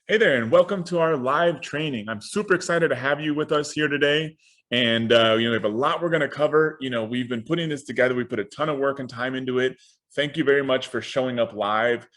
Hey there, and welcome to our live training. I'm super excited to have you with us here today. And we have a lot we're going to cover. We've been putting this together. We put a ton of work and time into it. Thank you very much for showing up live.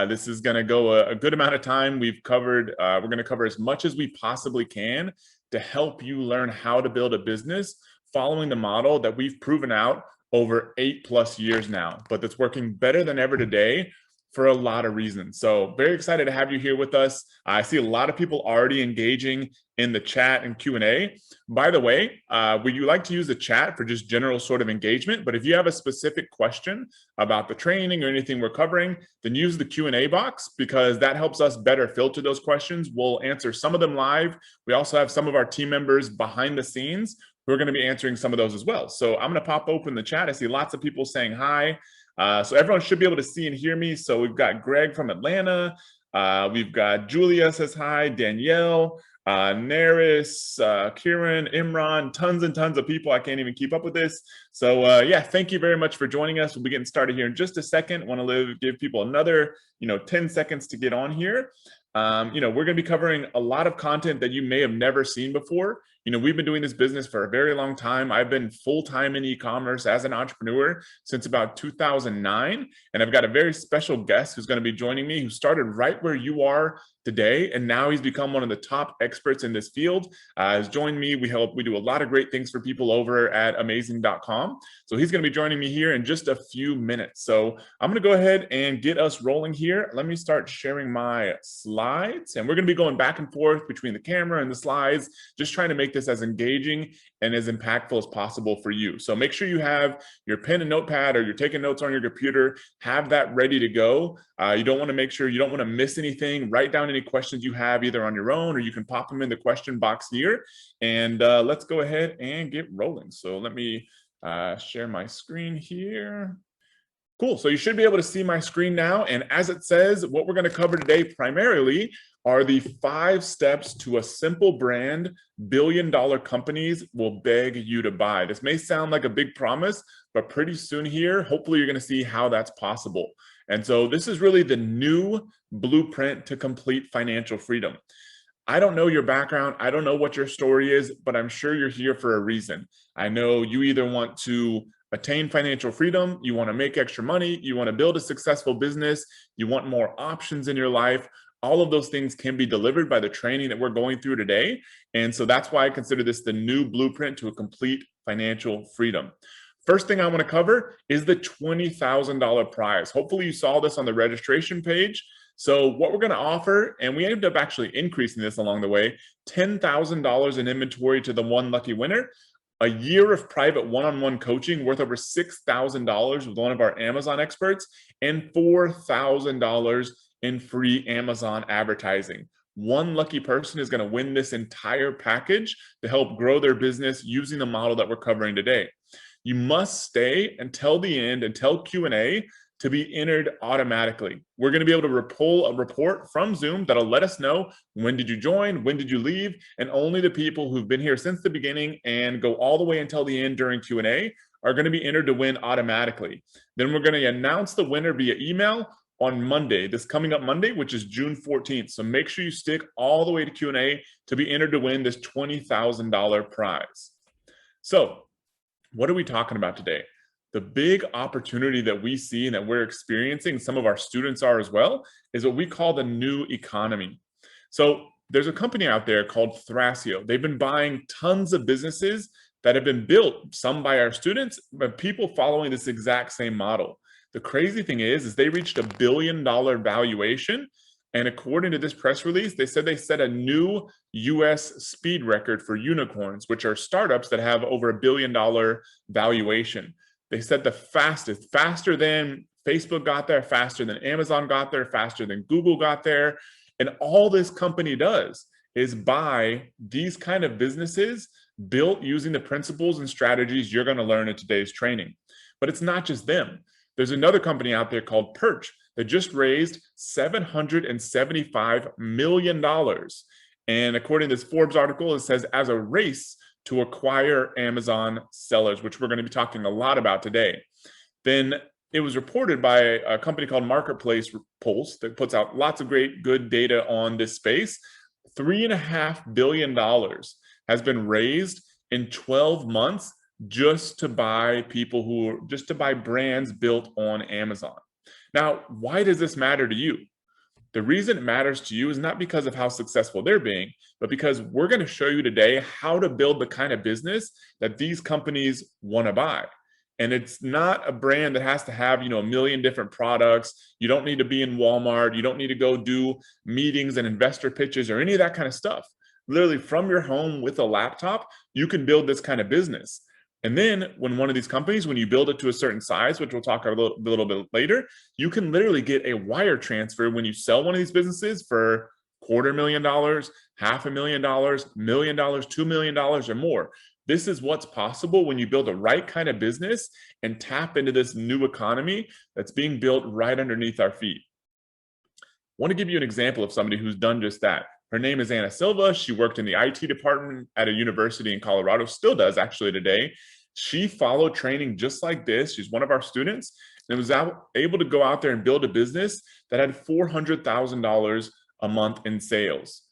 This is going to go a good amount of time. We're going to cover as much as we possibly can to help you learn how to build a business following the model that we've proven out over 8+ years now, but that's working better than ever today for a lot of reasons. So very excited to have you here with us. I see a lot of people already engaging in the chat and Q&A. By the way, would you like to use the chat for just general sort of engagement? But if you have a specific question about the training or anything we're covering, then use the Q&A box because that helps us better filter those questions. We'll answer some of them live. We also have some of our team members behind the scenes who are going to be answering some of those as well. So I'm going to pop open the chat. I see lots of people saying hi. So everyone should be able to see and hear me. So we've got Greg from Atlanta. We've got Julia says hi, Danielle, Naris, Kieran, Imran, tons and tons of people. I can't even keep up with this. So yeah, thank you very much for joining us. We'll be getting started here in just a second. Want to give people another 10 seconds to get on here. We're going to be covering a lot of content that you may have never seen before. We've been doing this business for a very long time. I've been full-time in e-commerce as an entrepreneur since about 2009. And I've got a very special guest who's going to be joining me who started right where you are today. And now he's become one of the top experts in this field. Has joined me. We do a lot of great things for people over at amazing.com. So he's going to be joining me here in just a few minutes. So I'm going to go ahead and get us rolling here. Let me start sharing my slides. And we're going to be going back and forth between the camera and the slides, just trying to make this as engaging and as impactful as possible for you. So make sure you have your pen and notepad or you're taking notes on your computer, have that ready to go. You don't want to miss anything. Write down any questions you have either on your own or you can pop them in the question box here. And let's go ahead and get rolling. So let me share my screen here. Cool, so you should be able to see my screen now. And as it says, what we're going to cover today primarily are the 5 steps to a simple brand billion-dollar companies will beg you to buy. This may sound like a big promise, but pretty soon here, hopefully you're going to see how that's possible. And so this is really the new blueprint to complete financial freedom. I don't know your background. I don't know what your story is, but I'm sure you're here for a reason. I know you either want to attain financial freedom, you want to make extra money, you want to build a successful business, you want more options in your life. All of those things can be delivered by the training that we're going through today. And so that's why I consider this the new blueprint to a complete financial freedom. First thing I want to cover is the $20,000 prize. Hopefully you saw this on the registration page. So what we're going to offer, and we ended up actually increasing this along the way, $10,000 in inventory to the one lucky winner, a year of private one-on-one coaching worth over $6,000 with one of our Amazon experts, and $4,000 in free Amazon advertising. One lucky person is going to win this entire package to help grow their business using the model that we're covering today. You must stay until the end, until Q&A, to be entered automatically. We're going to be able to pull a report from Zoom that'll let us know when did you join, when did you leave, and only the people who've been here since the beginning and go all the way until the end during Q&A are going to be entered to win automatically. Then we're going to announce the winner via email on Monday, this coming up Monday, which is June 14th. So make sure you stick all the way to Q&A to be entered to win this $20,000 prize. So what are we talking about today? The big opportunity that we see and that we're experiencing, some of our students are as well, is what we call the new economy. So there's a company out there called Thrasio. They've been buying tons of businesses that have been built, some by our students, but people following this exact same model. The crazy thing is they reached $1 billion valuation. And according to this press release, they said they set a new US speed record for unicorns, which are startups that have over $1 billion valuation. They said the fastest, faster than Facebook got there, faster than Amazon got there, faster than Google got there. And all this company does is buy these kind of businesses built using the principles and strategies you're going to learn in today's training. But it's not just them. There's another company out there called Perch that just raised $775 million. And according to this Forbes article, it says as a race to acquire Amazon sellers, which we're going to be talking a lot about today. Then it was reported by a company called Marketplace Pulse that puts out lots of great, good data on this space. $3.5 billion has been raised in 12 months just to buy just to buy brands built on Amazon. Now, why does this matter to you? The reason it matters to you is not because of how successful they're being, but because we're going to show you today how to build the kind of business that these companies want to buy. And it's not a brand that has to have, a million different products. You don't need to be in Walmart. You don't need to go do meetings and investor pitches or any of that kind of stuff. Literally from your home with a laptop, you can build this kind of business. And then when one of these companies, when you build it to a certain size, which we'll talk a little bit later, you can literally get a wire transfer when you sell one of these businesses for $250,000, $500,000, $1 million, $2 million or more. This is what's possible when you build the right kind of business and tap into this new economy that's being built right underneath our feet. I want to give you an example of somebody who's done just that. Her name is Silva. She worked in the IT department at a university in Colorado, still does actually today. She followed training just like this. She's one of our students and was able to go out there and build a business that had $400,000 a month in sales.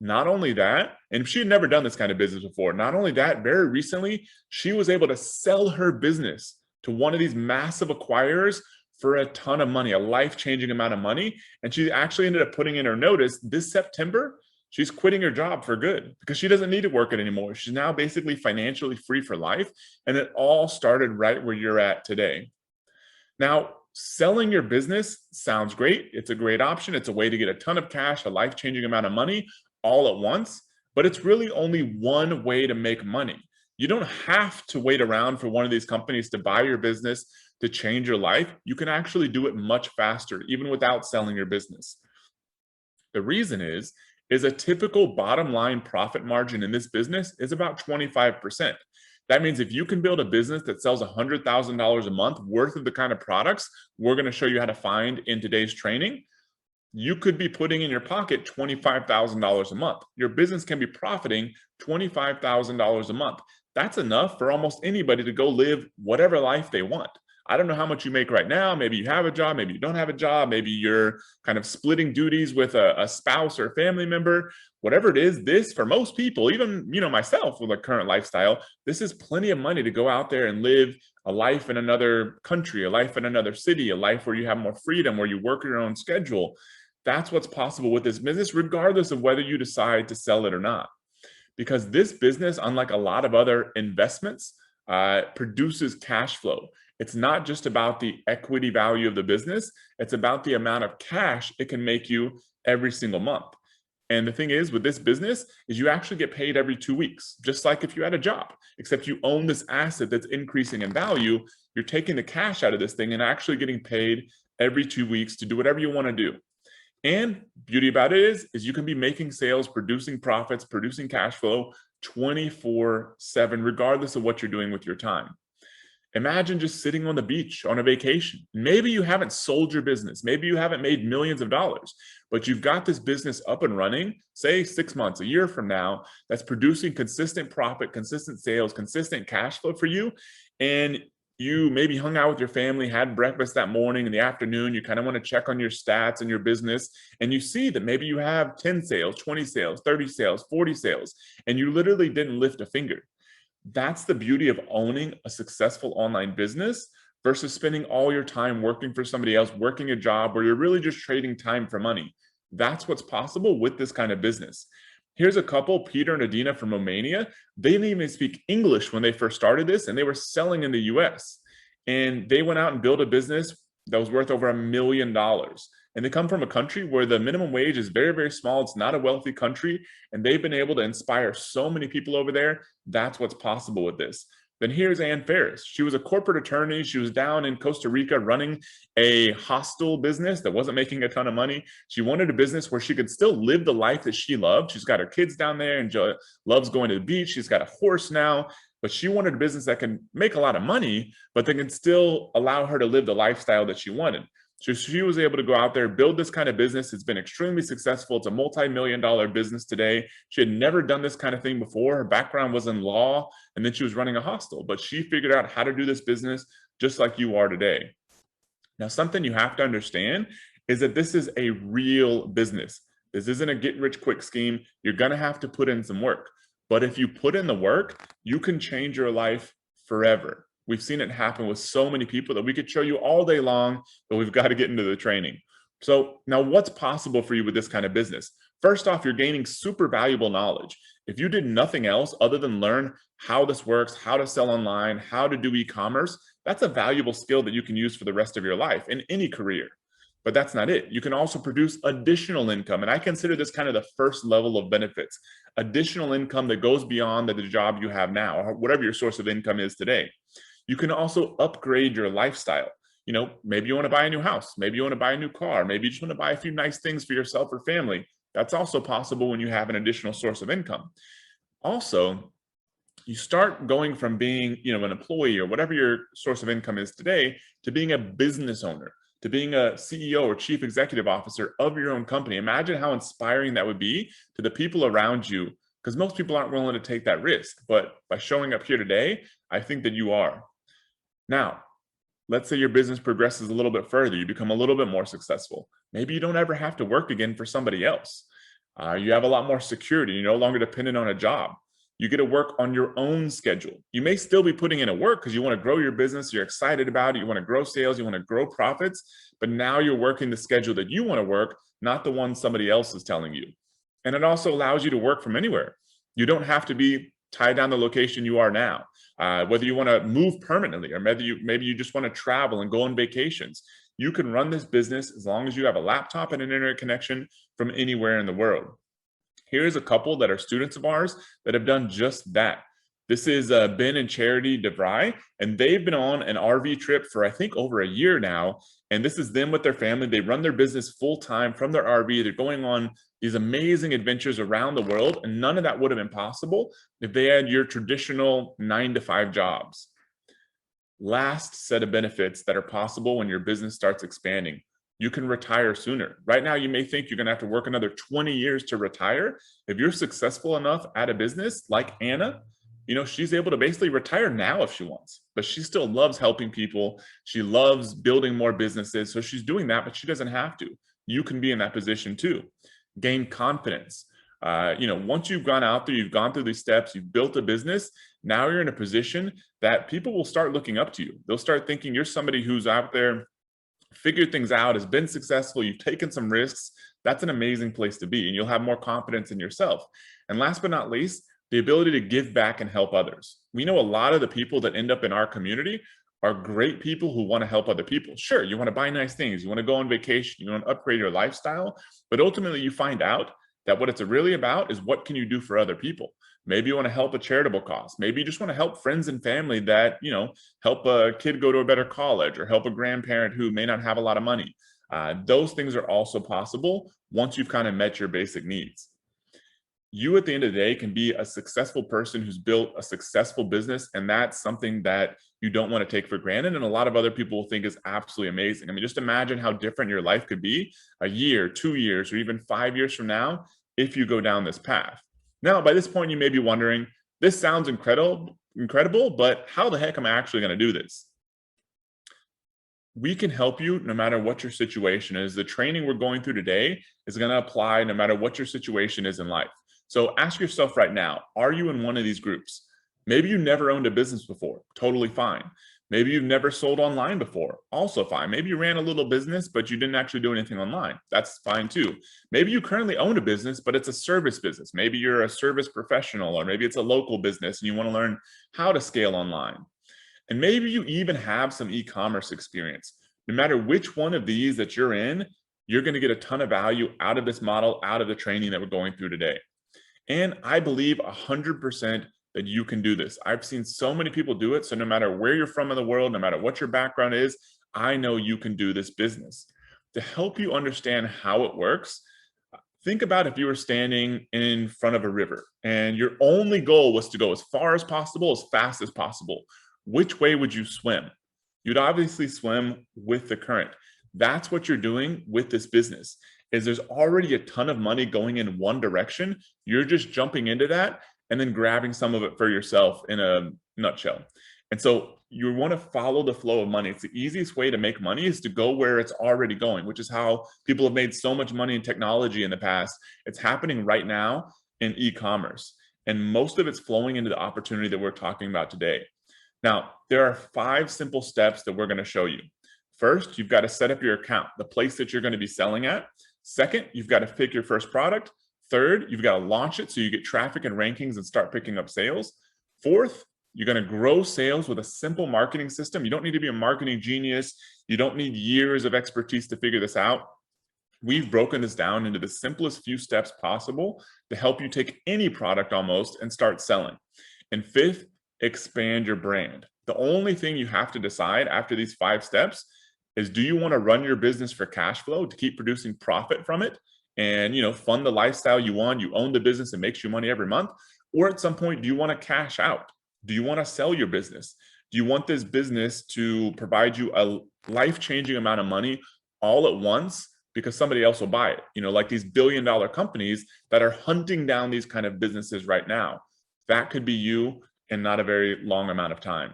Not only that, and she had never done this kind of business before, not only that, very recently, she was able to sell her business to one of these massive acquirers for a ton of money, a life-changing amount of money. And she actually ended up putting in her notice this September, she's quitting her job for good because she doesn't need to work it anymore. She's now basically financially free for life. And it all started right where you're at today. Now, selling your business sounds great. It's a great option. It's a way to get a ton of cash, a life-changing amount of money all at once, but it's really only one way to make money. You don't have to wait around for one of these companies to buy your business to change your life. You can actually do it much faster, even without selling your business. The reason is a typical bottom line profit margin in this business is about 25%. That means if you can build a business that sells $100,000 a month worth of the kind of products we're going to show you how to find in today's training, you could be putting in your pocket $25,000 a month. Your business can be profiting $25,000 a month. That's enough for almost anybody to go live whatever life they want. I don't know how much you make right now. Maybe you have a job, maybe you don't have a job, maybe you're kind of splitting duties with a spouse or a family member. Whatever it is, this for most people, even myself with a current lifestyle, this is plenty of money to go out there and live a life in another country, a life in another city, a life where you have more freedom, where you work your own schedule. That's what's possible with this business, regardless of whether you decide to sell it or not. Because this business, unlike a lot of other investments, produces cash flow. It's not just about the equity value of the business. It's about the amount of cash it can make you every single month. And the thing is, with this business, is you actually get paid every 2 weeks, just like if you had a job, except you own this asset that's increasing in value. You're taking the cash out of this thing and actually getting paid every 2 weeks to do whatever you want to do. And beauty about it is you can be making sales, producing profits, producing cash flow 24/7, regardless of what you're doing with your time. Imagine just sitting on the beach on a vacation. Maybe you haven't sold your business. Maybe you haven't made millions of dollars, but you've got this business up and running, say 6 months, a year from now, that's producing consistent profit, consistent sales, consistent cash flow for you. And you maybe hung out with your family, had breakfast that morning, in the afternoon, you kind of want to check on your stats and your business, and you see that maybe you have 10 sales, 20 sales, 30 sales, 40 sales, and you literally didn't lift a finger. That's the beauty of owning a successful online business versus spending all your time working for somebody else, working a job where you're really just trading time for money. That's what's possible with this kind of business. Here's a couple, Peter and Adina from Romania. They didn't even speak English when they first started this, and they were selling in the US. And they went out and built a business that was worth over $1 million. And they come from a country where the minimum wage is very, very small. It's not a wealthy country. And they've been able to inspire so many people over there. That's what's possible with this. Then here's Ferris. She was a corporate attorney. She was down in Costa Rica running a hostel business that wasn't making a ton of money. She wanted a business where she could still live the life that she loved. She's got her kids down there and loves going to the beach. She's got a horse now, but she wanted a business that can make a lot of money, but that can still allow her to live the lifestyle that she wanted. So she was able to go out there, build this kind of business. It's been extremely successful. It's a multi-million-dollar business today. She had never done this kind of thing before. Her background was in law, and then she was running a hostel. But she figured out how to do this business just like you are today. Now, something you have to understand is that this is a real business. This isn't a get rich quick scheme. You're going to have to put in some work. But if you put in the work, you can change your life forever. We've seen it happen with so many people that we could show you all day long, but we've got to get into the training. So now what's possible for you with this kind of business? First off, you're gaining super valuable knowledge. If you did nothing else other than learn how this works, how to sell online, how to do e-commerce, that's a valuable skill that you can use for the rest of your life in any career. But that's not it. You can also produce additional income. And I consider this kind of the first level of benefits, additional income that goes beyond the job you have now, or whatever your source of income is today. You can also upgrade your lifestyle. You know, maybe you want to buy a new house. Maybe you want to buy a new car. Maybe you just want to buy a few nice things for yourself or family. That's also possible when you have an additional source of income. Also, you start going from being, an employee or whatever your source of income is today to being a business owner, to being a CEO or chief executive officer of your own company. Imagine how inspiring that would be to the people around you, because most people aren't willing to take that risk. But by showing up here today, I think that you are. Now, let's say your business progresses a little bit further. You become a little bit more successful. Maybe you don't ever have to work again for somebody else. You have a lot more security. You're no longer dependent on a job. You get to work on your own schedule. You may still be putting in a work because you want to grow your business. You're excited about it. You want to grow sales. You want to grow profits. But now you're working the schedule that you want to work, not the one somebody else is telling you. And it also allows you to work from anywhere. You don't have to be tied down the location you are now. Whether you want to move permanently or maybe you just want to travel and go on vacations, you can run this business as long as you have a laptop and an internet connection from anywhere in the world. Here's a couple that are students of ours that have done just that. This is Ben and Charity DeVry, and they've been on an RV trip for I think over a year now. And this is them with their family. They run their business full time from their RV. They're going on these amazing adventures around the world, and none of that would have been possible if they had your traditional 9-to-5 jobs. Last set of benefits that are possible when your business starts expanding. You can retire sooner. Right now, you may think you're going to have to work another 20 years to retire. If you're successful enough at a business like Anna, she's able to basically retire now if she wants, but she still loves helping people. She loves building more businesses. So she's doing that, but she doesn't have to. You can be in that position too. Gain confidence. Once you've gone out there, you've gone through these steps, you've built a business, now you're in a position that people will start looking up to you. They'll start thinking you're somebody who's out there, figured things out, has been successful, you've taken some risks. That's an amazing place to be, and you'll have more confidence in yourself. And last but not least, the ability to give back and help others. We know a lot of the people that end up in our community are great people who want to help other people. Sure, you want to buy nice things, you want to go on vacation, you want to upgrade your lifestyle, but ultimately you find out that what it's really about is what can you do for other people. Maybe you want to help a charitable cause. Maybe you just want to help friends and family that, help a kid go to a better college or help a grandparent who may not have a lot of money. Those things are also possible once you've kind of met your basic needs. You at the end of the day can be a successful person who's built a successful business, and that's something that you don't want to take for granted, and a lot of other people will think is absolutely amazing. I mean, just imagine how different your life could be a year, 2 years, or even 5 years from now if you go down this path. Now, by this point, you may be wondering, this sounds incredible, but how the heck am I actually going to do this? We can help you no matter what your situation is. The training we're going through today is going to apply no matter what your situation is in life. So ask yourself right now, are you in one of these groups? Maybe you never owned a business before, totally fine. Maybe you've never sold online before, also fine. Maybe you ran a little business, but you didn't actually do anything online. That's fine too. Maybe you currently own a business, but it's a service business. Maybe you're a service professional, or maybe it's a local business and you want to learn how to scale online. And maybe you even have some e-commerce experience. No matter which one of these that you're in, you're going to get a ton of value out of this model, out of the training that we're going through today. And I believe 100% that you can do this. I've seen so many people do it. So no matter where you're from in the world, no matter what your background is, I know you can do this business. To help you understand how it works, think about if you were standing in front of a river and your only goal was to go as far as possible, as fast as possible. Which way would you swim? You'd obviously swim with the current. That's what you're doing with this business. Is there's already a ton of money going in one direction. You're just jumping into that and then grabbing some of it for yourself in a nutshell. And so you want to follow the flow of money. It's the easiest way to make money is to go where it's already going, which is how people have made so much money in technology in the past. It's happening right now in e-commerce, and most of it's flowing into the opportunity that we're talking about today. Now, there are 5 simple steps that we're going to show you. First, you've got to set up your account, the place that you're going to be selling at. Second, you've got to pick your first product. Third, you've got to launch it so you get traffic and rankings and start picking up sales. Fourth, you're going to grow sales with a simple marketing system. You don't need to be a marketing genius. You don't need years of expertise to figure this out. We've broken this down into the simplest few steps possible to help you take any product almost and start selling. And fifth, expand your brand. The only thing you have to decide after these 5 steps is, do you want to run your business for cash flow to keep producing profit from it and, fund the lifestyle you want? You own the business, it makes you money every month. Or at some point, do you want to cash out? Do you want to sell your business? Do you want this business to provide you a life-changing amount of money all at once because somebody else will buy it? Like these billion-dollar companies that are hunting down these kind of businesses right now. That could be you in not a very long amount of time.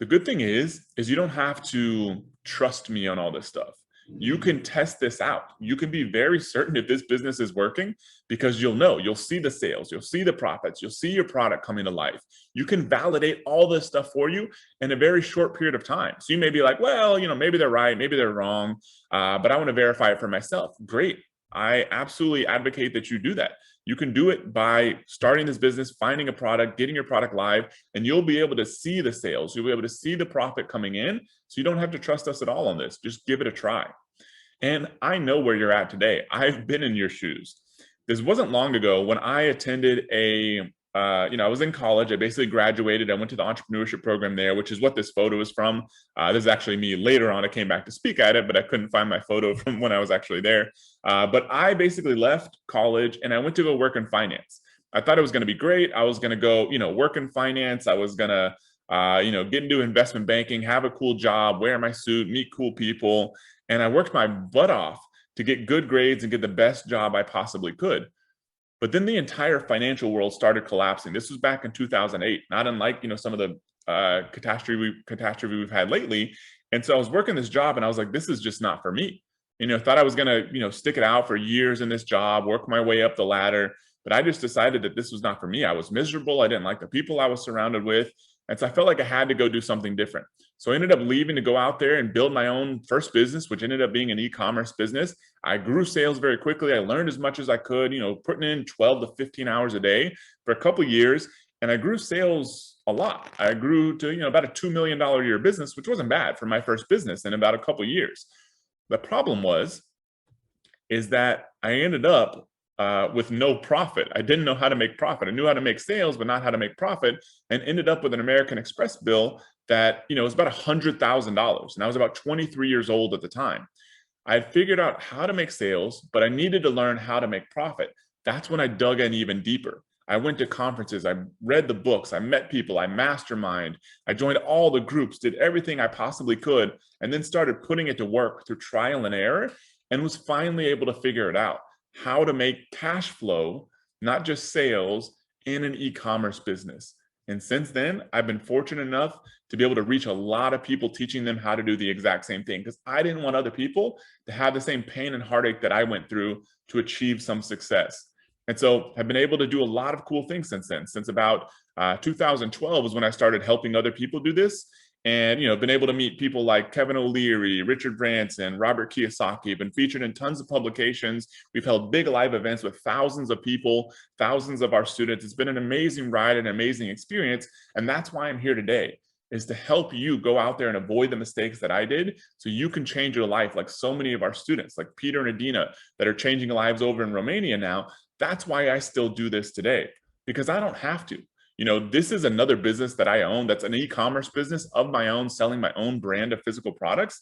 The good thing is you don't have to trust me on all this stuff. You can test this out. You can be very certain if this business is working because you'll see the sales, you'll see the profits, you'll see your product coming to life. You can validate all this stuff for you in a very short period of time. So you may be like, well, maybe they're right, maybe they're wrong, but I want to verify it for myself. Great. I absolutely advocate that you do that. You can do it by starting this business, finding a product, getting your product live, and you'll be able to see the sales. You'll be able to see the profit coming in. So you don't have to trust us at all on this. Just give it a try. And I know where you're at today. I've been in your shoes. This wasn't long ago when I attended I was in college. I basically graduated. I went to the entrepreneurship program there, which is what this photo is from. This is actually me later on. I came back to speak at it, but I couldn't find my photo from when I was actually there. But I basically left college and I went to go work in finance. I thought it was going to be great. I was going to go, work in finance. I was going to, get into investment banking, have a cool job, wear my suit, meet cool people. And I worked my butt off to get good grades and get the best job I possibly could. But then the entire financial world started collapsing. This was back in 2008, not unlike, some of the catastrophe we've had lately. And so I was working this job and I was like, this is just not for me. Thought I was going to, stick it out for years in this job, work my way up the ladder. But I just decided that this was not for me. I was miserable. I didn't like the people I was surrounded with. And so I felt like I had to go do something different. So I ended up leaving to go out there and build my own first business, which ended up being an e-commerce business. I grew sales very quickly. I learned as much as I could, putting in 12 to 15 hours a day for a couple of years. And I grew sales a lot. I grew to, about a $2 million a year business, which wasn't bad for my first business in about a couple of years. The problem is that I ended up with no profit. I didn't know how to make profit. I knew how to make sales, but not how to make profit, and ended up with an American Express bill that, was about $100,000. And I was about 23 years old at the time. I had figured out how to make sales, but I needed to learn how to make profit. That's when I dug in even deeper. I went to conferences, I read the books, I met people, I mastermind, I joined all the groups, did everything I possibly could, and then started putting it to work through trial and error, and was finally able to figure it out. How to make cash flow, not just sales, in an e-commerce business. And since then, I've been fortunate enough to be able to reach a lot of people, teaching them how to do the exact same thing, because I didn't want other people to have the same pain and heartache that I went through to achieve some success. And so I've been able to do a lot of cool things since then. Since about 2012 was when I started helping other people do this. And, been able to meet people like Kevin O'Leary, Richard Branson, Robert Kiyosaki, been featured in tons of publications. We've held big live events with thousands of people, thousands of our students. It's been an amazing ride, an amazing experience. And that's why I'm here today, is to help you go out there and avoid the mistakes that I did so you can change your life like so many of our students, like Peter and Adina, that are changing lives over in Romania now. That's why I still do this today, because I don't have to. This is another business that I own. That's an e-commerce business of my own, selling my own brand of physical products.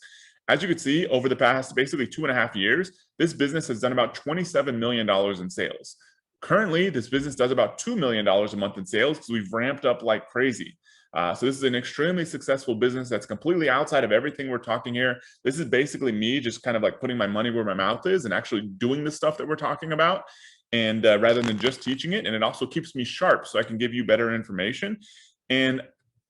As you can see, over the past basically 2.5 years, this business has done about $27 million in sales. Currently, this business does about $2 million a month in sales because we've ramped up like crazy. So this is an extremely successful business that's completely outside of everything we're talking here. This is basically me just kind of like putting my money where my mouth is and actually doing the stuff that we're talking about. And rather than just teaching it, and it also keeps me sharp so I can give you better information. And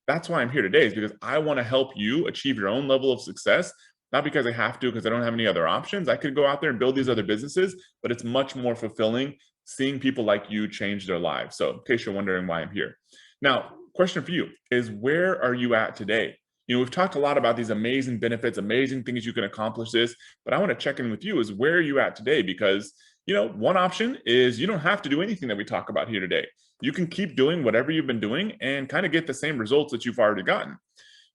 That's why I'm here today, is because I want to help you achieve your own level of success, not because I have to, because I don't have any other options. I could go out there and build these other businesses, but it's much more fulfilling seeing people like you change their lives. So in case you're wondering why I'm here. Now, question for you is, where are you at today? We've talked a lot about these amazing benefits, amazing things you can accomplish this, but I want to check in with you is, where are you at today? Because, one option is you don't have to do anything that we talk about here today. You can keep doing whatever you've been doing and kind of get the same results that you've already gotten.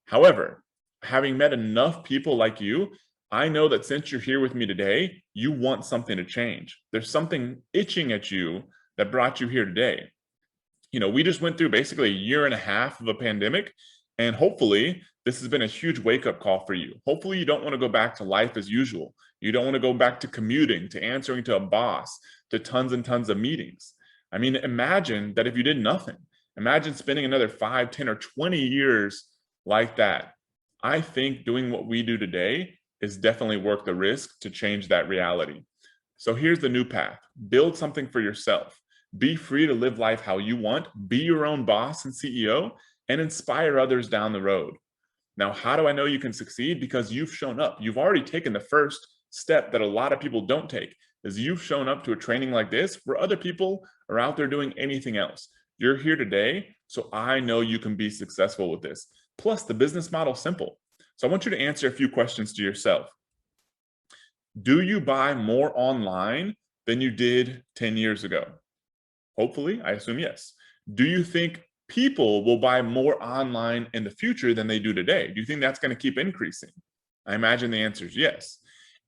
However, having met enough people like you, I know that since you're here with me today, you want something to change. There's something itching at you that brought you here today. We just went through basically a year and a half of a pandemic, and hopefully this has been a huge wake-up call for you. Hopefully you don't want to go back to life as usual. You don't want to go back to commuting, to answering to a boss, to tons and tons of meetings. I mean, imagine that if you did nothing. Imagine spending another 5, 10, or 20 years like that. I think doing what we do today is definitely worth the risk to change that reality. So here's the new path. Build something for yourself. Be free to live life how you want. Be your own boss and CEO, and inspire others down the road. Now, how do I know you can succeed? Because you've shown up. You've already taken the first step that a lot of people don't take, is you've shown up to a training like this where other people are out there doing anything else. You're here today, so I know you can be successful with this. Plus, the business model is simple. So I want you to answer a few questions to yourself. Do you buy more online than you did 10 years ago? Hopefully, I assume yes. Do you think people will buy more online in the future than they do today? Do you think that's going to keep increasing? I imagine the answer is yes.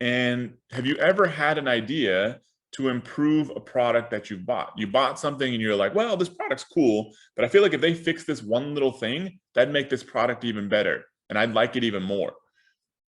And have you ever had an idea to improve a product that you've bought? You bought something and you're like, well, this product's cool, but I feel like if they fix this one little thing, that'd make this product even better, and I'd like it even more.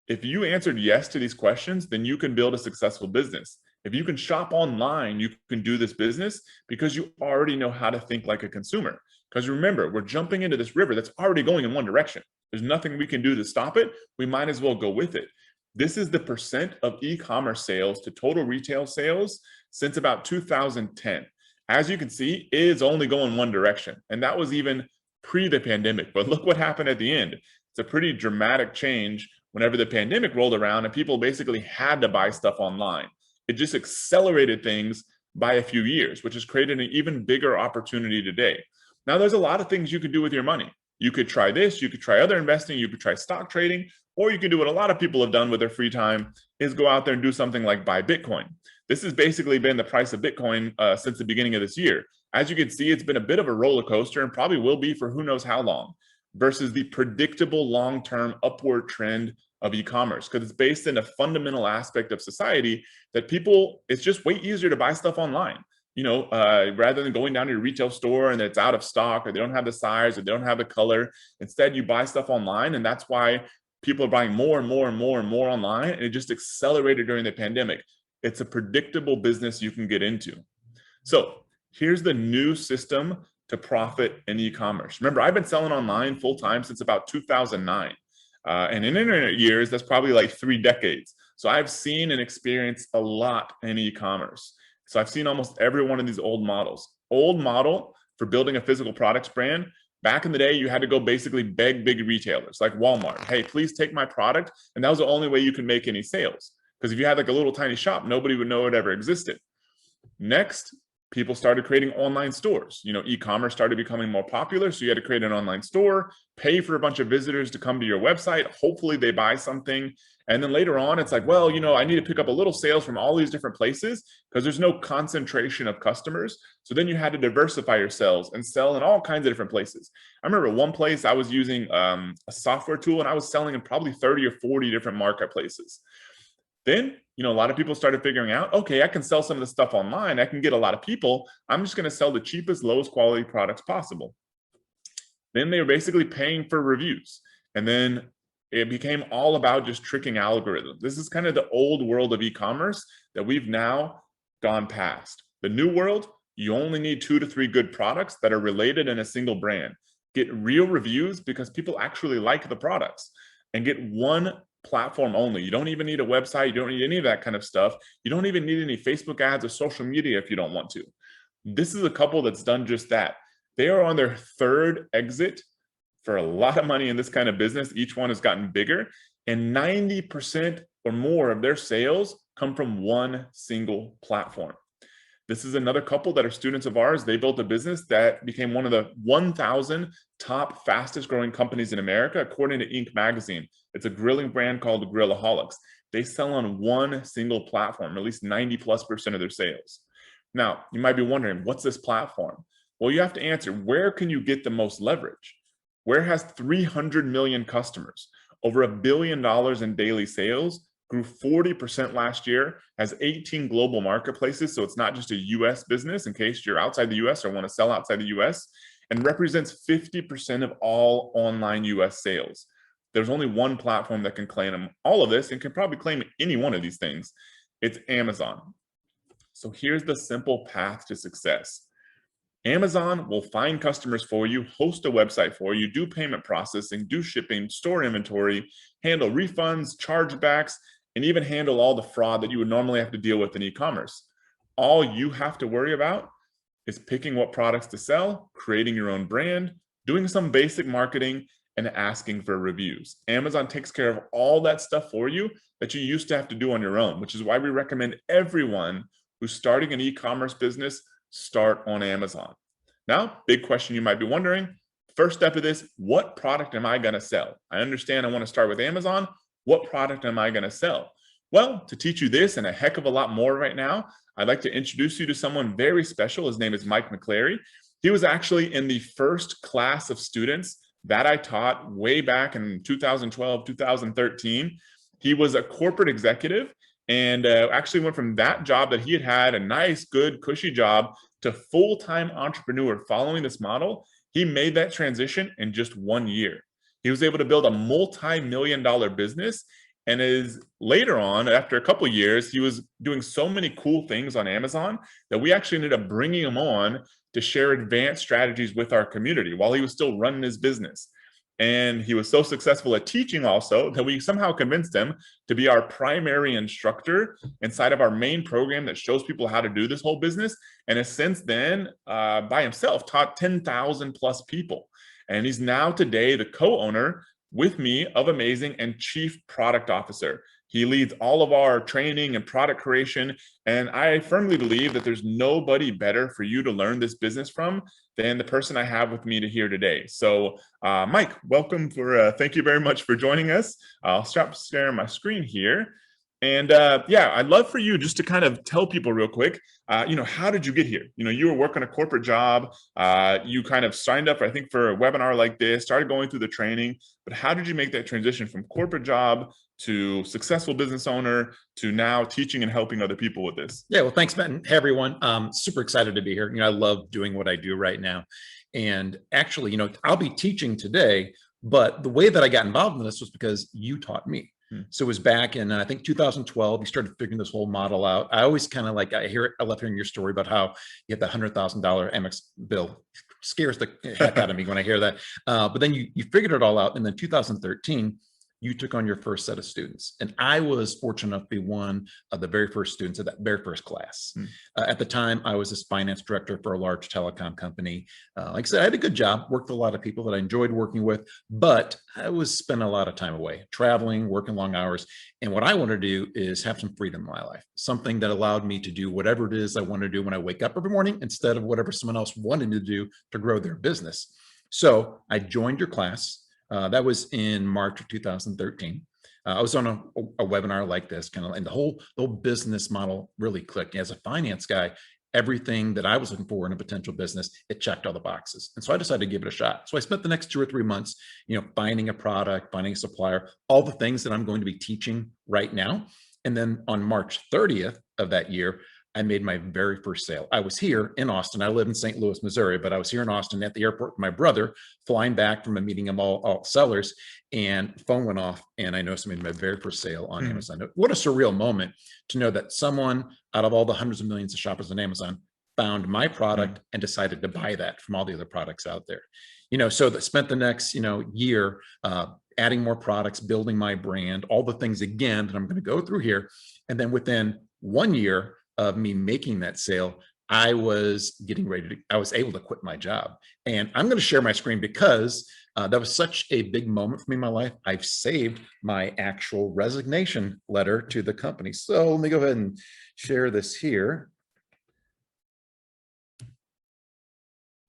If you answered yes to these questions, then you can build a successful business. If you can shop online, you can do this business because you already know how to think like a consumer. Because remember, we're jumping into this river that's already going in one direction. There's nothing we can do to stop it. We might as well go with it. This is the percent of e-commerce sales to total retail sales since about 2010. As you can see, it is only going one direction. And that was even pre the pandemic. But look what happened at the end. It's a pretty dramatic change whenever the pandemic rolled around and people basically had to buy stuff online. It just accelerated things by a few years, which has created an even bigger opportunity today. Now, there's a lot of things you could do with your money. You could try this, you could try other investing, you could try stock trading, or you can do what a lot of people have done with their free time, is go out there and do something like buy Bitcoin. This has basically been the price of Bitcoin since the beginning of this year. As you can see, it's been a bit of a roller coaster and probably will be for who knows how long, versus the predictable long-term upward trend of e-commerce, because it's based in a fundamental aspect of society that people, it's just way easier to buy stuff online. Rather than going down to your retail store and it's out of stock, or they don't have the size, or they don't have the color. Instead, you buy stuff online, and that's why people are buying more and more and more and more online, and it just accelerated during the pandemic. It's a predictable business you can get into. So here's the new system to profit in e-commerce. Remember, I've been selling online full-time since about 2009. And in internet years, that's probably like 3 decades. So I've seen and experienced a lot in e-commerce. So I've seen almost every one of these old models. Old model for building a physical products brand. Back in the day, you had to go basically beg big retailers like Walmart. Hey, please take my product. And that was the only way you could make any sales. Because if you had like a little tiny shop, nobody would know it ever existed. Next, people started creating online stores. E-commerce started becoming more popular. So you had to create an online store, pay for a bunch of visitors to come to your website. Hopefully they buy something. And then later on, it's like, well, I need to pick up a little sales from all these different places because there's no concentration of customers. So then you had to diversify your sales and sell in all kinds of different places. I remember one place I was using a software tool, and I was selling in probably 30 or 40 different marketplaces. Then, a lot of people started figuring out, okay, I can sell some of the stuff online. I can get a lot of people. I'm just going to sell the cheapest, lowest quality products possible. Then they were basically paying for reviews. And then it became all about just tricking algorithms. This is kind of the old world of e-commerce that we've now gone past. The new world, you only need 2 to 3 good products that are related in a single brand. Get real reviews because people actually like the products, and get one platform only. You don't even need a website. You don't need any of that kind of stuff. You don't even need any Facebook ads or social media if you don't want to. This is a couple that's done just that. They are on their 3rd exit for a lot of money in this kind of business. Each one has gotten bigger, and 90% or more of their sales come from one single platform. This is another couple that are students of ours. They built a business that became one of the 1,000 top fastest growing companies in America, according to Inc. magazine. It's a grilling brand called Grillaholics. They sell on one single platform, at least 90+% of their sales. Now, you might be wondering, what's this platform? Well, you have to answer, where can you get the most leverage? Where has 300 million customers, over $1 billion in daily sales, grew 40% last year, has 18 global marketplaces, so it's not just a US business in case you're outside the US or want to sell outside the US, and represents 50% of all online US sales. There's only one platform that can claim all of this and can probably claim any one of these things. It's Amazon. So here's the simple path to success. Amazon will find customers for you, host a website for you, do payment processing, do shipping, store inventory, handle refunds, chargebacks, and even handle all the fraud that you would normally have to deal with in e-commerce. All you have to worry about is picking what products to sell, creating your own brand, doing some basic marketing, and asking for reviews. Amazon takes care of all that stuff for you that you used to have to do on your own, which is why we recommend everyone who's starting an e-commerce business start on Amazon. Now, big question you might be wondering, first step of this, what product am I going to sell? I understand I want to start with Amazon. What product am I going to sell? Well, to teach you this and a heck of a lot more right now, I'd like to introduce you to someone very special. His name is Mcclary. He was actually in the first class of students that I taught way back in 2012, 2013. He was a corporate executive and actually went from that job that he had a nice, good, cushy job to full-time entrepreneur. Following this model, he made that transition in just 1 year. He was able to build a multi-million-dollar business, and is later on, after a couple of years, he was doing so many cool things on Amazon that we actually ended up bringing him on to share advanced strategies with our community while he was still running his business. And he was so successful at teaching also that we somehow convinced him to be our primary instructor inside of our main program that shows people how to do this whole business, and has since then by himself taught 10,000 plus people. And he's now today the co-owner with me of Amazing and Chief Product Officer. He leads all of our training and product creation. And I firmly believe that there's nobody better for you to learn this business from than the person I have with me to here today. So Mike, welcome thank you very much for joining us. I'll stop sharing my screen here. And yeah, I'd love for you just to kind of tell people real quick, how did you get here? You were working a corporate job. You kind of signed up, I think, for a webinar like this, started going through the training, but how did you make that transition from corporate job to successful business owner to now teaching and helping other people with this? Yeah, well, thanks, Matt. And hey, everyone. Super excited to be here. I love doing what I do right now. And actually, I'll be teaching today, but the way that I got involved in this was because you taught me. So it was back in, I think, 2012, you started figuring this whole model out. I always kind of I love hearing your story about how you had the $100,000 Amex bill. Scares the heck out of me when I hear that. But then you figured it all out. And then 2013, you took on your first set of students. And I was fortunate enough to be one of the very first students of that very first class. At the time, I was this finance director for a large telecom company. Like I said, I had a good job, worked with a lot of people that I enjoyed working with, but I was spending a lot of time away, traveling, working long hours. And what I wanted to do is have some freedom in my life, something that allowed me to do whatever it is I want to do when I wake up every morning, instead of whatever someone else wanted me to do to grow their business. So I joined your class. That was in March of 2013. I was on a webinar like this, and the whole business model really clicked. As a finance guy, everything that I was looking for in a potential business, it checked all the boxes. And so I decided to give it a shot. So I spent the next 2 or 3 months, finding a product, finding a supplier, all the things that I'm going to be teaching right now. And then on March 30th of that year, I made my very first sale. I was here in Austin. I live in St. Louis, Missouri, but I was here in Austin at the airport with my brother, flying back from a meeting of all sellers, and phone went off, and I noticed I made my very first sale on Amazon. What a surreal moment to know that someone out of all the hundreds of millions of shoppers on Amazon found my product and decided to buy that from all the other products out there. So that spent the next, year adding more products, building my brand, all the things again that I'm going to go through here. And then within 1 year of me making that sale, I was getting ready to, I was able to quit my job. And I'm going to share my screen because that was such a big moment for me in my life. I've saved my actual resignation letter to the company. So let me go ahead and share this here.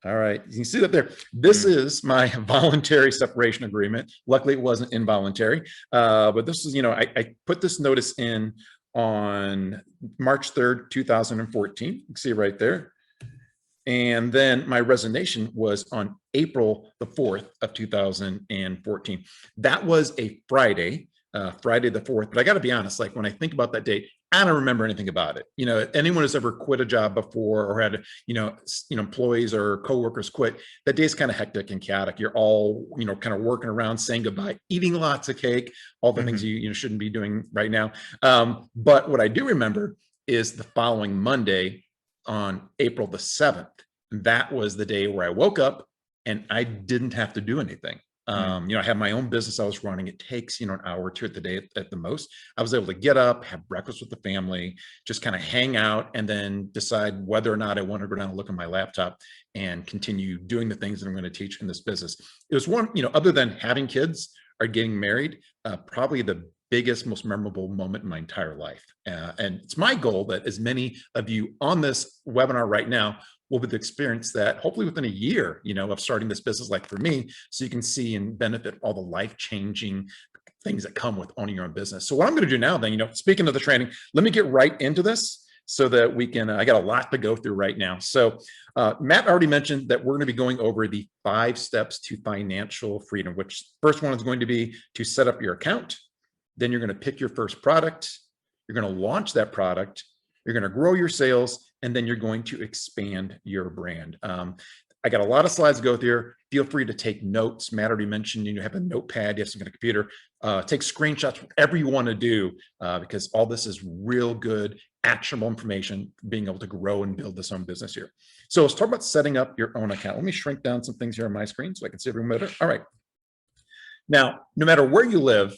All right, you can see that there. This is my voluntary separation agreement. Luckily, it wasn't involuntary, but this is, I put this notice in on March 3rd, 2014. You can see it right there. And then my resignation was on April the 4th of 2014. That was a Friday, Friday the 4th. But I got to be honest, like when I think about that date, I don't remember anything about it. Anyone who's ever quit a job before or had, employees or coworkers quit, that day's kind of hectic and chaotic. You're all, kind of working around, saying goodbye, eating lots of cake, all the things you shouldn't be doing right now. But what I do remember is the following Monday on April the 7th. That was the day where I woke up and I didn't have to do anything. I have my own business I was running. It takes, an hour or two at the day at the most. I was able to get up, have breakfast with the family, just kind of hang out, and then decide whether or not I want to go down and look at my laptop and continue doing the things that I'm going to teach in this business. It was one, other than having kids or getting married, probably the biggest, most memorable moment in my entire life. And it's my goal that as many of you on this webinar right now will be the experience that hopefully within a year, of starting this business, like for me, so you can see and benefit all the life-changing things that come with owning your own business. So what I'm going to do now then, speaking of the training, let me get right into this so that we can, I got a lot to go through right now. So Matt already mentioned that we're going to be going over the 5 steps to financial freedom, which first one is going to be to set up your account. Then you're going to pick your first product. You're going to launch that product. You're going to grow your sales, and then you're going to expand your brand. I got a lot of slides to go through. Feel free to take notes. Matt already mentioned you have a notepad, you have some kind of computer. Take screenshots, whatever you want to do, because all this is real good, actionable information, being able to grow and build this own business here. So let's talk about setting up your own account. Let me shrink down some things here on my screen so I can see everyone better. All right. Now, no matter where you live,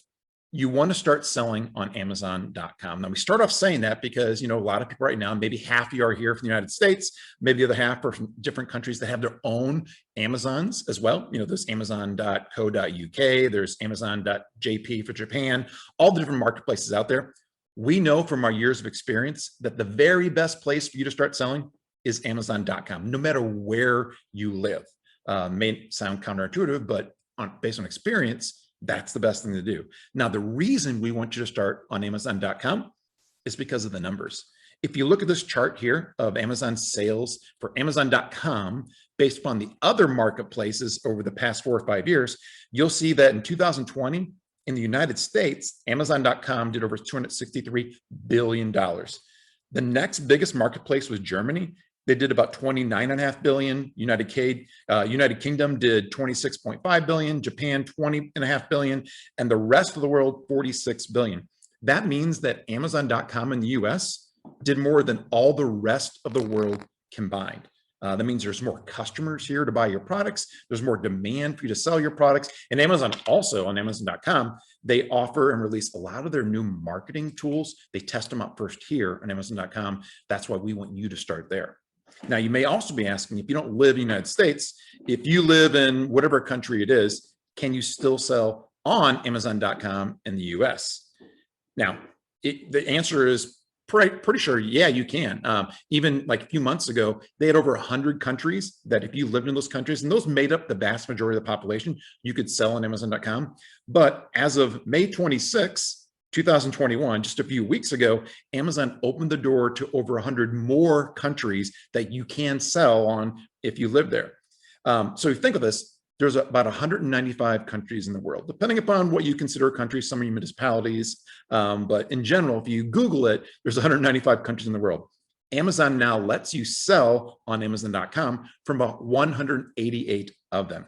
you want to start selling on Amazon.com. Now, we start off saying that because, a lot of people right now, maybe half of you are here from the United States, maybe the other half are from different countries that have their own Amazons as well. There's Amazon.co.uk, there's Amazon.jp for Japan, all the different marketplaces out there. We know from our years of experience that the very best place for you to start selling is Amazon.com, no matter where you live. May sound counterintuitive, but based on experience, that's the best thing to do. Now, the reason we want you to start on Amazon.com is because of the numbers. If you look at this chart here of Amazon sales for Amazon.com, based upon the other marketplaces over the past 4 or 5 years, you'll see that in 2020, in the United States, Amazon.com did over $263 billion. The next biggest marketplace was Germany. They did about 29.5 billion. United Kingdom did 26.5 billion, Japan 20.5 billion, and the rest of the world 46 billion. That means that Amazon.com in the US did more than all the rest of the world combined. That means there's more customers here to buy your products. There's more demand for you to sell your products. And Amazon also, on Amazon.com, they offer and release a lot of their new marketing tools. They test them out first here on Amazon.com. That's why we want you to start there. Now, you may also be asking, if you don't live in the United States, if you live in whatever country it is, can you still sell on Amazon.com in the US? Now, the answer is pretty sure, yeah, you can. Even like a few months ago, they had over 100 countries that if you lived in those countries, and those made up the vast majority of the population, you could sell on Amazon.com. But as of May 26, 2021, just a few weeks ago, Amazon opened the door to over 100 more countries that you can sell on if you live there. So if you think of this, there's about 195 countries in the world, depending upon what you consider a country, some are municipalities. But in general, if you Google it, there's 195 countries in the world. Amazon now lets you sell on Amazon.com from about 188 of them.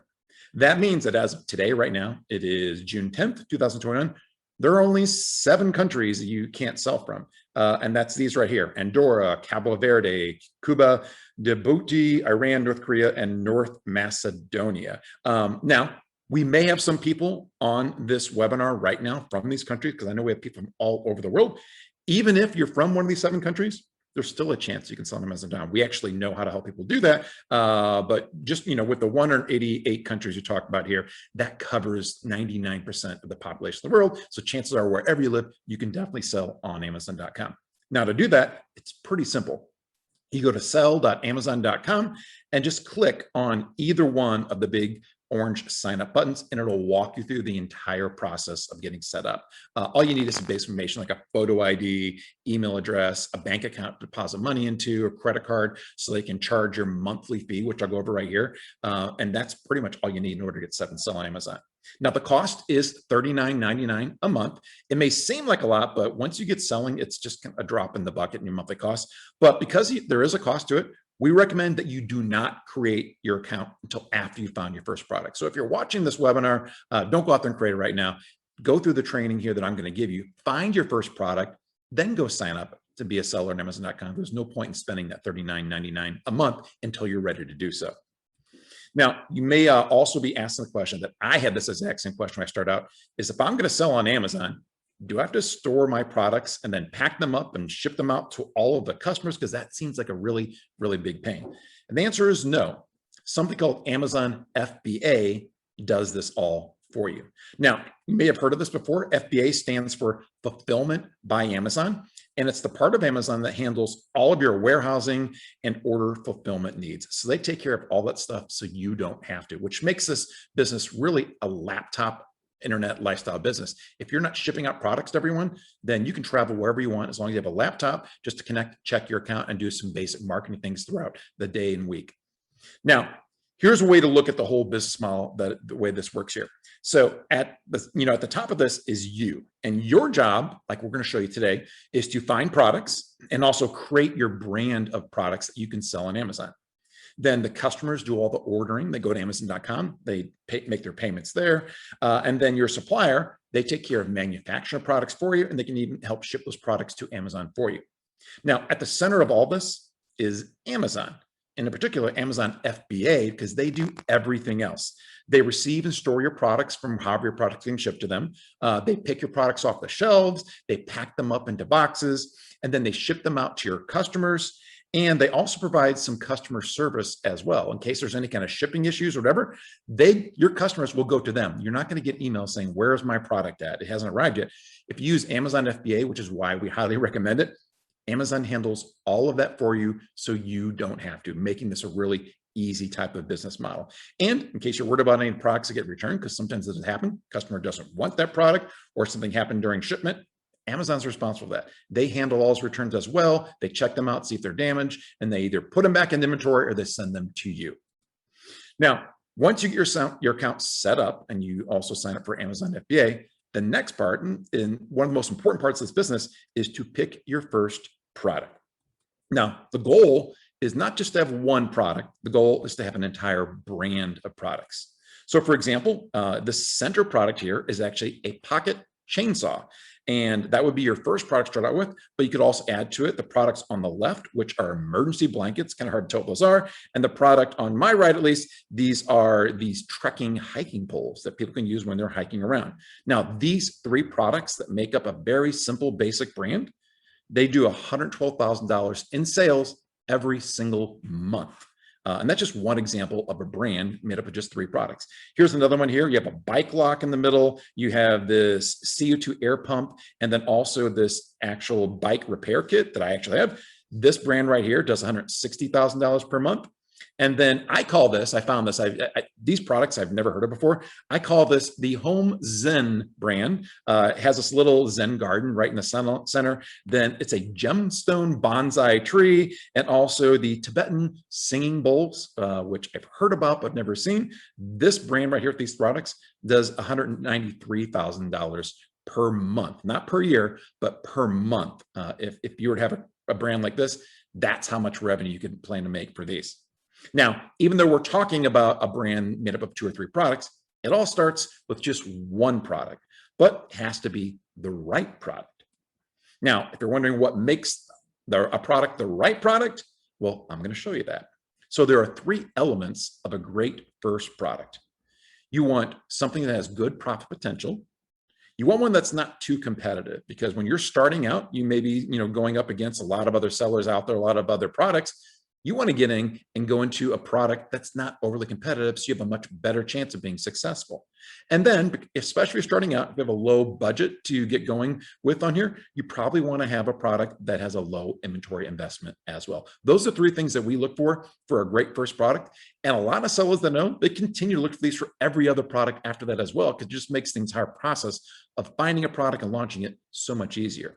That means that as of today, right now, it is June 10th, 2021, there are only 7 countries that you can't sell from. And that's these right here: Andorra, Cabo Verde, Cuba, Djibouti, Iran, North Korea, and North Macedonia. Now, we may have some people on this webinar right now from these countries, because I know we have people from all over the world. Even if you're from one of these 7 countries, there's still a chance you can sell on Amazon.com. We actually know how to help people do that. But just, with the 188 countries you talked about here, that covers 99% of the population of the world. So chances are wherever you live, you can definitely sell on Amazon.com. Now to do that, it's pretty simple. You go to sell.amazon.com and just click on either one of the big orange sign up buttons, and it'll walk you through the entire process of getting set up. All you need is some basic information like a photo ID, email address, a bank account to deposit money into, a credit card, so they can charge your monthly fee, which I'll go over right here. And that's pretty much all you need in order to get set up and sell on Amazon. Now, the cost is $39.99 a month. It may seem like a lot, but once you get selling, it's just a drop in the bucket in your monthly cost. But because there is a cost to it, we recommend that you do not create your account until after you found your first product. So if you're watching this webinar, don't go out there and create it right now. Go through the training here that I'm going to give you, find your first product, then go sign up to be a seller on Amazon.com. There's no point in spending that $39.99 a month until you're ready to do so. Now, you may also be asking the question that I had this exact same question when I started out, is if I'm going to sell on Amazon, do I have to store my products and then pack them up and ship them out to all of the customers? Because that seems like a really, really big pain. And the answer is no. Something called Amazon FBA does this all for you. Now, you may have heard of this before. FBA stands for Fulfillment by Amazon. And it's the part of Amazon that handles all of your warehousing and order fulfillment needs. So they take care of all that stuff so you don't have to, which makes this business really a laptop internet lifestyle business. If you're not shipping out products to everyone, then you can travel wherever you want as long as you have a laptop just to connect, check your account, and do some basic marketing things throughout the day and week. Now, here's a way to look at the whole business model, the way this works here. So at the top of this is you, and your job, like we're going to show you today, is to find products and also create your brand of products that you can sell on Amazon. Then the customers do all the ordering. They go to Amazon.com, they make their payments there. And then your supplier, they take care of manufacturing products for you, and they can even help ship those products to Amazon for you. Now, at the center of all this is Amazon. And in particular, Amazon FBA, because they do everything else. They receive and store your products from however your products are being shipped to them. They pick your products off the shelves, they pack them up into boxes, and then they ship them out to your customers. And they also provide some customer service as well. In case there's any kind of shipping issues or whatever, your customers will go to them. You're not going to get emails saying, where is my product at? It hasn't arrived yet. If you use Amazon FBA, which is why we highly recommend it, Amazon handles all of that for you so you don't have to, making this a really easy type of business model. And in case you're worried about any products that get returned, because sometimes this has happened, customer doesn't want that product or something happened during shipment, Amazon's responsible for that. They handle all those returns as well. They check them out, see if they're damaged, and they either put them back in inventory or they send them to you. Now, once you get your account set up and you also sign up for Amazon FBA, the next part, and one of the most important parts of this business, is to pick your first product. Now, the goal is not just to have one product. The goal is to have an entire brand of products. So for example, the center product here is actually a pocket chainsaw. And that would be your first product to start out with, but you could also add to it the products on the left, which are emergency blankets, kind of hard to tell what those are. And the product on my right, at least, these are these trekking hiking poles that people can use when they're hiking around. Now, these three products that make up a very simple, basic brand, they do $112,000 in sales every single month. And that's just one example of a brand made up of just three products. Here's another one here. You have a bike lock in the middle. You have this CO2 air pump, and then also this actual bike repair kit that I actually have. This brand right here does $160,000 per month. And then I call this, I found this, these products I've never heard of before. I call this the Home Zen brand. It has this little Zen garden right in the center. Then it's a gemstone bonsai tree, and also the Tibetan singing bowls, which I've heard about but never seen. This brand right here with these products does $193,000 per month, not per year, but per month. If you were to have a brand like this, that's how much revenue you could plan to make for these. Now, even though we're talking about a brand made up of 2 or 3 products, it all starts with just one product, but it has to be the right product. Now, if you're wondering what makes a product the right product, well, I'm going to show you that. So there are 3 elements of a great first product. You want something that has good profit potential. You want one that's not too competitive, because when you're starting out, you may be, going up against a lot of other sellers out there, a lot of other products. You want to get in and go into a product that's not overly competitive, so you have a much better chance of being successful. And then, especially if you're starting out, if you have a low budget to get going with on here, you probably want to have a product that has a low inventory investment as well. Those are 3 things that we look for a great first product. And a lot of sellers that know, they continue to look for these for every other product after that as well, because it just makes the entire process of finding a product and launching it so much easier.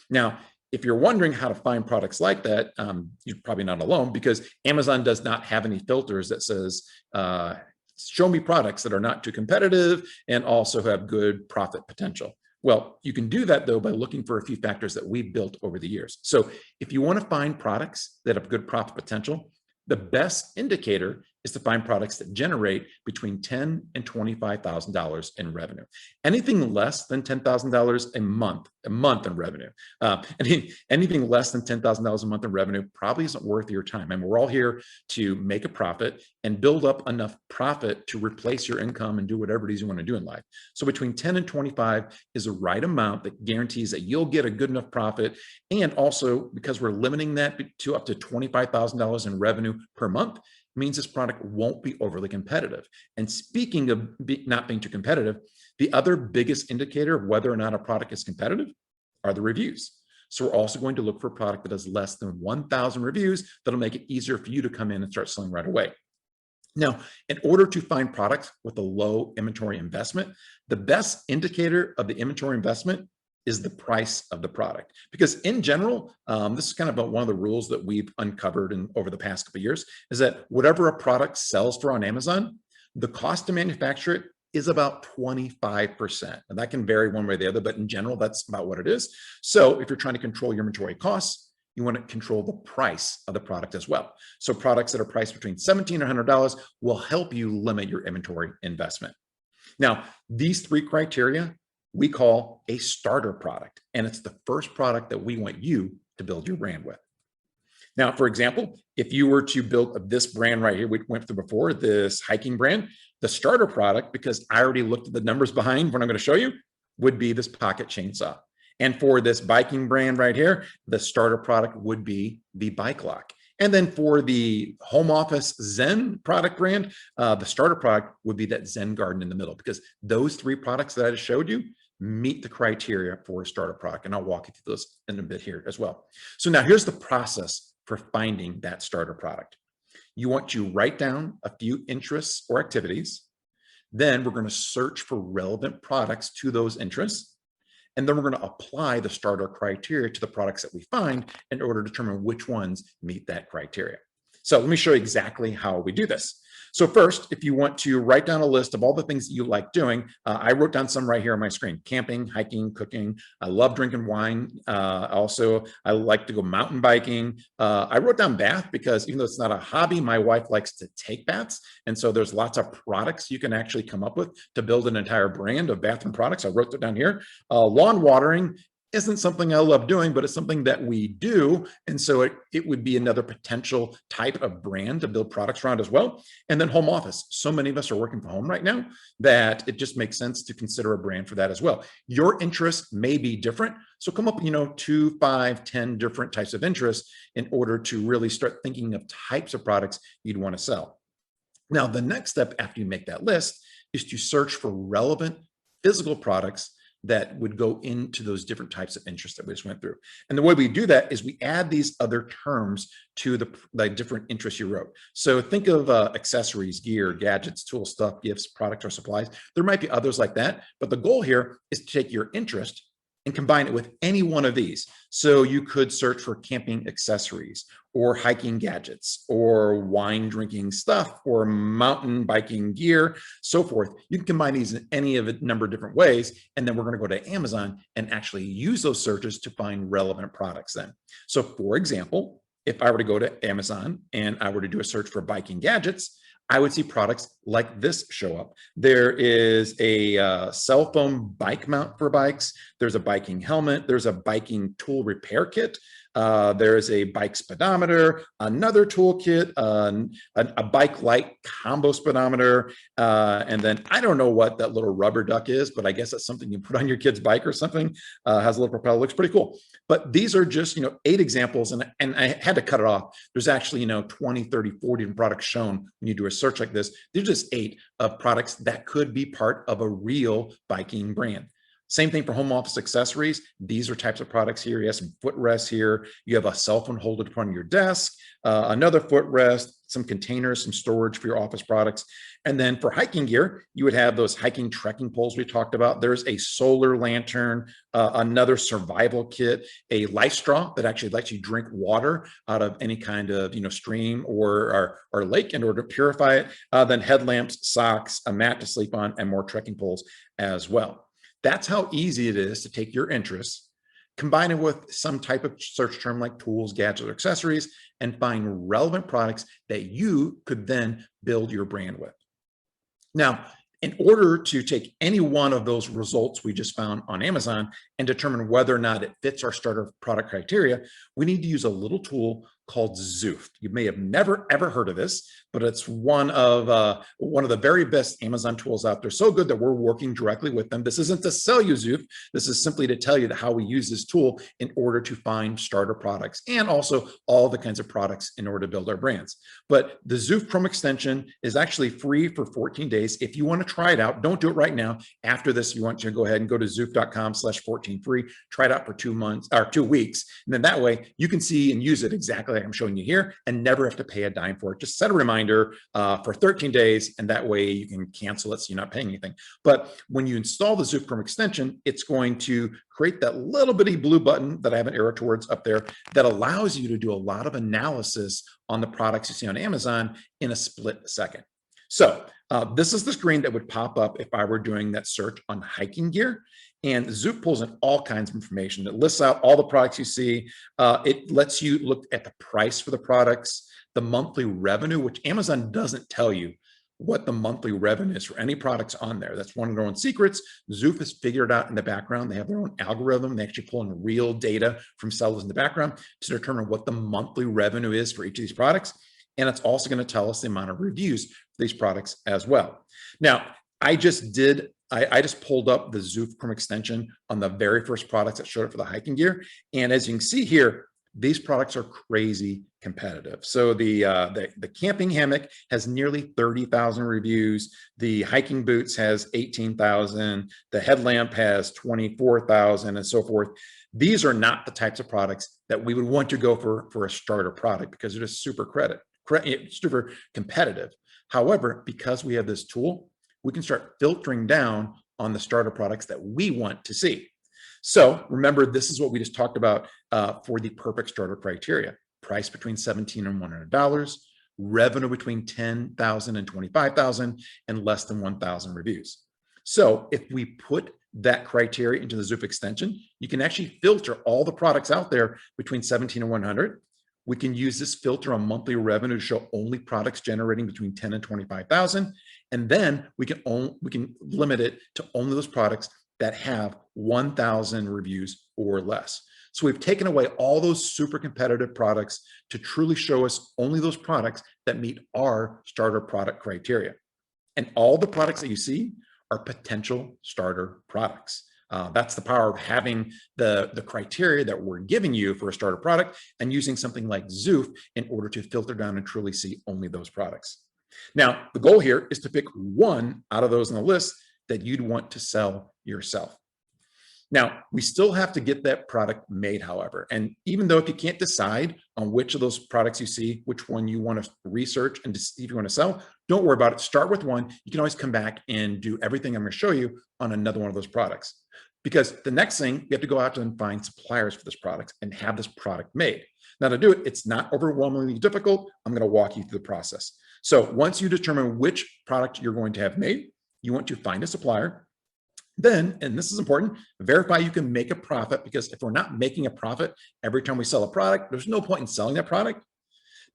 Now, if you're wondering how to find products like that, you're probably not alone, because Amazon does not have any filters that says, show me products that are not too competitive and also have good profit potential. Well, you can do that, though, by looking for a few factors that we've built over the years. So if you want to find products that have good profit potential, the best indicator is to find products that generate between $10,000 and $25,000 in revenue. Anything less than $10,000 a month in revenue. Anything less than $10,000 a month in revenue probably isn't worth your time. And we're all here to make a profit and build up enough profit to replace your income and do whatever it is you want to do in life. So between 10 and 25 is the right amount that guarantees that you'll get a good enough profit. And also, because we're limiting that to up to $25,000 in revenue per month, means this product won't be overly competitive. And speaking of not being too competitive, the other biggest indicator of whether or not a product is competitive are the reviews. So we're also going to look for a product that has less than 1,000 reviews. That'll make it easier for you to come in and start selling right away. Now, in order to find products with a low inventory investment, the best indicator of the inventory investment is the price of the product. Because in general, this is kind of one of the rules that we've uncovered over the past couple of years, is that whatever a product sells for on Amazon, the cost to manufacture it is about 25%. And that can vary one way or the other, but in general, that's about what it is. So if you're trying to control your inventory costs, you want to control the price of the product as well. So products that are priced between $17 and $100 will help you limit your inventory investment. Now, these 3 criteria we call a starter product, and it's the first product that we want you to build your brand with. Now, for example, if you were to build this brand right here, we went through before, this hiking brand, the starter product, because I already looked at the numbers behind what I'm going to show you, would be this pocket chainsaw. And for this biking brand right here, the starter product would be the bike lock. And then for the home office Zen product brand, the starter product would be that Zen garden in the middle, because those 3 products that I just showed you meet the criteria for a starter product. And I'll walk you through those in a bit here as well. So now here's the process for finding that starter product. You want to write down a few interests or activities. Then we're going to search for relevant products to those interests. And then we're going to apply the starter criteria to the products that we find in order to determine which ones meet that criteria. So let me show you exactly how we do this. So first, if you want to write down a list of all the things that you like doing, I wrote down some right here on my screen: camping, hiking, cooking. I love drinking wine. Also, I like to go mountain biking. I wrote down bath because even though it's not a hobby, my wife likes to take baths. And so there's lots of products you can actually come up with to build an entire brand of bathroom products. I wrote that down here. Lawn watering isn't something I love doing, but it's something that we do. And so it would be another potential type of brand to build products around as well. And then home office. So many of us are working from home right now that it just makes sense to consider a brand for that as well. Your interests may be different. So come up, 2, 5, 10 different types of interests in order to really start thinking of types of products you'd want to sell. Now, the next step after you make that list is to search for relevant physical products that would go into those different types of interests that we just went through. And the way we do that is we add these other terms to the different interests you wrote. So think of accessories, gear, gadgets, tool stuff, gifts, products, or supplies. There might be others like that, but the goal here is to take your interest and combine it with any one of these. So you could search for camping accessories or hiking gadgets or wine drinking stuff or mountain biking gear, so forth. You can combine these in any of a number of different ways. And then we're going to go to Amazon and actually use those searches to find relevant products then. So for example, if I were to go to Amazon and I were to do a search for biking gadgets, I would see products like this show up. There is a cell phone bike mount for bikes. There's a biking helmet. There's a biking tool repair kit. There is a bike speedometer, another toolkit, a bike light combo speedometer, and then I don't know what that little rubber duck is, but I guess that's something you put on your kid's bike or something. Has a little propeller, looks pretty cool. But these are just 8 examples, and I had to cut it off. There's actually 20, 30, 40 different products shown when you do a search like this. There's just 8 of products that could be part of a real biking brand. Same thing for home office accessories. These are types of products here. You have some footrests here. You have a cell phone holder to put on your desk, another footrest, some containers, some storage for your office products. And then for hiking gear, you would have those hiking trekking poles we talked about. There's a solar lantern, another survival kit, a life straw that actually lets you drink water out of any kind of stream or lake in order to purify it. Then headlamps, socks, a mat to sleep on, and more trekking poles as well. That's how easy it is to take your interests, combine it with some type of search term like tools, gadgets, or accessories, and find relevant products that you could then build your brand with. Now, in order to take any one of those results we just found on Amazon and determine whether or not it fits our starter product criteria, we need to use a little tool called Zoof. You may have never ever heard of this, but it's one of the very best Amazon tools out there. So good that we're working directly with them. This isn't to sell you Zoof. This is simply to tell you how we use this tool in order to find starter products and also all the kinds of products in order to build our brands. But the Zoof Chrome extension is actually free for 14 days. If you want to try it out, don't do it right now. After this, you want to go ahead and go to zoof.com/14free, try it out for 2 months or 2 weeks. And then that way you can see and use it exactly like I'm showing you here and never have to pay a dime for it. Just set a reminder for 13 days, and that way you can cancel it so you're not paying anything. But when you install the Zoof Chrome extension, it's going to create that little bitty blue button that I have an arrow towards up there that allows you to do a lot of analysis on the products you see on Amazon in a split second. So this is the screen that would pop up if I were doing that search on hiking gear. And Zoof pulls in all kinds of information. It lists out all the products you see. It lets you look at the price for the products, the monthly revenue, which Amazon doesn't tell you what the monthly revenue is for any products on there. That's one of their own secrets. Zoof has figured out in the background. They have their own algorithm. They actually pull in real data from sellers in the background to determine what the monthly revenue is for each of these products. And it's also going to tell us the amount of reviews for these products as well. Now, I just pulled up the Zoof Chrome extension on the very first products that showed up for the hiking gear. And as you can see here, these products are crazy competitive. So the camping hammock has nearly 30,000 reviews. The hiking boots has 18,000. The headlamp has 24,000 and so forth. These are not the types of products that we would want to go for a starter product because they're just super competitive. However, because we have this tool, we can start filtering down on the starter products that we want to see. So remember, this is what we just talked about for the perfect starter criteria: price between $17 and $100, revenue between $10,000 and $25,000, and less than 1,000 reviews. So if we put that criteria into the Zoof extension, you can actually filter all the products out there between 17 and 100. We can use this filter on monthly revenue to show only products generating between 10 and 25,000. And then we can limit it to only those products that have 1,000 reviews or less. So we've taken away all those super competitive products to truly show us only those products that meet our starter product criteria. And all the products that you see are potential starter products. That's the power of having the criteria that we're giving you for a starter product and using something like Zoof in order to filter down and truly see only those products. Now, the goal here is to pick one out of those on the list that you'd want to sell yourself. Now, we still have to get that product made, however. And even though if you can't decide on which of those products you see, which one you want to research and to see if you want to sell, don't worry about it. Start with one. You can always come back and do everything I'm going to show you on another one of those products. Because the next thing, you have to go out and find suppliers for this product and have this product made. Now, to do it, it's not overwhelmingly difficult. I'm going to walk you through the process. So once you determine which product you're going to have made, you want to find a supplier. Then, and this is important, verify you can make a profit, because if we're not making a profit every time we sell a product, there's no point in selling that product.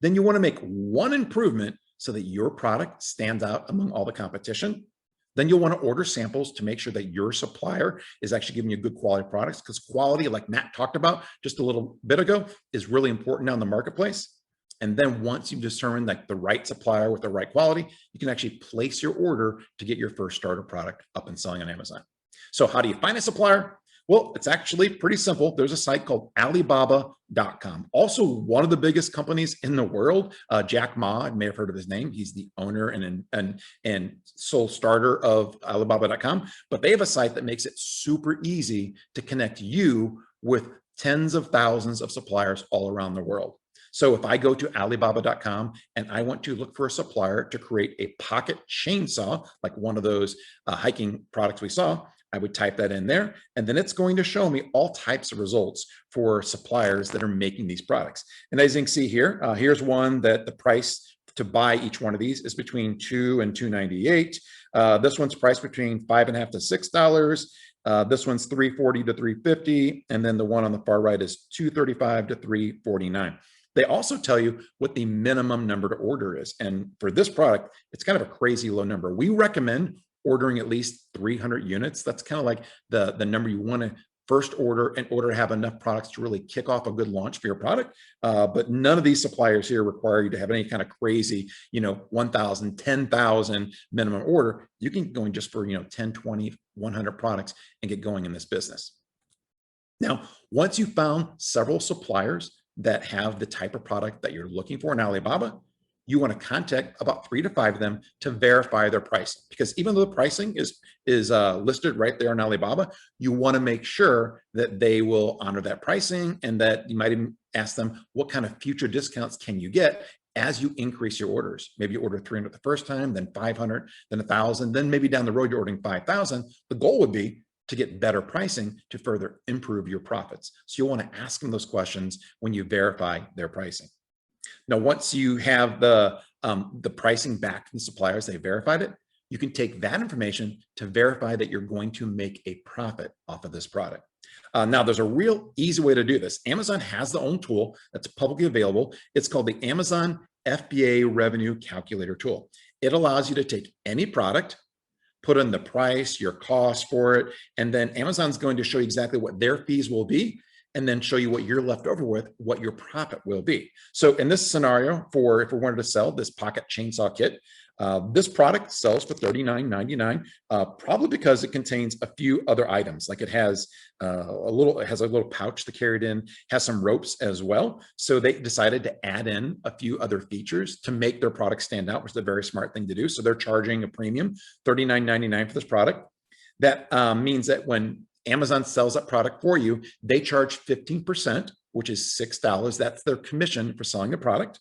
Then you want to make one improvement so that your product stands out among all the competition. Then you'll want to order samples to make sure that your supplier is actually giving you good quality products, because quality, like Matt talked about just a little bit ago, is really important now in the marketplace. And then once you've determined like the right supplier with the right quality, you can actually place your order to get your first starter product up and selling on Amazon. So how do you find a supplier? Well, it's actually pretty simple. There's a site called Alibaba.com. Also, one of the biggest companies in the world, Jack Ma, you may have heard of his name. He's the owner and sole starter of Alibaba.com. But they have a site that makes it super easy to connect you with tens of thousands of suppliers all around the world. So if I go to Alibaba.com and I want to look for a supplier to create a pocket chainsaw, like one of those hiking products we saw, I would type that in there, and then it's going to show me all types of results for suppliers that are making these products. And as you can see here, here's one that the price to buy each one of these is between $2 and $2.98. This one's priced between $5.50 to $6. This one's $3.40 to $3.50, and then the one on the far right is $2.35 to $3.49. They also tell you what the minimum number to order is. And for this product, it's kind of a crazy low number. We recommend ordering at least 300 units. That's kind of like the number you want to first order in order to have enough products to really kick off a good launch for your product. But none of these suppliers here require you to have any kind of crazy, 1,000, 10,000 minimum order. You can go in just for, 10, 20, 100 products and get going in this business. Now, once you've found several suppliers that have the type of product that you're looking for in Alibaba, you want to contact about 3 to 5 of them to verify their pricing. Because even though the pricing is listed right there on Alibaba, you want to make sure that they will honor that pricing, and that you might even ask them, what kind of future discounts can you get as you increase your orders? Maybe you order 300 the first time, then 500, then 1,000, then maybe down the road you're ordering 5,000. The goal would be to get better pricing to further improve your profits. So you'll want to ask them those questions when you verify their pricing. Now, once you have the pricing back from suppliers, they verified it, you can take that information to verify that you're going to make a profit off of this product. Now, there's a real easy way to do this. Amazon has their own tool that's publicly available. It's called the Amazon FBA Revenue Calculator tool. It allows you to take any product, put in the price, your cost for it, and then Amazon's going to show you exactly what their fees will be, and then show you what you're left over with, what your profit will be. So in this scenario, if we wanted to sell this pocket chainsaw kit, this product sells for $39.99, probably because it contains a few other items. Like it has a little pouch to carry it in, has some ropes as well. So they decided to add in a few other features to make their product stand out, which is a very smart thing to do. So they're charging a premium, $39.99 for this product. That means that when Amazon sells that product for you, they charge 15%, which is $6. That's their commission for selling the product.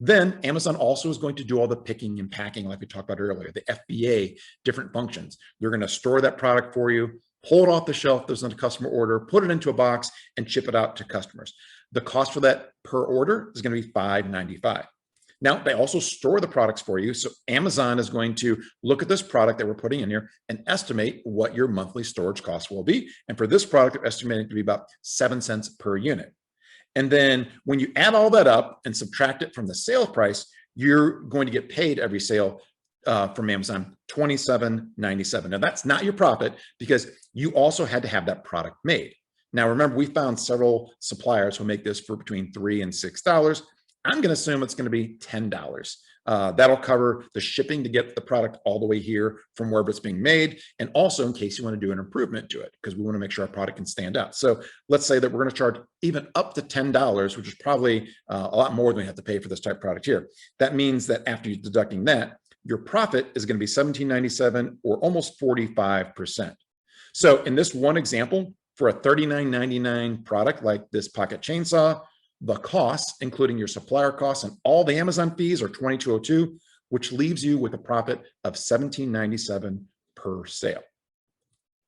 Then Amazon also is going to do all the picking and packing, like we talked about earlier, the FBA, different functions. They're going to store that product for you, pull it off the shelf, there's a customer order, put it into a box, and ship it out to customers. The cost for that per order is going to be $5.95. Now, they also store the products for you. So Amazon is going to look at this product that we're putting in here and estimate what your monthly storage cost will be. And for this product, they're estimating to be about 7 cents per unit. And then when you add all that up and subtract it from the sale price, you're going to get paid every sale from Amazon, $27.97. Now, that's not your profit because you also had to have that product made. Now, remember, we found several suppliers who make this for between $3 and $6. I'm going to assume it's going to be $10. That'll cover the shipping to get the product all the way here from wherever it's being made. And also in case you want to do an improvement to it, because we want to make sure our product can stand out. So let's say that we're going to charge even up to $10, which is probably a lot more than we have to pay for this type of product here. That means that after you're deducting that, your profit is going to be $17.97 or almost 45%. So in this one example, for a $39.99 product like this pocket chainsaw, the costs, including your supplier costs and all the Amazon fees, are $22.02, which leaves you with a profit of $17.97 per sale.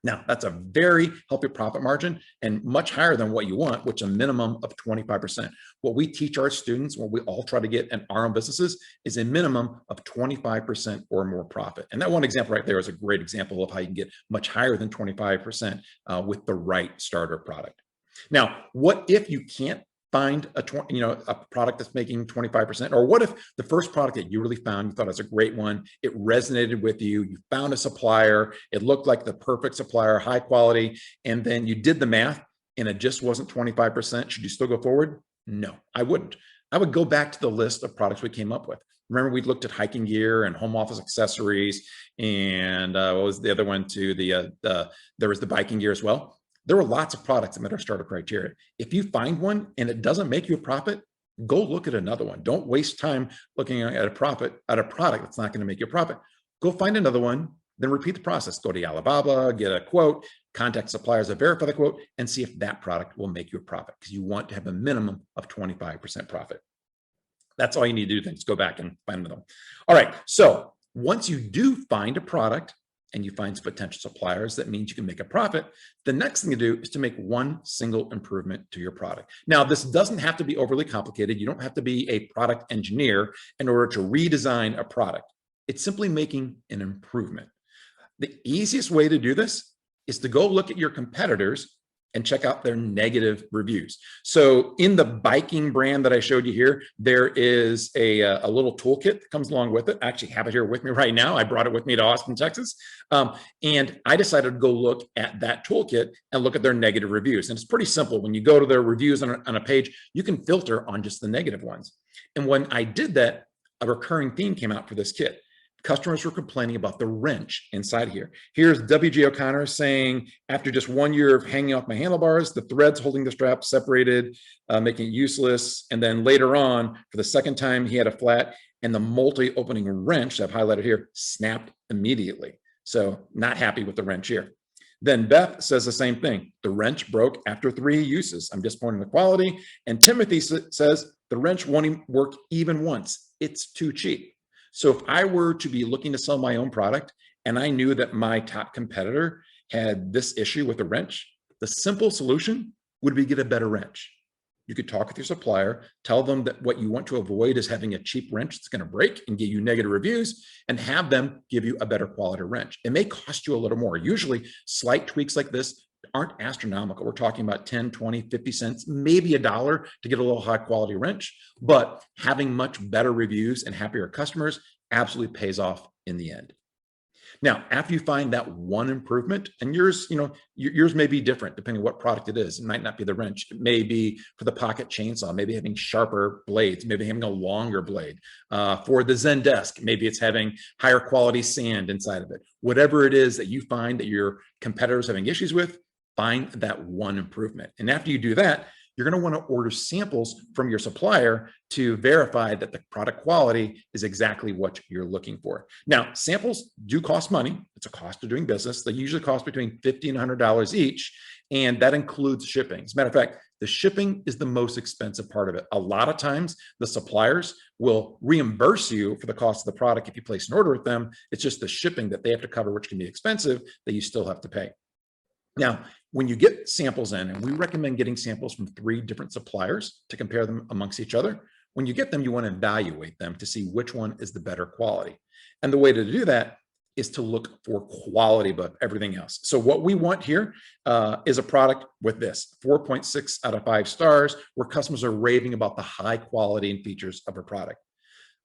Now, that's a very healthy profit margin and much higher than what you want, which is a minimum of 25%. What we teach our students, what we all try to get in our own businesses, is a minimum of 25% or more profit. And that one example right there is a great example of how you can get much higher than 25% with the right starter product. Now, what if you can't find a product that's making 25%? Or what if the first product that you really found, you thought it was a great one, it resonated with you, you found a supplier, it looked like the perfect supplier, high quality, and then you did the math and it just wasn't 25%. Should you still go forward? No, I wouldn't. I would go back to the list of products we came up with. Remember, we looked at hiking gear and home office accessories, and what was the other one too? There was the biking gear as well. There were lots of products that met our starter criteria. If you find one and it doesn't make you a profit, go look at another one. Don't waste time looking at a product that's not going to make you a profit. Go find another one, then repeat the process. Go to Alibaba, get a quote, contact suppliers that verify the quote, and see if that product will make you a profit, because you want to have a minimum of 25% profit. That's all you need to do, then just go back and find them. All right, so once you do find a product and you find some potential suppliers, that means you can make a profit. The next thing to do is to make one single improvement to your product. Now, this doesn't have to be overly complicated. You don't have to be a product engineer in order to redesign a product. It's simply making an improvement. The easiest way to do this is to go look at your competitors and check out their negative reviews. So in the biking brand that I showed you here, there is a little toolkit that comes along with it. I actually have it here with me right now. I brought it with me to Austin, Texas. And I decided to go look at that toolkit and look at their negative reviews. And it's pretty simple. When you go to their reviews on a page, you can filter on just the negative ones. And when I did that, a recurring theme came out for this kit. Customers were complaining about the wrench inside here. Here's W.J. O'Connor saying, after just 1 year of hanging off my handlebars, the threads holding the strap separated, making it useless. And then later on, for the second time, he had a flat, and the multi-opening wrench that I've highlighted here snapped immediately. So not happy with the wrench here. Then Beth says the same thing. The wrench broke after 3 uses. I'm disappointed in the quality. And Timothy says the wrench won't work even once. It's too cheap. So if I were to be looking to sell my own product and I knew that my top competitor had this issue with the wrench, the simple solution would be get a better wrench. You could talk with your supplier, tell them that what you want to avoid is having a cheap wrench that's going to break and give you negative reviews, and have them give you a better quality wrench. It may cost you a little more. Usually slight tweaks like this aren't astronomical. We're talking about 10, 20, 50 cents, maybe $1 to get a little high quality wrench, but having much better reviews and happier customers absolutely pays off in the end. Now, after you find that one improvement, and yours may be different depending on what product it is. It might not be the wrench. It may be for the pocket chainsaw, maybe having sharper blades, maybe having a longer blade. For the Zendesk, maybe it's having higher quality sand inside of it. Whatever it is that you find that your competitors are having issues with, find that one improvement. And after you do that, you're going to want to order samples from your supplier to verify that the product quality is exactly what you're looking for. Now, samples do cost money. It's a cost of doing business. They usually cost between $50 and $100 each, and that includes shipping. As a matter of fact, the shipping is the most expensive part of it. A lot of times, the suppliers will reimburse you for the cost of the product if you place an order with them. It's just the shipping that they have to cover, which can be expensive, that you still have to pay. Now, when you get samples in, and we recommend getting samples from 3 different suppliers to compare them amongst each other, when you get them, you want to evaluate them to see which one is the better quality. And the way to do that is to look for quality above everything else. So what we want here is a product with this 4.6 out of 5 stars, where customers are raving about the high quality and features of a product.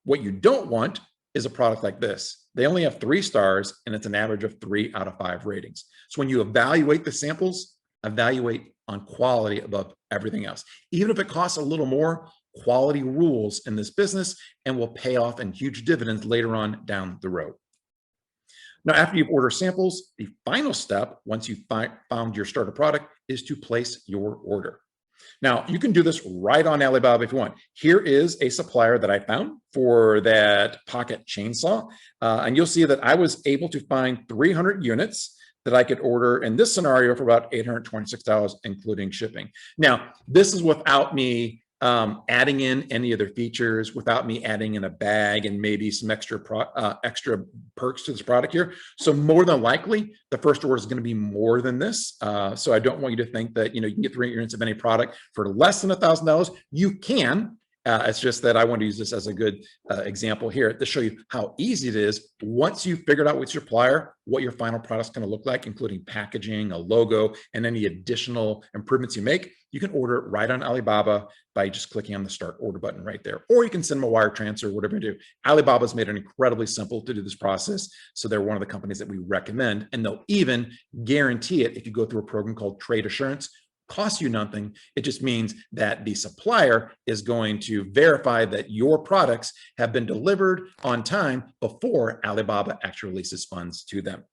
What you don't want is a product like this. They only have 3 stars, and it's an average of 3 out of 5 ratings. So when you evaluate the samples, evaluate on quality above everything else. Even if it costs a little more, quality rules in this business and will pay off in huge dividends later on down the road. Now, after you've ordered samples, the final step, once you've found your starter product, is to place your order. Now, you can do this right on Alibaba if you want. Here is a supplier that I found for that pocket chainsaw. And you'll see that I was able to find 300 units that I could order in this scenario for about $826, including shipping. Now, this is without me adding in any other features, without me adding in a bag and maybe some extra perks to this product here. So more than likely, the first order is going to be more than this. So I don't want you to think that you can get 300 units of any product for less than $1,000. You can, It's just that I want to use this as a good example here to show you how easy it is once you've figured out with your supplier what your final product's going to look like, including packaging, a logo, and any additional improvements you make. You can order it right on Alibaba by just clicking on the Start Order button right there. Or you can send them a wire transfer, whatever you do. Alibaba's made it incredibly simple to do this process. So they're one of the companies that we recommend, and they'll even guarantee it if you go through a program called Trade Assurance. Costs you nothing. It just means that the supplier is going to verify that your products have been delivered on time before Alibaba actually releases funds to them.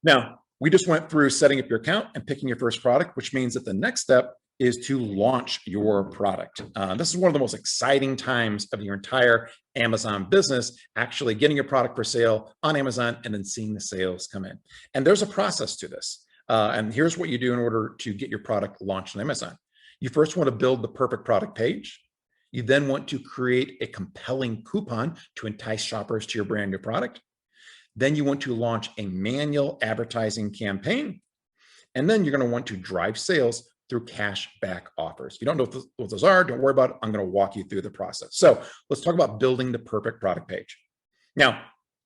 Now, we just went through setting up your account and picking your first product, which means that the next step is to launch your product. This is one of the most exciting times of your entire Amazon business, actually getting your product for sale on Amazon and then seeing the sales come in. And there's a process to this. And here's what you do in order to get your product launched on Amazon. You first want to build the perfect product page. You then want to create a compelling coupon to entice shoppers to your brand new product. Then you want to launch a manual advertising campaign. And then you're going to want to drive sales through cash back offers. If you don't know what those are, don't worry about it. I'm going to walk you through the process. So let's talk about building the perfect product page. Now,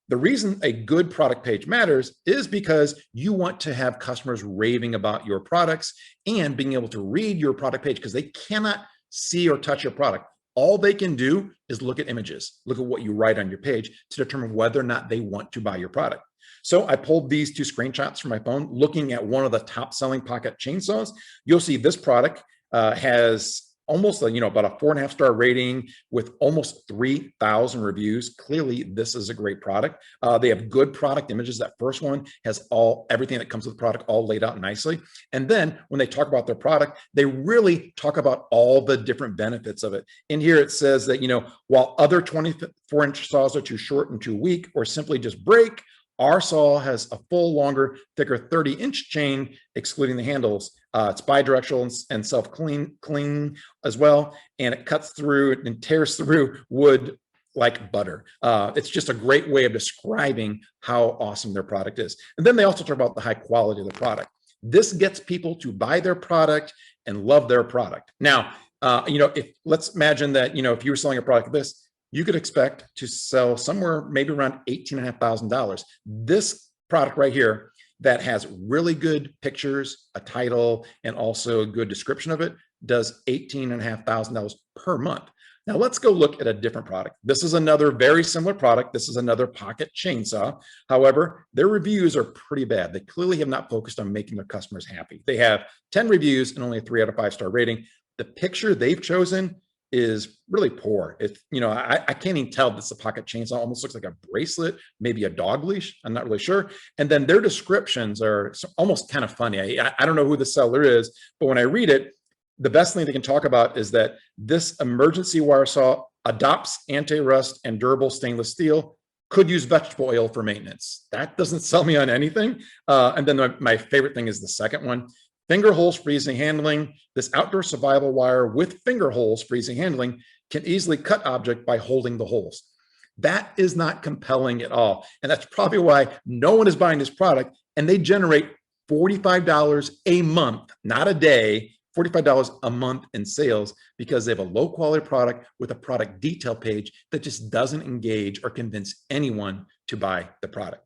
the reason a good product page matters is because you want to have customers raving about your products and being able to read your product page, because they cannot see or touch your product. All they can do is look at images, look at what you write on your page to determine whether or not they want to buy your product. So I pulled these two screenshots from my phone, looking at one of the top selling pocket chainsaws. You'll see this product has almost about a 4.5-star rating with almost 3,000 reviews. Clearly, this is a great product. They have good product images. That first one has everything that comes with the product all laid out nicely. And then when they talk about their product, they really talk about all the different benefits of it. In here, it says that, while other 24-inch saws are too short and too weak or simply just break, our saw has a full, longer, thicker 30-inch chain, excluding the handles. It's bidirectional and self-clean as well, and it cuts through and tears through wood like butter. It's just a great way of describing how awesome their product is. And then they also talk about the high quality of the product. This gets people to buy their product and love their product. Now, let's imagine that, if you were selling a product like this, you could expect to sell somewhere maybe around $18,500. This product right here that has really good pictures, a title, and also a good description of it does $18,500 per month. Now let's go look at a different product. This is another very similar product. This is another pocket chainsaw. However, their reviews are pretty bad. They clearly have not focused on making their customers happy. They have 10 reviews and only a 3 out of 5-star rating. The picture they've chosen is really poor. It's, I can't even tell if it's a pocket chainsaw. It almost looks like a bracelet, maybe a dog leash. I'm not really sure. And then their descriptions are almost kind of funny. I don't know who the seller is, but when I read it, the best thing they can talk about is that this emergency wire saw adopts anti-rust and durable stainless steel, could use vegetable oil for maintenance. That doesn't sell me on anything. And then my favorite thing is the second one. Finger holes for easy handling. This outdoor survival wire with finger holes for easy handling can easily cut object by holding the holes. That is not compelling at all. And that's probably why no one is buying this product. And they generate $45 a month, not a day, $45 a month in sales, because they have a low quality product with a product detail page that just doesn't engage or convince anyone to buy the product.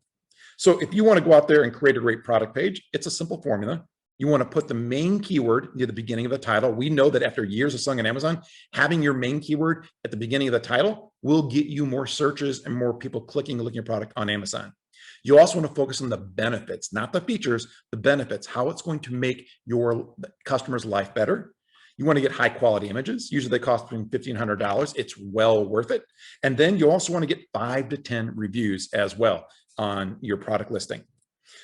So if you want to go out there and create a great product page, it's a simple formula. You want to put the main keyword near the beginning of the title. We know that after years of selling on Amazon, having your main keyword at the beginning of the title will get you more searches and more people clicking and looking at your product on Amazon. You also want to focus on the benefits, not the features, the benefits, how it's going to make your customer's life better. You want to get high quality images. Usually they cost between $1,500 and $1,500. It's well worth it. And then you also want to get 5 to 10 reviews as well on your product listing.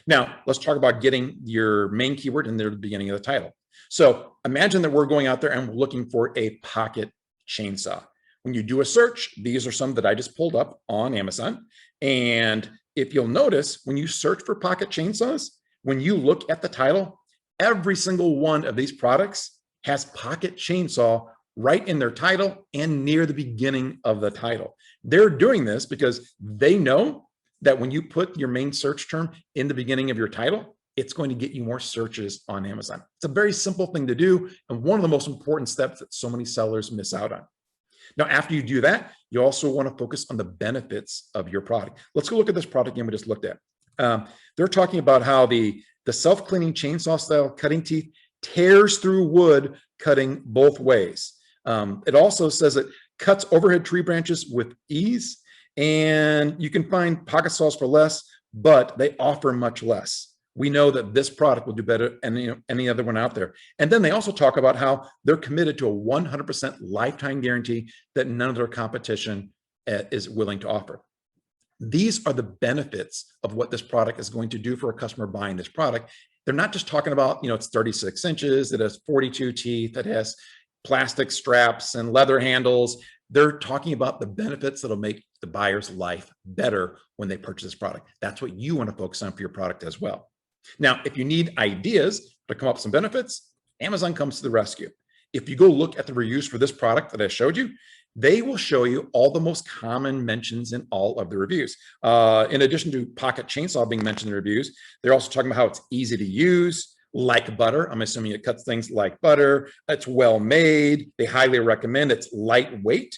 Now, let's talk about getting your main keyword in the beginning of the title. So imagine that we're going out there and we're looking for a pocket chainsaw. When you do a search, these are some that I just pulled up on Amazon. And if you'll notice, when you search for pocket chainsaws, when you look at the title, every single one of these products has pocket chainsaw right in their title and near the beginning of the title. They're doing this because they know that when you put your main search term in the beginning of your title, it's going to get you more searches on Amazon. It's a very simple thing to do, and one of the most important steps that so many sellers miss out on. Now, after you do that, you also want to focus on the benefits of your product. Let's go look at this product again we just looked at. They're talking about how the self-cleaning chainsaw style cutting teeth tears through wood, cutting both ways. It also says it cuts overhead tree branches with ease, and you can find pocket saws for less, but they offer much less. We know that this product will do better than any other one out there. And then they also talk about how they're committed to a 100% lifetime guarantee that none of their competition is willing to offer. These are the benefits of what this product is going to do for a customer buying this product. They're not just talking about, it's 36 inches, it has 42 teeth, it has plastic straps and leather handles. They're talking about the benefits that'll make the buyer's life better when they purchase this product. That's what you want to focus on for your product as well. Now, if you need ideas to come up with some benefits, Amazon comes to the rescue. If you go look at the reviews for this product that I showed you, they will show you all the most common mentions in all of the reviews. In addition to pocket chainsaw being mentioned in the reviews, they're also talking about how it's easy to use, like butter. I'm assuming it cuts things like butter. It's well made. They highly recommend. It's lightweight.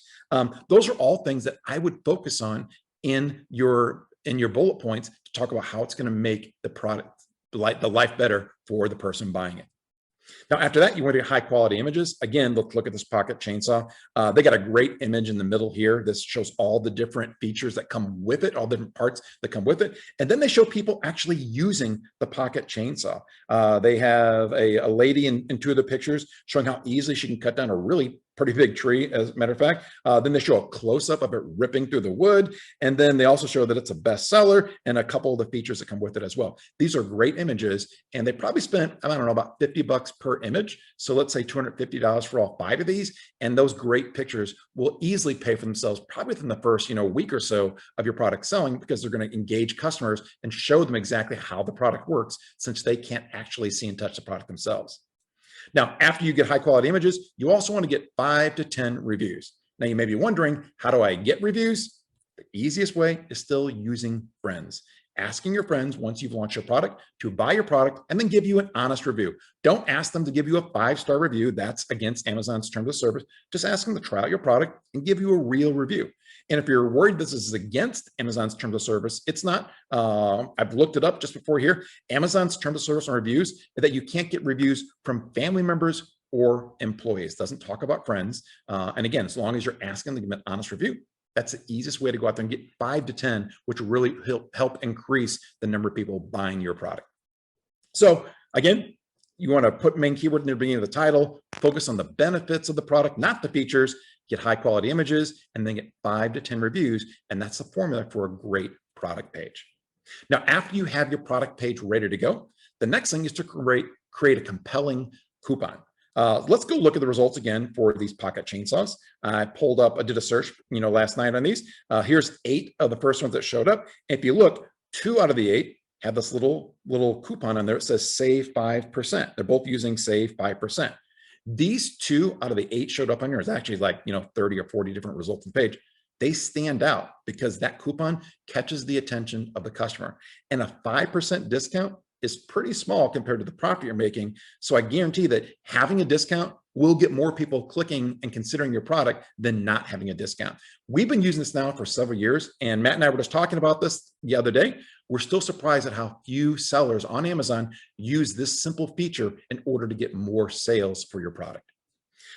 Those are all things that I would focus on in your bullet points to talk about how it's going to make the product, the life better for the person buying it. Now, after that, you want to get high quality images. Again, look at this pocket chainsaw. They got a great image in the middle here. This shows all the different features that come with it, all the different parts that come with it. And then they show people actually using the pocket chainsaw. They have a lady in two of the pictures showing how easily she can cut down a really pretty big tree, as a matter of fact. Then they show a close-up of it ripping through the wood. And then they also show that it's a bestseller and a couple of the features that come with it as well. These are great images, and they probably spent, I don't know, about $50 per image. So let's say $250 for all 5 of these. And those great pictures will easily pay for themselves probably within the first, week or so of your product selling, because they're going to engage customers and show them exactly how the product works, since they can't actually see and touch the product themselves. Now, after you get high quality images, you also want to get 5 to 10 reviews. Now, you may be wondering, how do I get reviews? The easiest way is still using friends. Asking your friends once you've launched your product to buy your product and then give you an honest review. Don't ask them to give you a 5-star review. That's against Amazon's terms of service. Just ask them to try out your product and give you a real review. And if you're worried this is against Amazon's terms of service, it's not. I've looked it up just before here. Amazon's terms of service and reviews is that you can't get reviews from family members or employees. It doesn't talk about friends. And again, as long as you're asking them to give an honest review, that's the easiest way to go out there and get 5 to 10, which will really help increase the number of people buying your product. So again, you want to put main keyword in the beginning of the title, focus on the benefits of the product, not the features, get high quality images, and then get 5 to 10 reviews. And that's the formula for a great product page. Now, after you have your product page ready to go, the next thing is to create a compelling coupon. Let's go look at the results again for these pocket chainsaws. I did a search, last night on these. Here's 8 of the first ones that showed up. If you look, 2 out of the 8 have this little coupon on there. It says save 5%. They're both using save 5%. These 2 out of the 8 showed up on here. It's actually like, 30 or 40 different results on the page. They stand out because that coupon catches the attention of the customer. And a 5% discount is pretty small compared to the profit you're making. So I guarantee that having a discount will get more people clicking and considering your product than not having a discount. We've been using this now for several years, and Matt and I were just talking about this the other day. We're still surprised at how few sellers on Amazon use this simple feature in order to get more sales for your product.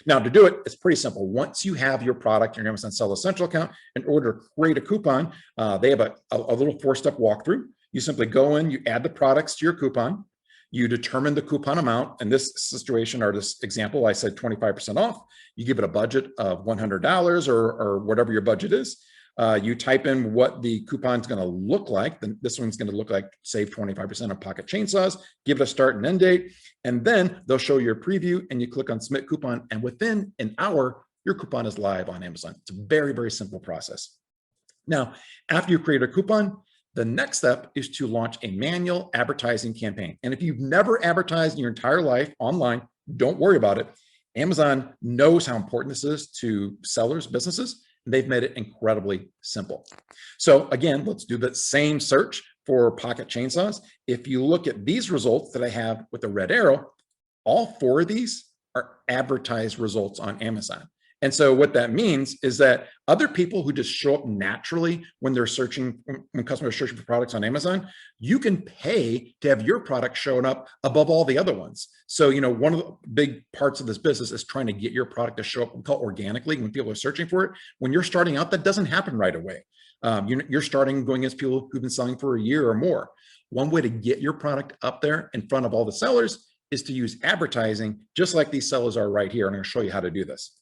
Now, to do it, it's pretty simple. Once you have your product in your Amazon Seller Central account, in order to create a coupon, they have a little 4-step walkthrough. You simply go in, you add the products to your coupon, you determine the coupon amount. In this situation, or this example, I said 25% off. You give it a budget of $100 or whatever your budget is. You type in what the coupon is going to look like. Then this one's going to look like save 25% on pocket chainsaws, give it a start and end date, and then they'll show you a preview and you click on submit coupon. And within an hour, your coupon is live on Amazon. It's a very, very simple process. Now, after you create a coupon, the next step is to launch a manual advertising campaign. And if you've never advertised in your entire life online, don't worry about it. Amazon knows how important this is to sellers, businesses. They've made it incredibly simple. So again, let's do that same search for pocket chainsaws. If you look at these results that I have with the red arrow, all 4 of these are advertised results on Amazon. And so what that means is that other people who just show up naturally when they're searching, when customers are searching for products on Amazon, you can pay to have your product showing up above all the other ones. So, one of the big parts of this business is trying to get your product to show up, we call it organically, when people are searching for it. When you're starting out, that doesn't happen right away. You're starting going against people who've been selling for a year or more. One way to get your product up there in front of all the sellers is to use advertising, just like these sellers are right here. And I'm going to show you how to do this.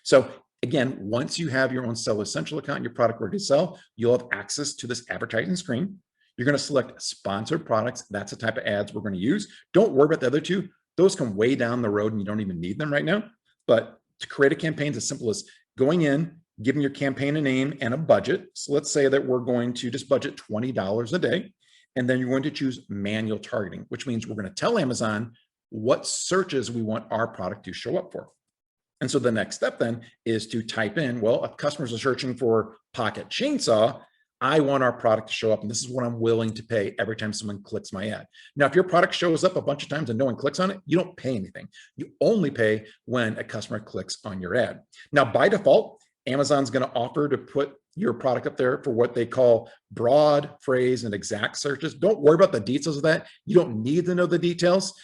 So again, once you have your own Seller Central account and your product ready to sell, you'll have access to this advertising screen. You're going to select sponsored products. That's the type of ads we're going to use. Don't worry about the other 2. Those come way down the road and you don't even need them right now. But to create a campaign, it's as simple as going in, giving your campaign a name and a budget. So let's say that we're going to just budget $20 a day. And then you're going to choose manual targeting, which means we're going to tell Amazon what searches we want our product to show up for. And so the next step then is to type in, well, if customers are searching for pocket chainsaw, I want our product to show up. And this is what I'm willing to pay every time someone clicks my ad. Now, if your product shows up a bunch of times and no one clicks on it, you don't pay anything. You only pay when a customer clicks on your ad. Now, by default, Amazon's going to offer to put your product up there for what they call broad, phrase, and exact searches. Don't worry about the details of that. You don't need to know the details.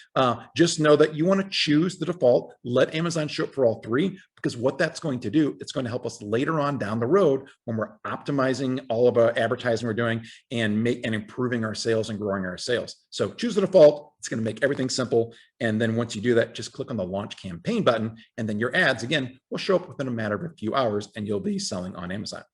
Just know that you want to choose the default. Let Amazon show up for all 3, because what that's going to do, it's going to help us later on down the road when we're optimizing all of our advertising we're doing and improving our sales and growing our sales. So choose the default. It's going to make everything simple. And then once you do that, just click on the launch campaign button, and then your ads, again, will show up within a matter of a few hours, and you'll be selling on Amazon.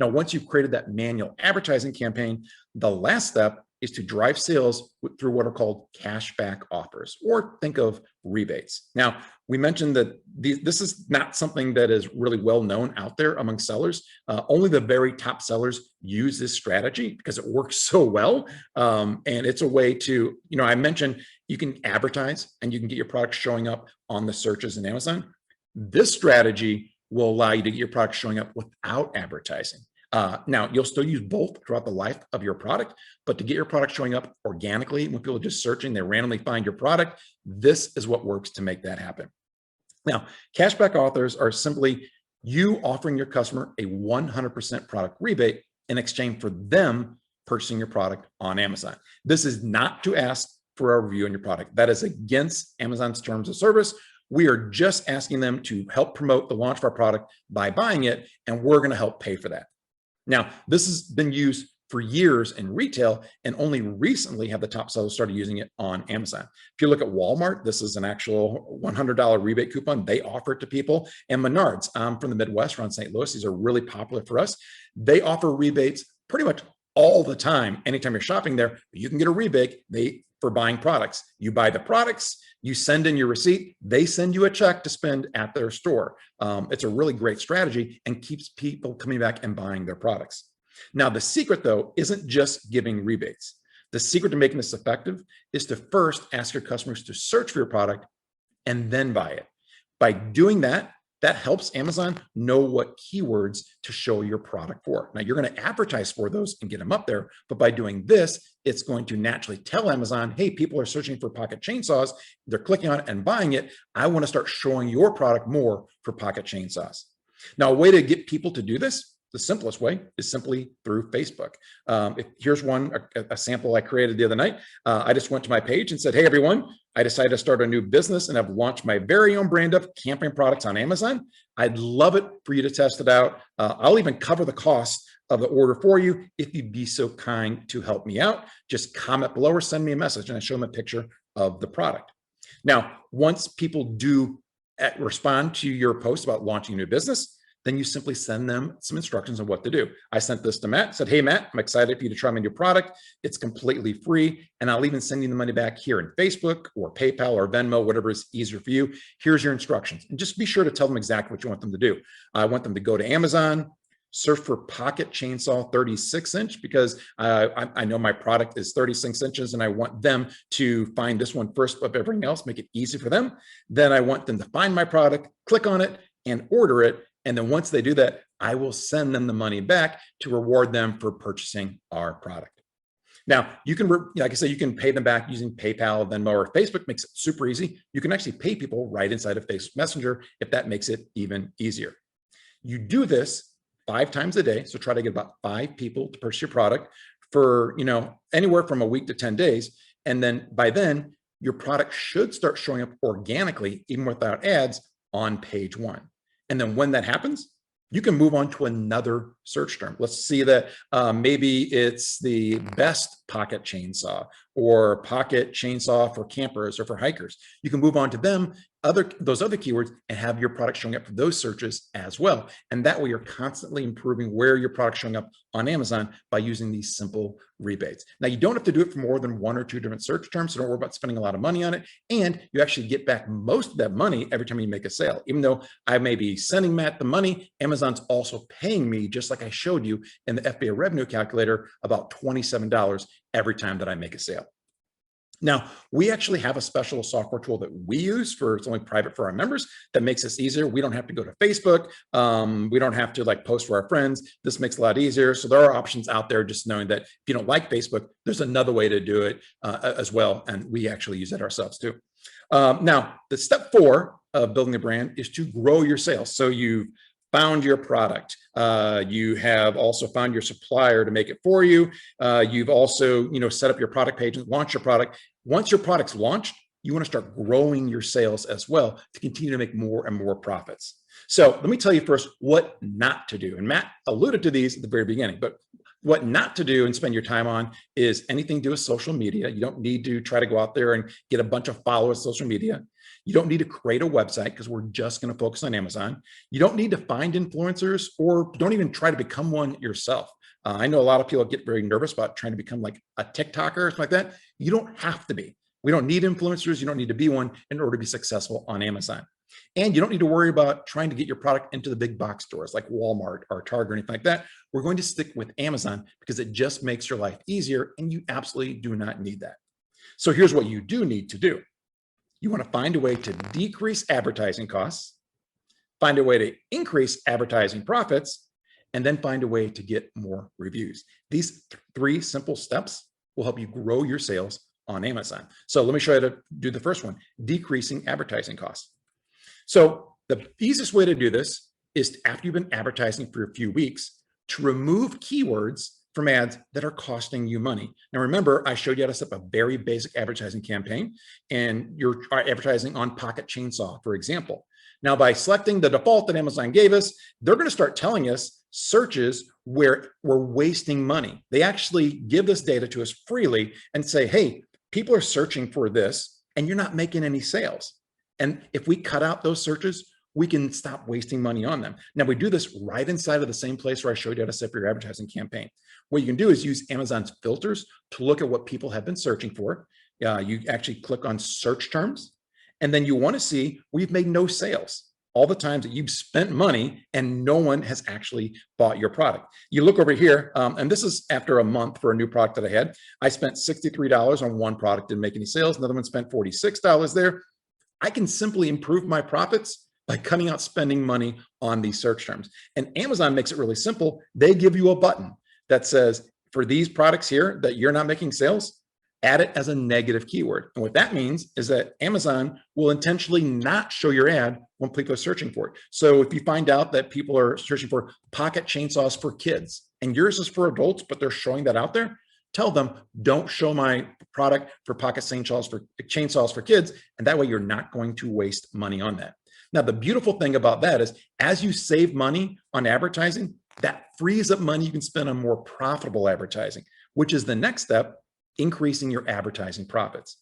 Now, once you've created that manual advertising campaign, the last step is to drive sales through what are called cashback offers, or think of rebates. Now, we mentioned that this is not something that is really well known out there among sellers. Only the very top sellers use this strategy because it works so well. And it's a way to, I mentioned you can advertise and you can get your product showing up on the searches in Amazon. This strategy will allow you to get your product showing up without advertising. Now, you'll still use both throughout the life of your product, but to get your product showing up organically, when people are just searching, they randomly find your product, this is what works to make that happen. Now, cashback offers are simply you offering your customer a 100% product rebate in exchange for them purchasing your product on Amazon. This is not to ask for a review on your product. That is against Amazon's terms of service. We are just asking them to help promote the launch of our product by buying it, and we're going to help pay for that. Now, this has been used for years in retail, and only recently have the top sellers started using it on Amazon. If you look at Walmart, this is an actual $100 rebate coupon. They offer it to people. And Menards, from the Midwest, around St. Louis, these are really popular for us. They offer rebates pretty much all the time. Anytime you're shopping there, you can get a rebate for buying products. You buy the products, you send in your receipt, they send you a check to spend at their store. It's a really great strategy and keeps people coming back and buying their products. Now, the secret, though, isn't just giving rebates. The secret to making this effective is to first ask your customers to search for your product and then buy it. By doing that, that helps Amazon know what keywords to show your product for. Now, you're going to advertise for those and get them up there, but by doing this, it's going to naturally tell Amazon, hey, people are searching for pocket chainsaws. They're clicking on it and buying it. I want to start showing your product more for pocket chainsaws. Now, a way to get people to do this, the simplest way, is simply through Facebook. Here's a sample I created the other night. I just went to my page and said, hey, everyone, I decided to start a new business and have launched my very own brand of camping products on Amazon. I'd love it for you to test it out. I'll even cover the cost of the order for you if you'd be so kind to help me out. Just comment below or send me a message and I show them a picture of the product. Now, once people do respond to your post about launching a new business, then you simply send them some instructions on what to do. I sent this to Matt, said, hey, Matt, I'm excited for you to try my new product. It's completely free. And I'll even send you the money back here in Facebook or PayPal or Venmo, whatever is easier for you. Here's your instructions. And just be sure to tell them exactly what you want them to do. I want them to go to Amazon, search for pocket chainsaw 36-inch because I know my product is 36 inches and I want them to find this one first of everything else, make it easy for them. Then I want them to find my product, click on it, and order it. And then once they do that, I will send them the money back to reward them for purchasing our product. Now, you can, like I said, you can pay them back using PayPal, Venmo, or Facebook makes it super easy. You can actually pay people right inside of Facebook Messenger if that makes it even easier. You do this 5 times a day. So try to get about 5 people to purchase your product for, anywhere from a week to 10 days. And then by then, your product should start showing up organically, even without ads, on page 1. And then when that happens, you can move on to another search term. Let's see that maybe it's the best pocket chainsaw or pocket chainsaw for campers or for hikers. You can move on to those other keywords and have your product showing up for those searches as well. And that way you're constantly improving where your product's showing up on Amazon by using these simple rebates. Now, you don't have to do it for more than 1 or 2 different search terms, so don't worry about spending a lot of money on it. And you actually get back most of that money every time you make a sale. Even though I may be sending Matt the money, Amazon's also paying me, just like I showed you in the FBA revenue calculator, about $27 every time that I make a sale. Now, we actually have a special software tool that we use it's only private for our members, that makes this easier. We don't have to go to Facebook. We don't have to post for our friends. This makes it a lot easier. So there are options out there, just knowing that if you don't like Facebook, there's another way to do it as well. And we actually use it ourselves too. Now, the step 4 of building a brand is to grow your sales. So you've found your product. You have also found your supplier to make it for you. You've also, set up your product page and launch your product. Once your product's launched, you want to start growing your sales as well to continue to make more and more profits. So let me tell you first what not to do. And Matt alluded to these at the very beginning, but what not to do and spend your time on is anything to do with social media. You don't need to try to go out there and get a bunch of followers on social media. You don't need to create a website because we're just going to focus on Amazon. You don't need to find influencers, or don't even try to become one yourself. I know a lot of people get very nervous about trying to become like a TikToker or something like that. You don't have to be. We don't need influencers. You don't need to be one in order to be successful on Amazon. And you don't need to worry about trying to get your product into the big box stores like Walmart or Target or anything like that. We're going to stick with Amazon because it just makes your life easier, and you absolutely do not need that. So here's what you do need to do. You want to find a way to decrease advertising costs, find a way to increase advertising profits, and then find a way to get more reviews. These 3 simple steps will help you grow your sales on Amazon. So let me show you how to do the first one, decreasing advertising costs. So the easiest way to do this is, after you've been advertising for a few weeks, to remove keywords from ads that are costing you money. Now, remember, I showed you how to set up a very basic advertising campaign, and you're advertising on pocket chainsaw, for example. Now, by selecting the default that Amazon gave us, they're going to start telling us searches where we're wasting money. They actually give this data to us freely and say, hey, people are searching for this and you're not making any sales. And if we cut out those searches, we can stop wasting money on them. Now, we do this right inside of the same place where I showed you how to set up your advertising campaign. What you can do is use Amazon's filters to look at what people have been searching for. You actually click on search terms, and then you want to see where you've made no sales. All the times that you've spent money and no one has actually bought your product. You look over here, and this is after a month for a new product that I had. I spent $63 on one product, didn't make any sales. Another one spent $46 there. I can simply improve my profits by cutting out spending money on these search terms. And Amazon makes it really simple. They give you a button that says, for these products here that you're not making sales, add it as a negative keyword. And what that means is that Amazon will intentionally not show your ad when people are searching for it. So if you find out that people are searching for pocket chainsaws for kids and yours is for adults, but they're showing that out there, tell them, don't show my product for pocket chainsaws for kids. And that way you're not going to waste money on that. Now, the beautiful thing about that is, as you save money on advertising, that frees up money you can spend on more profitable advertising, which is the next step, increasing your advertising profits.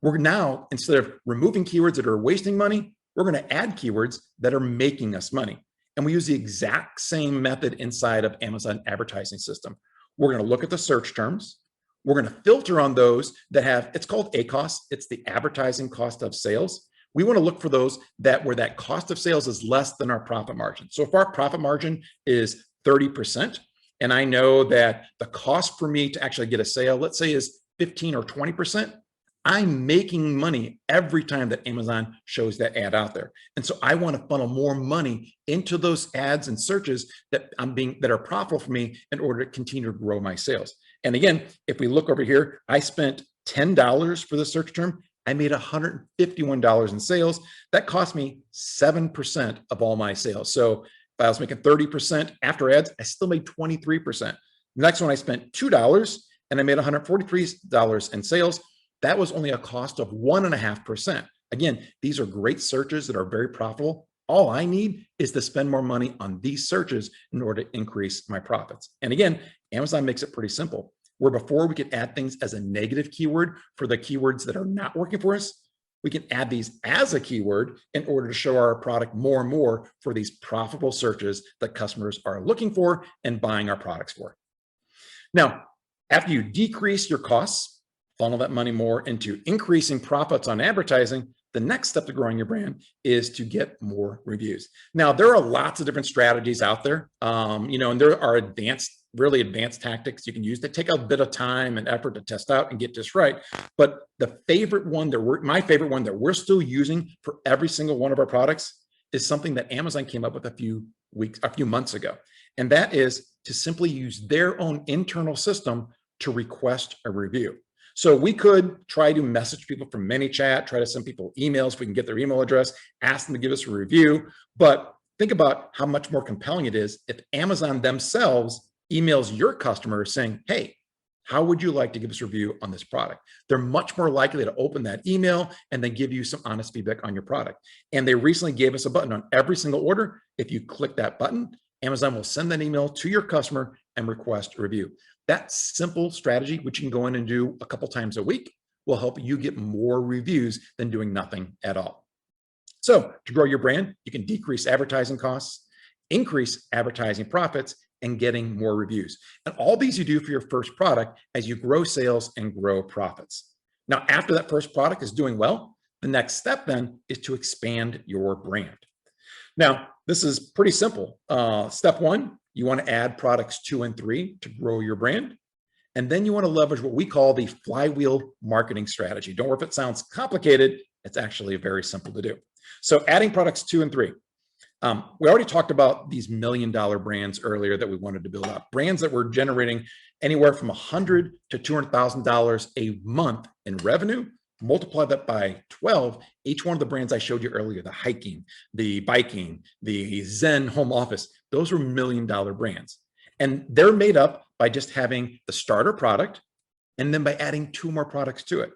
We're now, instead of removing keywords that are wasting money, we're going to add keywords that are making us money. And we use the exact same method inside of Amazon advertising system. We're going to look at the search terms. We're going to filter on those that have, it's called ACoS. It's the advertising cost of sales. We want to look for those where that cost of sales is less than our profit margin. So if our profit margin is 30%, and I know that the cost for me to actually get a sale, let's say, is 15 or 20%, I'm making money every time that Amazon shows that ad out there. And so I want to funnel more money into those ads and searches that are profitable for me in order to continue to grow my sales. And again, if we look over here, I spent $10 for the search term. I made $151 in sales. That cost me 7% of all my sales. So if I was making 30% after ads, I still made 23%. The next one, I spent $2 and I made $143 in sales. That was only a cost of 1.5%. Again, these are great searches that are very profitable. All I need is to spend more money on these searches in order to increase my profits. And again, Amazon makes it pretty simple. Where before we could add things as a negative keyword for the keywords that are not working for us, we can add these as a keyword in order to show our product more and more for these profitable searches that customers are looking for and buying our products for. Now, after you decrease your costs, funnel that money more into increasing profits on advertising, the next step to growing your brand is to get more reviews. Now, there are lots of different strategies out there, and there are really advanced tactics you can use that take a bit of time and effort to test out and get this right. But my favorite one that we're still using for every single one of our products is something that Amazon came up with a few months ago. And that is to simply use their own internal system to request a review. So we could try to message people from ManyChat, try to send people emails if we can get their email address, ask them to give us a review. But think about how much more compelling it is if Amazon themselves emails your customer saying, hey, how would you like to give us a review on this product? They're much more likely to open that email and then give you some honest feedback on your product. And they recently gave us a button on every single order. If you click that button, Amazon will send that email to your customer and request a review. That simple strategy, which you can go in and do a couple times a week, will help you get more reviews than doing nothing at all. So to grow your brand, you can decrease advertising costs, increase advertising profits, and getting more reviews. And all these you do for your first product as you grow sales and grow profits. Now, after that first product is doing well, the next step then is to expand your brand. Now, this is pretty simple. Step one, you want to add products 2 and 3 to grow your brand. And then you want to leverage what we call the flywheel marketing strategy. Don't worry if it sounds complicated, it's actually very simple to do. So adding products 2 and 3. We already talked about these $1 million brands earlier that we wanted to build up. Brands that were generating anywhere from $100,000 to $200,000 a month in revenue. Multiply that by 12, each one of the brands I showed you earlier, the hiking, the biking, the Zen home office, those were $1 million brands. And they're made up by just having the starter product and then by adding 2 more products to it.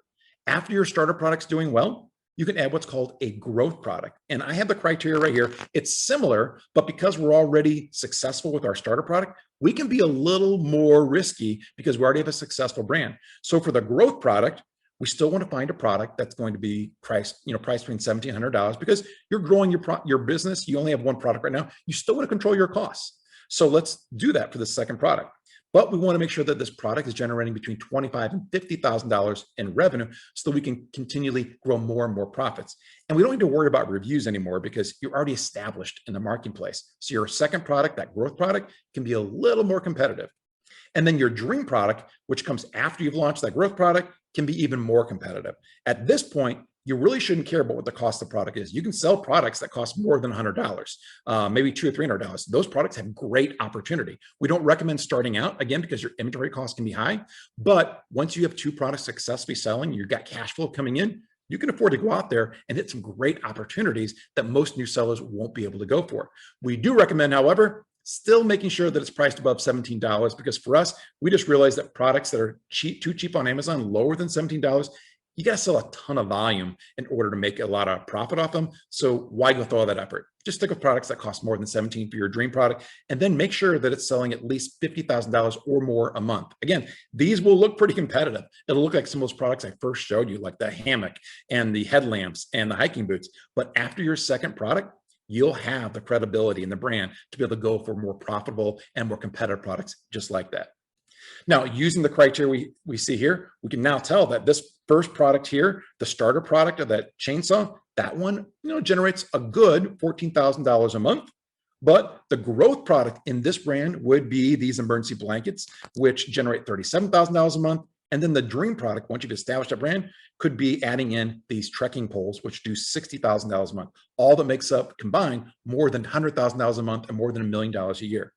After your starter product's doing well, you can add what's called a growth product. And I have the criteria right here. It's similar, but because we're already successful with our starter product, we can be a little more risky because we already have a successful brand. So for the growth product, we still want to find a product that's going to be priced between $1,700 because you're growing your business. You only have one product right now. You still want to control your costs. So let's do that for the second product. But we want to make sure that this product is generating between $25,000 and $50,000 in revenue so that we can continually grow more and more profits. And we don't need to worry about reviews anymore because you're already established in the marketplace. So your second product, that growth product, can be a little more competitive. And then your dream product, which comes after you've launched that growth product, can be even more competitive. At this point, you really shouldn't care about what the cost of the product is. You can sell products that cost more than $100, maybe $200 or $300. Those products have great opportunity. We don't recommend starting out, again, because your inventory costs can be high. But once you have 2 products successfully selling, you've got cash flow coming in, you can afford to go out there and hit some great opportunities that most new sellers won't be able to go for. We do recommend, however, still making sure that it's priced above $17 because for us, we just realized that products that are too cheap on Amazon, lower than $17, you got to sell a ton of volume in order to make a lot of profit off them. So why go through all that effort? Just stick with products that cost more than $17 for your dream product, and then make sure that it's selling at least $50,000 or more a month. Again, these will look pretty competitive. It'll look like some of those products I first showed you, like the hammock and the headlamps and the hiking boots. But after your second product, you'll have the credibility and the brand to be able to go for more profitable and more competitive products just like that. Now, using the criteria we see here, we can now tell that this first product here, the starter product of that chainsaw, that one generates a good $14,000 a month. But the growth product in this brand would be these emergency blankets, which generate $37,000 a month. And then the dream product, once you've established a brand, could be adding in these trekking poles, which do $60,000 a month, all that makes up combined more than $100,000 a month and more than $1 million a year.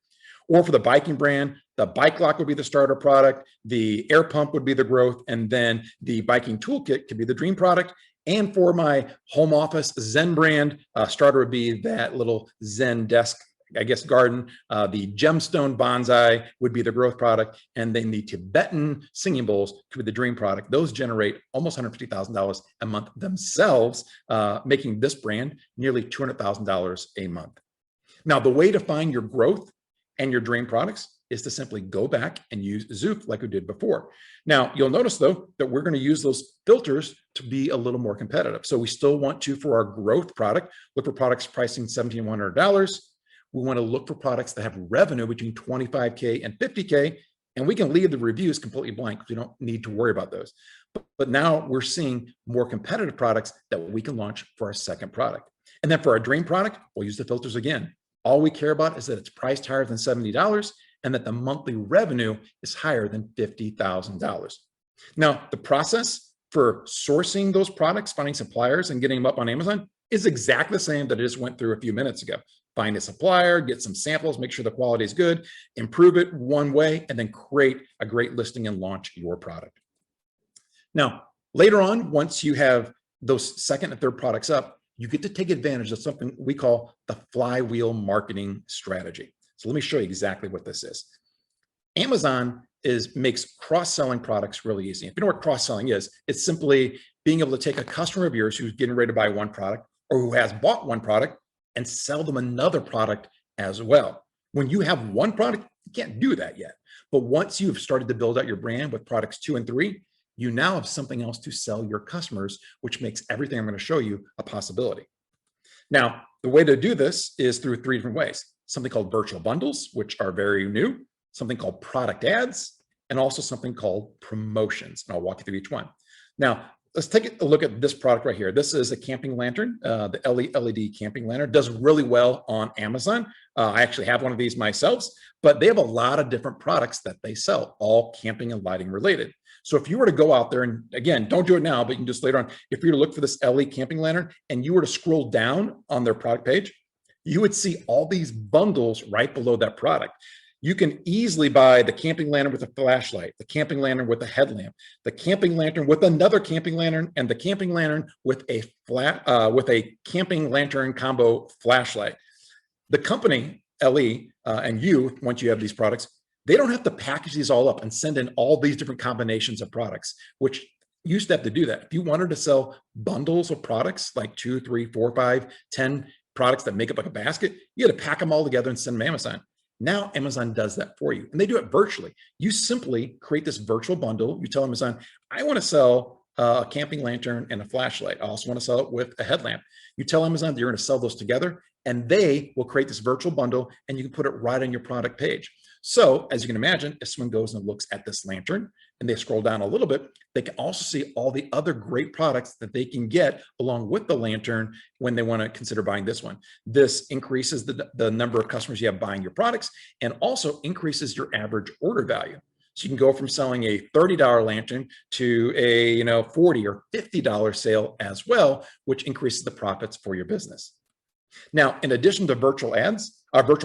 Or for the biking brand, the bike lock would be the starter product, the air pump would be the growth, and then the biking toolkit could be the dream product. And for my home office Zen brand, starter would be that little Zen desk, I guess, garden. The gemstone bonsai would be the growth product. And then the Tibetan singing bowls could be the dream product. Those generate almost $150,000 a month themselves, making this brand nearly $200,000 a month. Now, the way to find your growth and your dream products is to simply go back and use Zoop like we did before. Now, you'll notice, though, that we're going to use those filters to be a little more competitive. So we still want to, for our growth product, look for products pricing $1,700. We want to look for products that have revenue between $25K and $50K, and we can leave the reviews completely blank. We don't need to worry about those. But now we're seeing more competitive products that we can launch for our second product. And then for our dream product, we'll use the filters again. All we care about is that it's priced higher than $70 and that the monthly revenue is higher than $50,000. Now, the process for sourcing those products, finding suppliers and getting them up on Amazon is exactly the same that I just went through a few minutes ago. Find a supplier, get some samples, make sure the quality is good, improve it one way, and then create a great listing and launch your product. Now, later on, once you have those second and third products up, you get to take advantage of something we call the flywheel marketing strategy. So let me show you exactly what this is. Amazon makes cross-selling products really easy. If you know what cross-selling is, it's simply being able to take a customer of yours who's getting ready to buy one product or who has bought one product and sell them another product as well. When you have one product, you can't do that yet. But once you've started to build out your brand with products 2 and 3, you now have something else to sell your customers, which makes everything I'm going to show you a possibility. Now, the way to do this is through 3 different ways. Something called virtual bundles, which are very new, something called product ads, and also something called promotions. And I'll walk you through each one. Now, let's take a look at this product right here. This is a camping lantern. The LED camping lantern does really well on Amazon. I actually have one of these myself, but they have a lot of different products that they sell, all camping and lighting related. So if you were to go out there, and again, don't do it now, but you can just later on, if you were to look for this LED camping lantern and you were to scroll down on their product page, you would see all these bundles right below that product. You can easily buy the camping lantern with a flashlight, the camping lantern with a headlamp, the camping lantern with another camping lantern, and the camping lantern with a camping lantern combo flashlight. The company, LE, and you, once you have these products, they don't have to package these all up and send in all these different combinations of products, which you used to have to do that. If you wanted to sell bundles of products, like 2, 3, 4, 5, 10 products that make up like a basket, you had to pack them all together and send them to Amazon. Now Amazon does that for you, and they do it virtually. You simply create this virtual bundle. You tell Amazon, I want to sell a camping lantern and a flashlight. I also want to sell it with a headlamp. You tell Amazon that you're going to sell those together, and they will create this virtual bundle, and you can put it right on your product page. So as you can imagine, if someone goes and looks at this lantern and they scroll down a little bit, they can also see all the other great products that they can get along with the lantern when they want to consider buying this one. This increases the number of customers you have buying your products and also increases your average order value. So you can go from selling a $30 lantern to a $40 or $50 sale as well, which increases the profits for your business. Now, in addition to virtual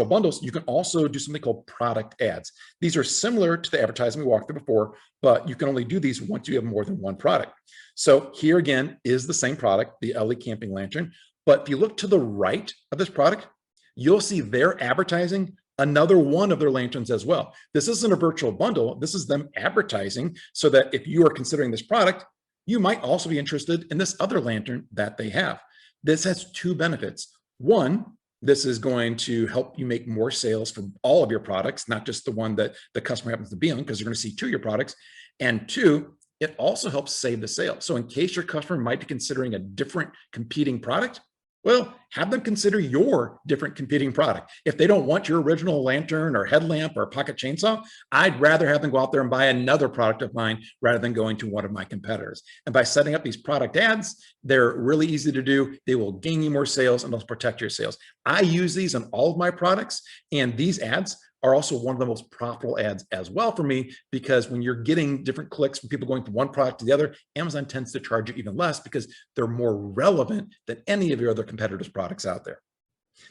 bundles, you can also do something called product ads. These are similar to the advertising we walked through before, but you can only do these once you have more than one product. So here again is the same product, the LE camping lantern. But if you look to the right of this product, you'll see they're advertising another one of their lanterns as well. This isn't a virtual bundle. This is them advertising so that if you are considering this product, you might also be interested in this other lantern that they have. This has 2 benefits. One, this is going to help you make more sales for all of your products, not just the one that the customer happens to be on, because you're going to see 2 of your products. And 2, it also helps save the sale. So in case your customer might be considering a different competing product, well, have them consider your different competing product. If they don't want your original lantern or headlamp or pocket chainsaw, I'd rather have them go out there and buy another product of mine rather than going to one of my competitors. And by setting up these product ads, they're really easy to do. They will gain you more sales and they'll protect your sales. I use these on all of my products, and these ads are also one of the most profitable ads as well for me, because when you're getting different clicks from people going from one product to the other, Amazon tends to charge you even less because they're more relevant than any of your other competitors' products out there.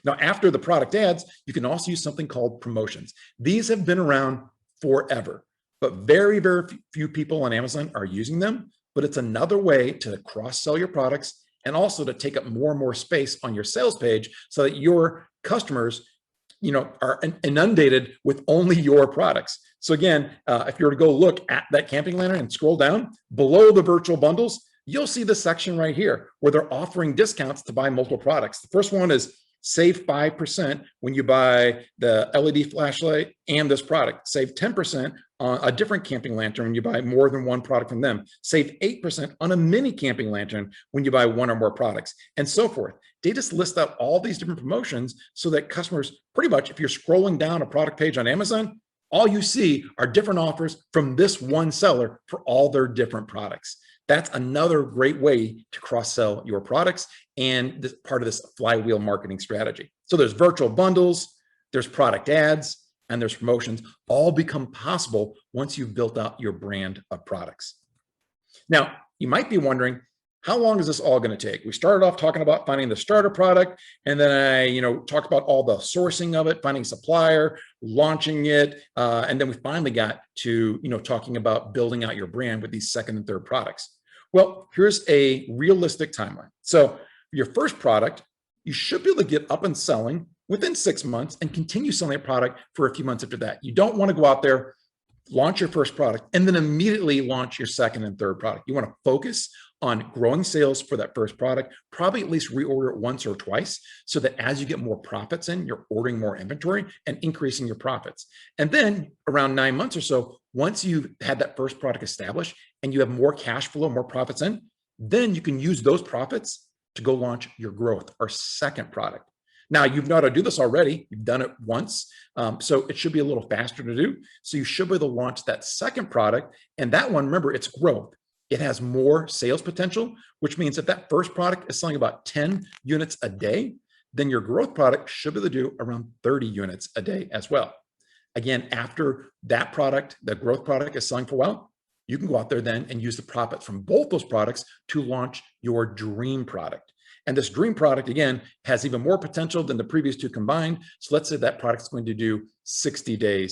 Now, after the product ads, you can also use something called promotions. These have been around forever, but very, very few people on Amazon are using them. But it's another way to cross-sell your products and also to take up more and more space on your sales page so that your customers, are inundated with only your products. So again, if you were to go look at that camping lantern and scroll down below the virtual bundles, you'll see this section right here where they're offering discounts to buy multiple products. The first one is save 5% when you buy the LED flashlight and this product. Save 10% on a different camping lantern when you buy more than one product from them. Save 8% on a mini camping lantern when you buy one or more products, and so forth. They just list out all these different promotions so that customers, pretty much, if you're scrolling down a product page on Amazon, all you see are different offers from this one seller for all their different products. That's another great way to cross-sell your products and this part of this flywheel marketing strategy. So there's virtual bundles, there's product ads, and there's promotions, all become possible once you've built out your brand of products. Now, you might be wondering, how long is this all going to take? We started off talking about finding the starter product, and then I, talked about all the sourcing of it, finding a supplier, launching it, and then we finally got to, talking about building out your brand with these second and third products. Well, here's a realistic timeline. So your first product, you should be able to get up and selling within 6 months and continue selling a product for a few months after that. You don't want to go out there, launch your first product, and then immediately launch your second and third product. You want to focus on growing sales for that first product, probably at least reorder it once or twice so that as you get more profits in, you're ordering more inventory and increasing your profits. And then around 9 months or so, once you've had that first product established and you have more cash flow, more profits in, then you can use those profits to go launch your growth or second product. Now, you've know how to do this already. You've done it once. So it should be a little faster to do. So you should be able to launch that second product. And that one, remember, it's growth. It has more sales potential, which means if that first product is selling about 10 units a day, then your growth product should be able to do around 30 units a day as well. Again, after that product, the growth product is selling for a while, you can go out there then and use the profits from both those products to launch your dream product. And this dream product, again, has even more potential than the previous two combined. So let's say that product's going to do 60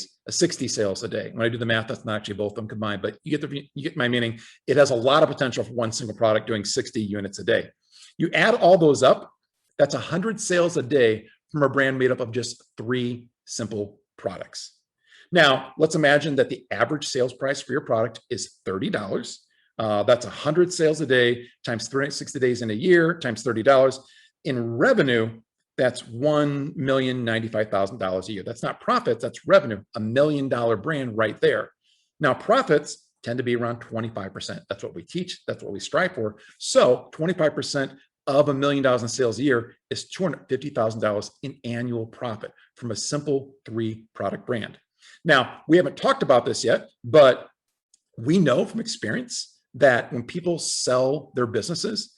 sales a day. When I do the math, that's not actually both of them combined, but you get my meaning. It has a lot of potential for one single product doing 60 units a day. You add all those up, that's 100 sales a day from a brand made up of just 3 simple products. Now, let's imagine that the average sales price for your product is $30. That's 100 sales a day times 360 days in a year times $30. In revenue, that's $1,095,000 a year. That's not profits, that's revenue, $1 million brand right there. Now, profits tend to be around 25%. That's what we teach, that's what we strive for. So 25% of $1 million in sales a year is $250,000 in annual profit from a simple 3-product brand. Now, we haven't talked about this yet, but we know from experience that when people sell their businesses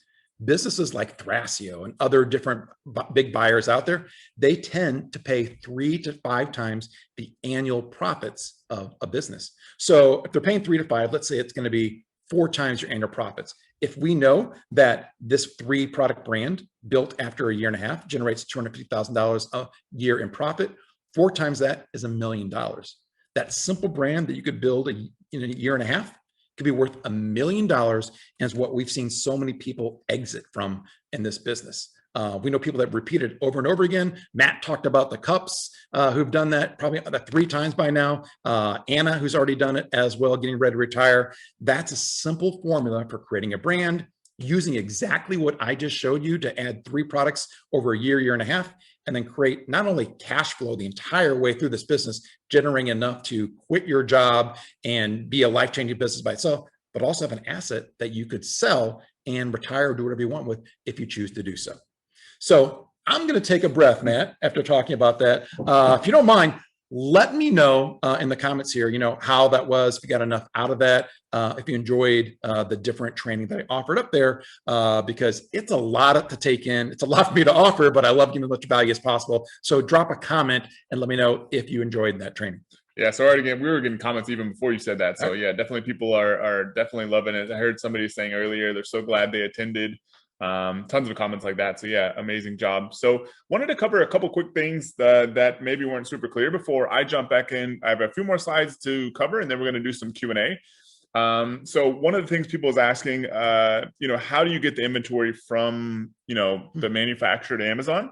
like Thrasio and other different big buyers out there, they tend to pay 3 to 5 times the annual profits of a business. So if they're paying 3 to 5, let's say it's going to be 4 times your annual profits. If we know that this 3-product brand built after a year and a half generates $250,000 a year in profit, 4 times that is $1 million. That simple brand that you could build in a year and a half could be worth $1 million, and is what we've seen so many people exit from in this business. We know people that repeated over and over again. Matt talked about the cups who've done that probably 3 times by now. Anna, who's already done it as well, getting ready to retire. That's a simple formula for creating a brand, using exactly what I just showed you to add 3 products over a year, year and a half, and then create not only cash flow the entire way through this business, generating enough to quit your job and be a life-changing business by itself, but also have an asset that you could sell and retire or do whatever you want with if you choose to do so. So I'm going to take a breath, Matt, after talking about that. If you don't mind, Let me know in the comments here, how that was, if you got enough out of that, if you enjoyed the different training that I offered up there, because it's a lot to take in. It's a lot for me to offer, but I love giving as much value as possible. So drop a comment and let me know if you enjoyed that training. Yeah, so we were getting comments even before you said that. So yeah, definitely people are definitely loving it. I heard somebody saying earlier they're so glad they attended. Tons of comments like that. So yeah, amazing job. So wanted to cover a couple quick things that maybe weren't super clear before I jump back in. I have a few more slides to cover, and then we're going to do some Q&A. So one of the things people is asking, how do you get the inventory from, the manufacturer to Amazon?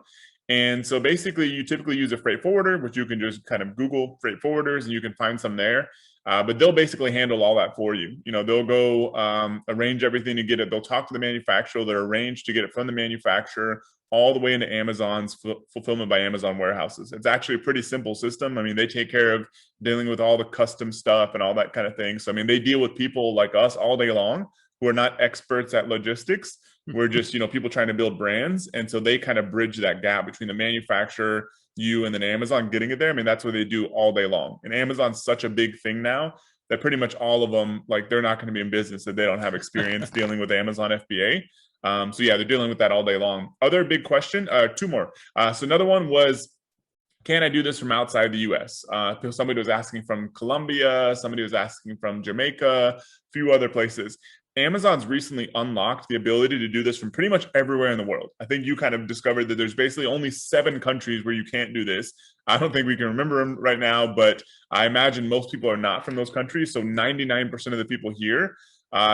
And so basically you typically use a freight forwarder, which you can just kind of Google freight forwarders and you can find some there. But they'll basically handle all that for you. They'll go arrange everything to get it. They'll talk to the manufacturer. They'll arrange to get it from the manufacturer all the way into Amazon's fulfillment by Amazon warehouses. It's actually a pretty simple system. I mean, they take care of dealing with all the custom stuff and all that kind of thing. So, I mean, they deal with people like us all day long who are not experts at logistics. We're just, people trying to build brands. And so they kind of bridge that gap between the manufacturer, you, and then Amazon getting it there. I mean, that's what they do all day long. And Amazon's such a big thing now that pretty much all of them, like, they're not going to be in business if they don't have experience dealing with Amazon FBA. So yeah, they're dealing with that all day long. Other big question, two more. So another one was, can I do this from outside the US? Somebody was asking from Colombia, somebody was asking from Jamaica, a few other places. Amazon's recently unlocked the ability to do this from pretty much everywhere in the world. I think you kind of discovered that there's basically only 7 countries where you can't do this. I don't think we can remember them right now, but I imagine most people are not from those countries. So 99% of the people here,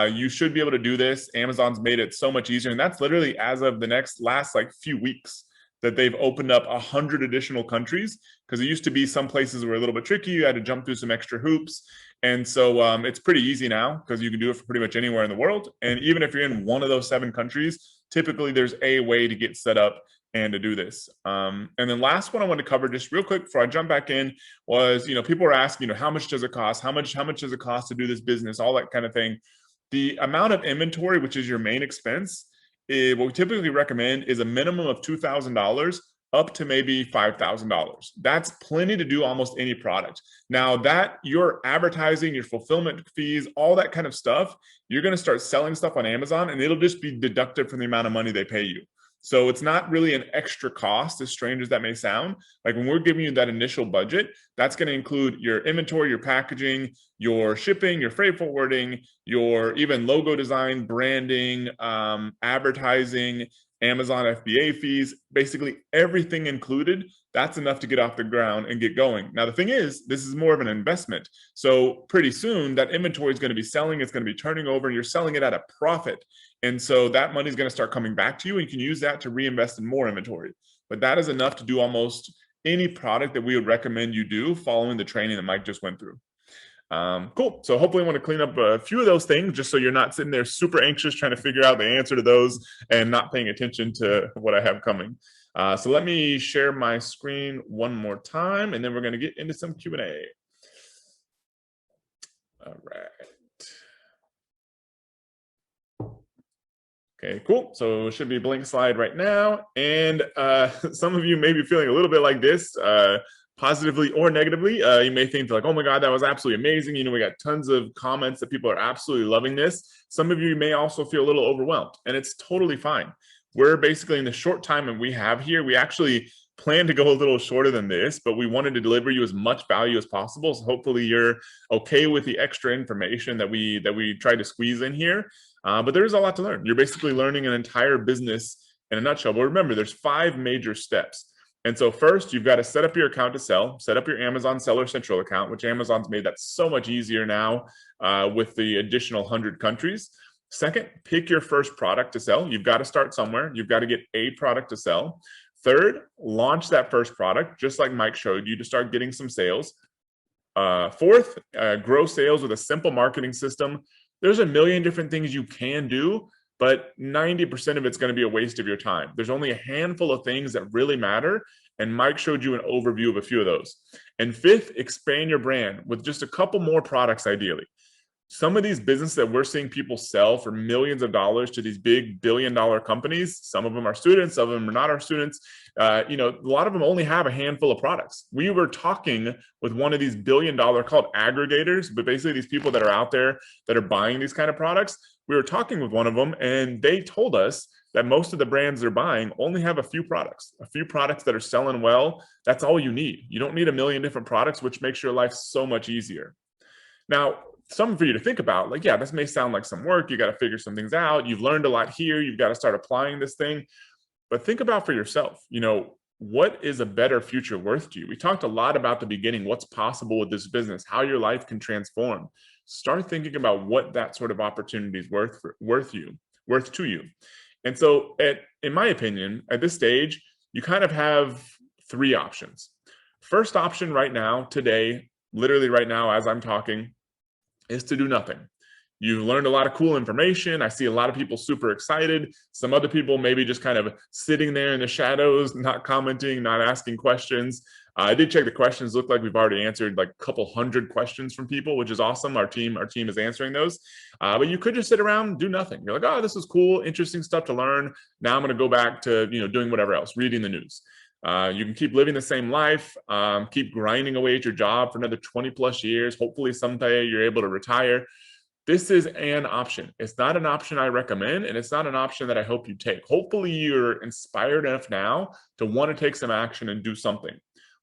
you should be able to do this. Amazon's made it so much easier. And that's literally as of the last few weeks that they've opened up 100 additional countries, because it used to be some places were a little bit tricky. You had to jump through some extra hoops. And so it's pretty easy now because you can do it for pretty much anywhere in the world. And even if you're in one of those 7 countries, typically there's a way to get set up and to do this. And then last one I want to cover just real quick before I jump back in was, people were asking, how much does it cost? How much does it cost to do this business? All that kind of thing. The amount of inventory, which is your main expense, what we typically recommend is a minimum of $2,000 up to maybe $5,000. That's plenty to do almost any product. Now that your advertising, your fulfillment fees, all that kind of stuff, you're going to start selling stuff on Amazon and it'll just be deducted from the amount of money they pay you. So it's not really an extra cost, as strange as that may sound. Like when we're giving you that initial budget, that's going to include your inventory, your packaging, your shipping, your freight forwarding, your even logo design, branding, advertising, Amazon FBA fees, basically everything included. That's enough to get off the ground and get going. Now, the thing is, this is more of an investment. So pretty soon that inventory is going to be selling, it's going to be turning over, and you're selling it at a profit. And so that money is going to start coming back to you, and you can use that to reinvest in more inventory. But that is enough to do almost any product that we would recommend you do following the training that Mike just went through. Cool. So hopefully I want to clean up a few of those things just so you're not sitting there super anxious trying to figure out the answer to those and not paying attention to what I have coming. So let me share my screen one more time, and then we're going to get into some Q&A. All right. Okay, cool. So it should be a blank slide right now. And some of you may be feeling a little bit like this, positively or negatively. You may think like, oh my God, that was absolutely amazing. We got tons of comments that people are absolutely loving this. Some of you may also feel a little overwhelmed, and it's totally fine. We're basically in the short time that we have here, we actually plan to go a little shorter than this, but we wanted to deliver you as much value as possible. So hopefully you're okay with the extra information that we tried to squeeze in here. But there is a lot to learn. You're basically learning an entire business in a nutshell. But remember, there's 5 major steps. And so first, you've got to set up your account to sell, set up your Amazon Seller Central account, which Amazon's made that so much easier now with the additional 100 countries. Second, pick your first product to sell. You've got to start somewhere. You've got to get a product to sell. Third, launch that first product, just like Mike showed you, to start getting some sales. Fourth, grow sales with a simple marketing system. There's a million different things you can do, but 90% of it's going to be a waste of your time. There's only a handful of things that really matter, and Mike showed you an overview of a few of those. And fifth, expand your brand with just a couple more products ideally. Some of these businesses that we're seeing people sell for millions of dollars to these big billion-dollar companies, some of them are students, some of them are not our students. A lot of them only have a handful of products. We were talking with one of these billion-dollar called aggregators, but basically these people that are out there that are buying these kind of products. We were talking with one of them, and they told us that most of the brands they're buying only have a few products that are selling well. That's all you need. You don't need a million different products, which makes your life so much easier. Now, something for you to think about, like, yeah, this may sound like some work. You got to figure some things out. You've learned a lot here. You've got to start applying this thing. But think about for yourself, what is a better future worth to you? We talked a lot about the beginning, what's possible with this business, how your life can transform. Start thinking about what that sort of opportunity is worth to you. And so, in my opinion, at this stage, you kind of have three options. First option right now, today, literally right now, as I'm talking, is to do nothing. You've learned a lot of cool information. I see a lot of people super excited. Some other people maybe just kind of sitting there in the shadows, not commenting, not asking questions. I did check the questions. Look like we've already answered like a couple hundred questions from people, which is awesome. Our team is answering those. But you could just sit around and do nothing. You're like, oh, this is cool, interesting stuff to learn. Now I'm going to go back to doing whatever else, reading the news. You can keep living the same life, keep grinding away at your job for another 20 plus years. Hopefully someday you're able to retire. This is an option. It's not an option I recommend, and it's not an option that I hope you take. Hopefully you're inspired enough now to want to take some action and do something,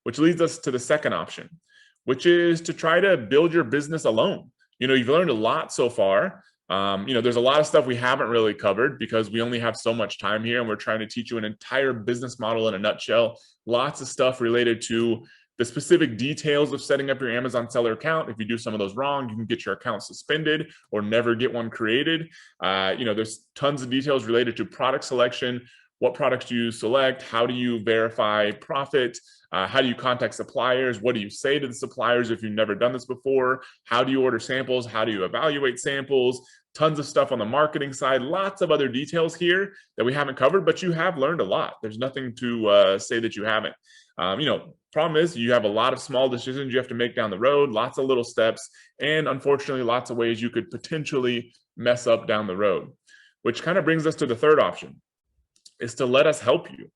which leads us to the second option, which is to try to build your business alone. You've learned a lot so far. There's a lot of stuff we haven't really covered because we only have so much time here, and we're trying to teach you an entire business model in a nutshell. Lots of stuff related to the specific details of setting up your Amazon seller account. If you do some of those wrong, you can get your account suspended or never get one created. There's tons of details related to product selection. What products do you select? How do you verify profit? How do you contact suppliers? What do you say to the suppliers if you've never done this before? How do you order samples? How do you evaluate samples? Tons of stuff on the marketing side. Lots of other details here that we haven't covered, but you have learned a lot. There's nothing to say that you haven't. Problem is you have a lot of small decisions you have to make down the road, lots of little steps, and unfortunately, lots of ways you could potentially mess up down the road, which kind of brings us to the third option, is to let us help you.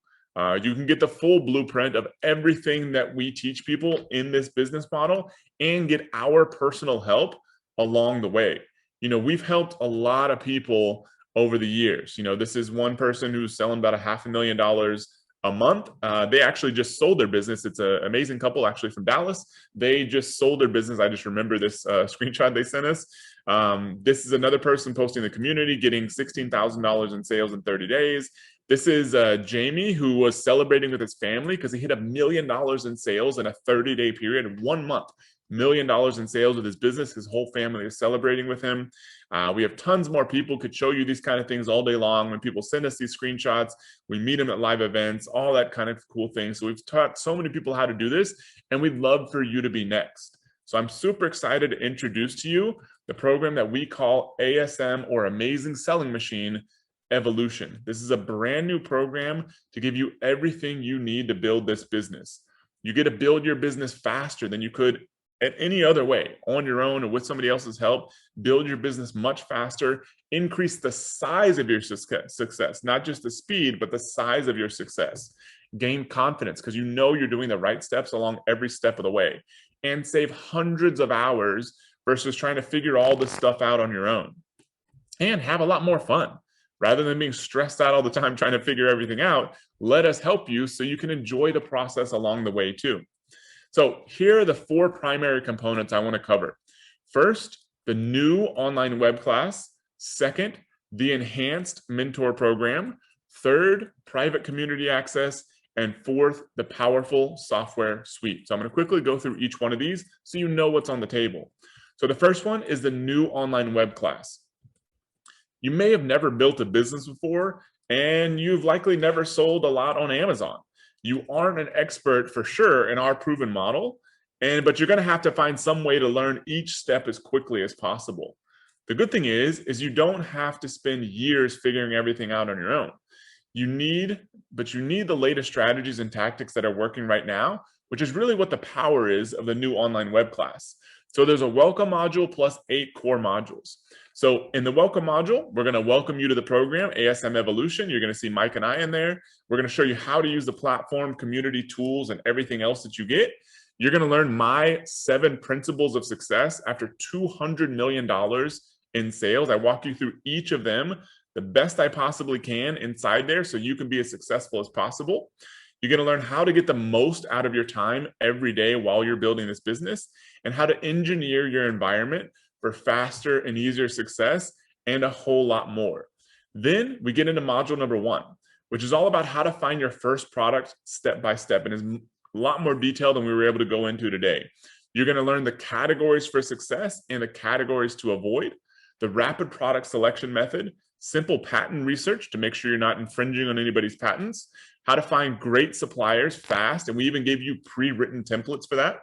You can get the full blueprint of everything that we teach people in this business model and get our personal help along the way. We've helped a lot of people over the years. This is one person who's selling about $500,000 a month. They actually just sold their business. It's an amazing couple actually from Dallas. They just sold their business. I just remember this screenshot they sent us. This is another person posting in the community, getting $16,000 in sales in 30 days. This is Jamie, who was celebrating with his family because he hit $1 million in sales in a 30-day period, 1 month. $1 million in sales with his business. His whole family is celebrating with him. We have tons more people, could show you these kind of things all day long. When people send us these screenshots, we meet them at live events, all that kind of cool things. So we've taught so many people how to do this, and we'd love for you to be next. So I'm super excited to introduce to you the program that we call ASM, or Amazing Selling Machine Evolution. This is a brand new program to give you everything you need to build this business. You get to build your business faster than you could at any other way, on your own or with somebody else's help. Build your business much faster, increase the size of your success, not just the speed, but the size of your success. Gain confidence because you're doing the right steps along every step of the way, and save hundreds of hours versus trying to figure all this stuff out on your own, and have a lot more fun. Rather than being stressed out all the time trying to figure everything out, let us help you so you can enjoy the process along the way too. So here are the 4 primary components I want to cover. First, the new online web class. Second, the enhanced mentor program. Third, private community access. And fourth, the powerful software suite. So I'm going to quickly go through each one of these so you know what's on the table. So the first one is the new online web class. You may have never built a business before, and you've likely never sold a lot on Amazon. You aren't an expert for sure in our proven model, but you're going to have to find some way to learn each step as quickly as possible. The good thing is you don't have to spend years figuring everything out on your own. You need the latest strategies and tactics that are working right now, which is really what the power is of the new online web class. So there's a welcome module plus 8 core modules. So in the welcome module, we're going to welcome you to the program, ASM Evolution. You're going to see Mike and I in there. We're going to show you how to use the platform, community tools, and everything else that you get. You're going to learn my 7 principles of success after $200 million in sales. I walk you through each of them the best I possibly can inside there so you can be as successful as possible. You're going to learn how to get the most out of your time every day while you're building this business and how to engineer your environment for faster and easier success and a whole lot more. Then we get into module number 1, which is all about how to find your first product step by step, and is a lot more detailed than we were able to go into today. You're going to learn the categories for success and the categories to avoid, the rapid product selection method, simple patent research to make sure you're not infringing on anybody's patents, how to find great suppliers fast, and we even gave you pre-written templates for that,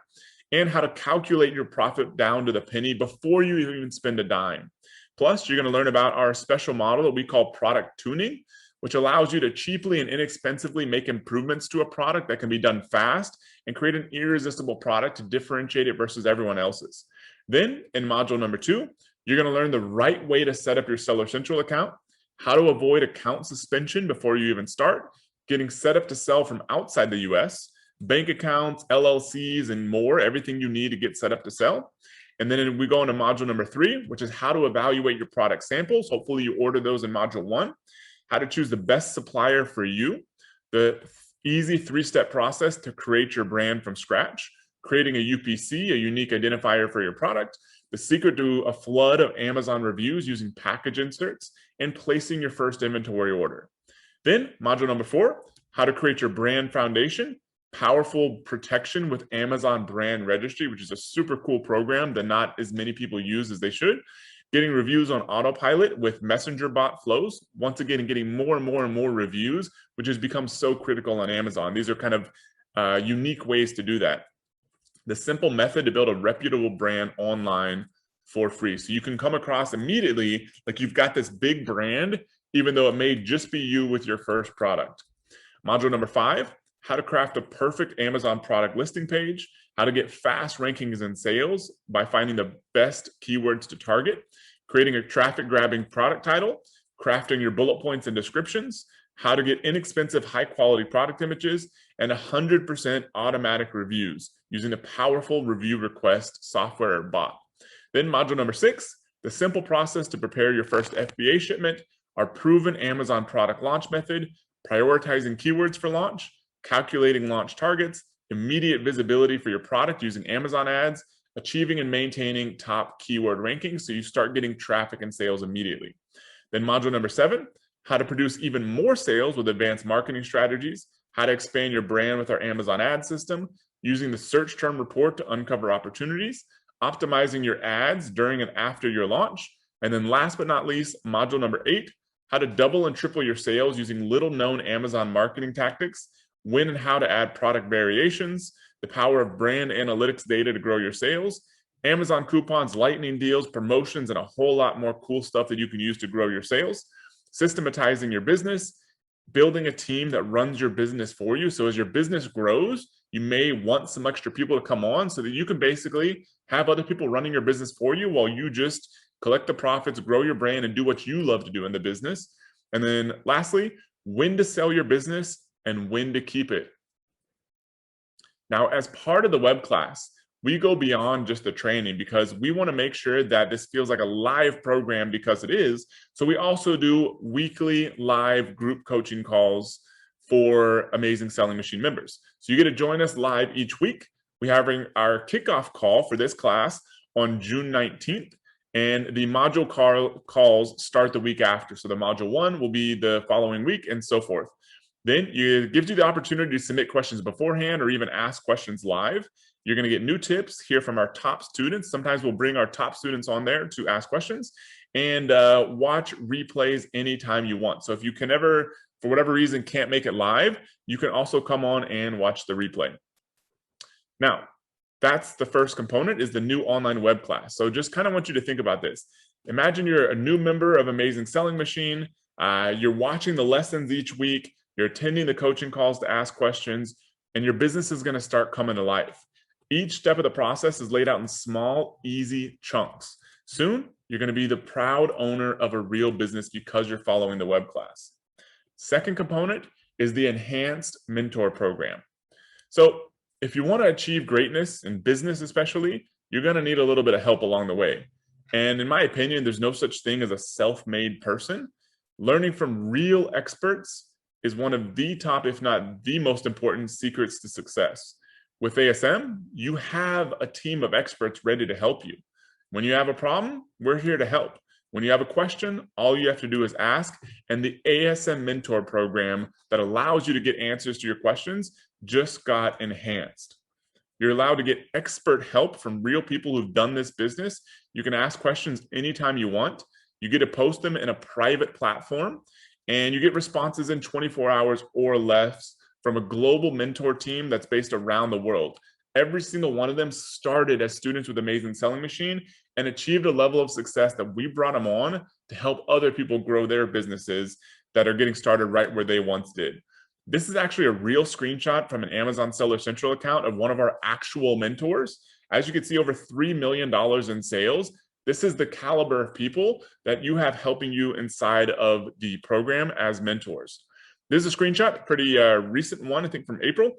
and how to calculate your profit down to the penny before you even spend a dime. Plus, you're going to learn about our special model that we call product tuning, which allows you to cheaply and inexpensively make improvements to a product that can be done fast and create an irresistible product to differentiate it versus everyone else's. Then in module number 2, you're going to learn the right way to set up your Seller Central account, how to avoid account suspension before you even start, getting set up to sell from outside the US, bank accounts, LLCs, and more, everything you need to get set up to sell. And then we go into module number 3, which is how to evaluate your product samples. Hopefully you order those in module 1, how to choose the best supplier for you, the easy 3-step process to create your brand from scratch, creating a UPC, a unique identifier for your product, the secret to a flood of Amazon reviews using package inserts, and placing your first inventory order. Then module number 4, how to create your brand foundation, powerful protection with Amazon Brand Registry, which is a super cool program that not as many people use as they should. Getting reviews on autopilot with messenger bot flows. Once again, getting more and more and more reviews, which has become so critical on Amazon. These are kind of unique ways to do that. The simple method to build a reputable brand online for free. So you can come across immediately like you've got this big brand, even though it may just be you with your first product. Module number 5, how to craft a perfect Amazon product listing page, how to get fast rankings and sales by finding the best keywords to target, creating a traffic grabbing product title, crafting your bullet points and descriptions, how to get inexpensive, high quality product images, and 100% automatic reviews using a powerful review request software or bot. Then module number 6, the simple process to prepare your first FBA shipment, our proven Amazon product launch method, prioritizing keywords for launch, calculating launch targets, immediate visibility for your product using Amazon ads, achieving and maintaining top keyword rankings so you start getting traffic and sales immediately. Then module number 7, how to produce even more sales with advanced marketing strategies, how to expand your brand with our Amazon ad system, using the search term report to uncover opportunities, optimizing your ads during and after your launch. And then last but not least, module number 8, how to double and triple your sales using little known Amazon marketing tactics, when and how to add product variations, the power of brand analytics data to grow your sales, Amazon coupons, lightning deals, promotions, and a whole lot more cool stuff that you can use to grow your sales, systematizing your business, building a team that runs your business for you. So as your business grows, you may want some extra people to come on so that you can basically have other people running your business for you while you just collect the profits, grow your brand, and do what you love to do in the business. And then lastly, when to sell your business and when to keep it. Now, as part of the web class, we go beyond just the training because we want to make sure that this feels like a live program, because it is. So we also do weekly live group coaching calls for Amazing Selling Machine members. So you get to join us live each week. We have our kickoff call for this class on June 19th, and the module calls start the week after. So the module 1 will be the following week and so forth. Then it gives you the opportunity to submit questions beforehand or even ask questions live. You're going to get new tips, hear from our top students. Sometimes we'll bring our top students on there to ask questions, and watch replays anytime you want. So if you can ever, for whatever reason, can't make it live, you can also come on and watch the replay. Now, that's the first component, is the new online web class. So just kind of want you to think about this. Imagine you're a new member of Amazing Selling Machine. You're watching the lessons each week. You're attending the coaching calls to ask questions, and your business is going to start coming to life. Each step of the process is laid out in small, easy chunks. Soon, you're going to be the proud owner of a real business because you're following the web class. Second component is the enhanced mentor program. So if you want to achieve greatness in business especially, you're going to need a little bit of help along the way. And in my opinion, there's no such thing as a self-made person. Learning from real experts is one of the top, if not the most important secrets to success. With ASM, you have a team of experts ready to help you. When you have a problem, we're here to help. When you have a question, all you have to do is ask, and the ASM Mentor program that allows you to get answers to your questions just got enhanced. You're allowed to get expert help from real people who've done this business. You can ask questions anytime you want. You get to post them in a private platform, and you get responses in 24 hours or less from a global mentor team that's based around the world. Every single one of them started as students with Amazing Selling Machine and achieved a level of success that we brought them on to help other people grow their businesses that are getting started right where they once did. This is actually a real screenshot from an Amazon Seller Central account of one of our actual mentors. As you can see, over $3 million in sales. This is the caliber of people that you have helping you inside of the program as mentors. This is a screenshot, pretty recent one, I think from April.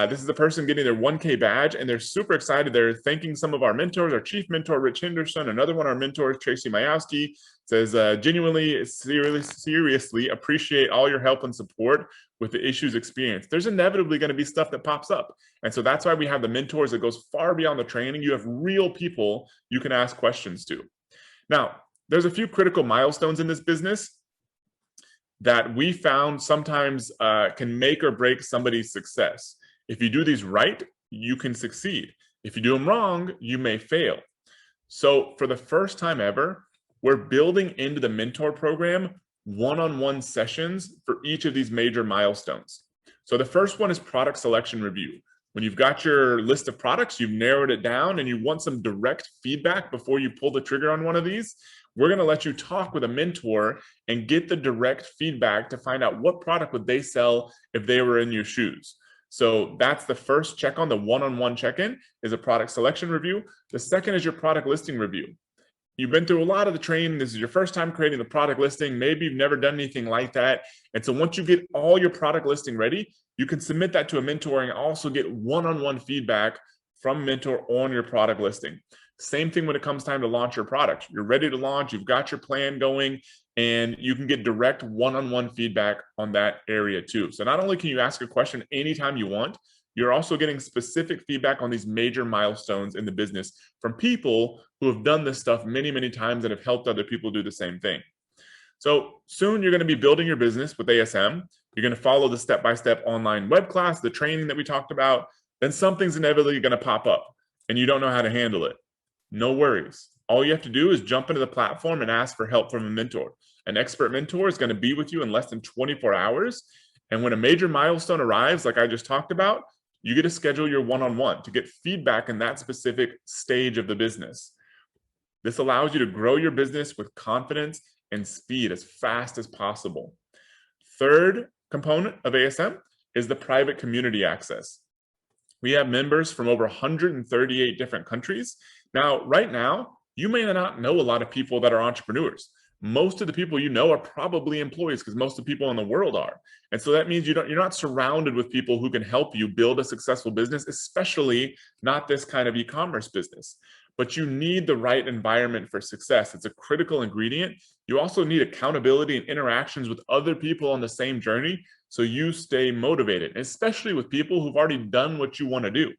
This is the person getting their 1K badge, and they're super excited. They're thanking some of our mentors, our chief mentor, Rich Henderson, another one of our mentors, Tracy Majowski, says, genuinely, seriously appreciate all your help and support with the issues experienced. There's inevitably going to be stuff that pops up. And so that's why we have the mentors that goes far beyond the training. You have real people you can ask questions to. Now, there's a few critical milestones in this business that we found sometimes can make or break somebody's success. If you do these right, you can succeed. If you do them wrong, you may fail. So for the first time ever, we're building into the mentor program one-on-one sessions for each of these major milestones. So the first one is product selection review. When you've got your list of products, you've narrowed it down and you want some direct feedback before you pull the trigger on one of these, we're going to let you talk with a mentor and get the direct feedback to find out what product would they sell if they were in your shoes. So that's the first check on. The one-on-one check-in is a product selection review. The second is your product listing review. You've been through a lot of the training. This is your first time creating the product listing. Maybe you've never done anything like that. And so once you get all your product listing ready, you can submit that to a mentor and also get one-on-one feedback from a mentor on your product listing. Same thing when it comes time to launch your product. You're ready to launch, you've got your plan going, and you can get direct one-on-one feedback on that area too. So not only can you ask a question anytime you want, you're also getting specific feedback on these major milestones in the business from people who have done this stuff many, many times and have helped other people do the same thing. So soon you're going to be building your business with ASM. You're going to follow the step-by-step online web class, the training that we talked about. Then something's inevitably going to pop up and you don't know how to handle it. No worries. All you have to do is jump into the platform and ask for help from a mentor. An expert mentor is going to be with you in less than 24 hours. And when a major milestone arrives, like I just talked about, you get to schedule your one-on-one to get feedback in that specific stage of the business. This allows you to grow your business with confidence and speed as fast as possible. Third component of ASM is the private community access. We have members from over 138 different countries. Now, right now, you may not know a lot of people that are entrepreneurs. Most of the people you know are probably employees because most of the people in the world are. And so that means you're not surrounded with people who can help you build a successful business, especially not this kind of e-commerce business. But you need the right environment for success. It's a critical ingredient. You also need accountability and interactions with other people on the same journey so you stay motivated, especially with people who've already done what you want to do.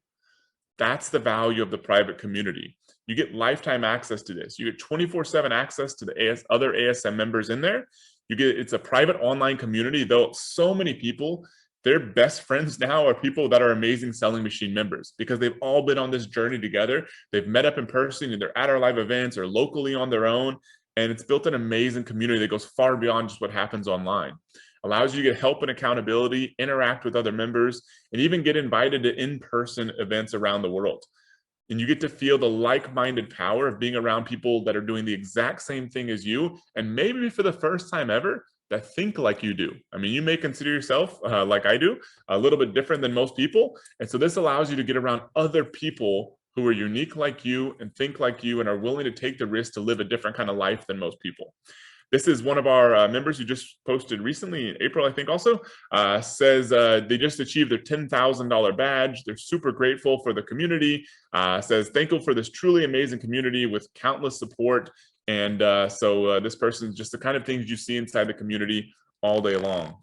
That's the value of the private community. You get lifetime access to this. You get 24/7 access to the other ASM members in there. It's a private online community, though so many people, their best friends now are people that are Amazing Selling Machine members because they've all been on this journey together. They've met up in person, and they're at our live events or locally on their own. And it's built an amazing community that goes far beyond just what happens online. Allows you to get help and accountability, interact with other members, and even get invited to in-person events around the world. And you get to feel the like-minded power of being around people that are doing the exact same thing as you. And maybe for the first time ever, that think like you do. I mean, you may consider yourself, like I do, a little bit different than most people. And so this allows you to get around other people who are unique like you and think like you and are willing to take the risk to live a different kind of life than most people. This is one of our members who just posted recently in April, I think also, says they just achieved their $10,000 badge. They're super grateful for the community, says thankful for this truly amazing community with countless support. And so this person is just the kind of things you see inside the community all day long.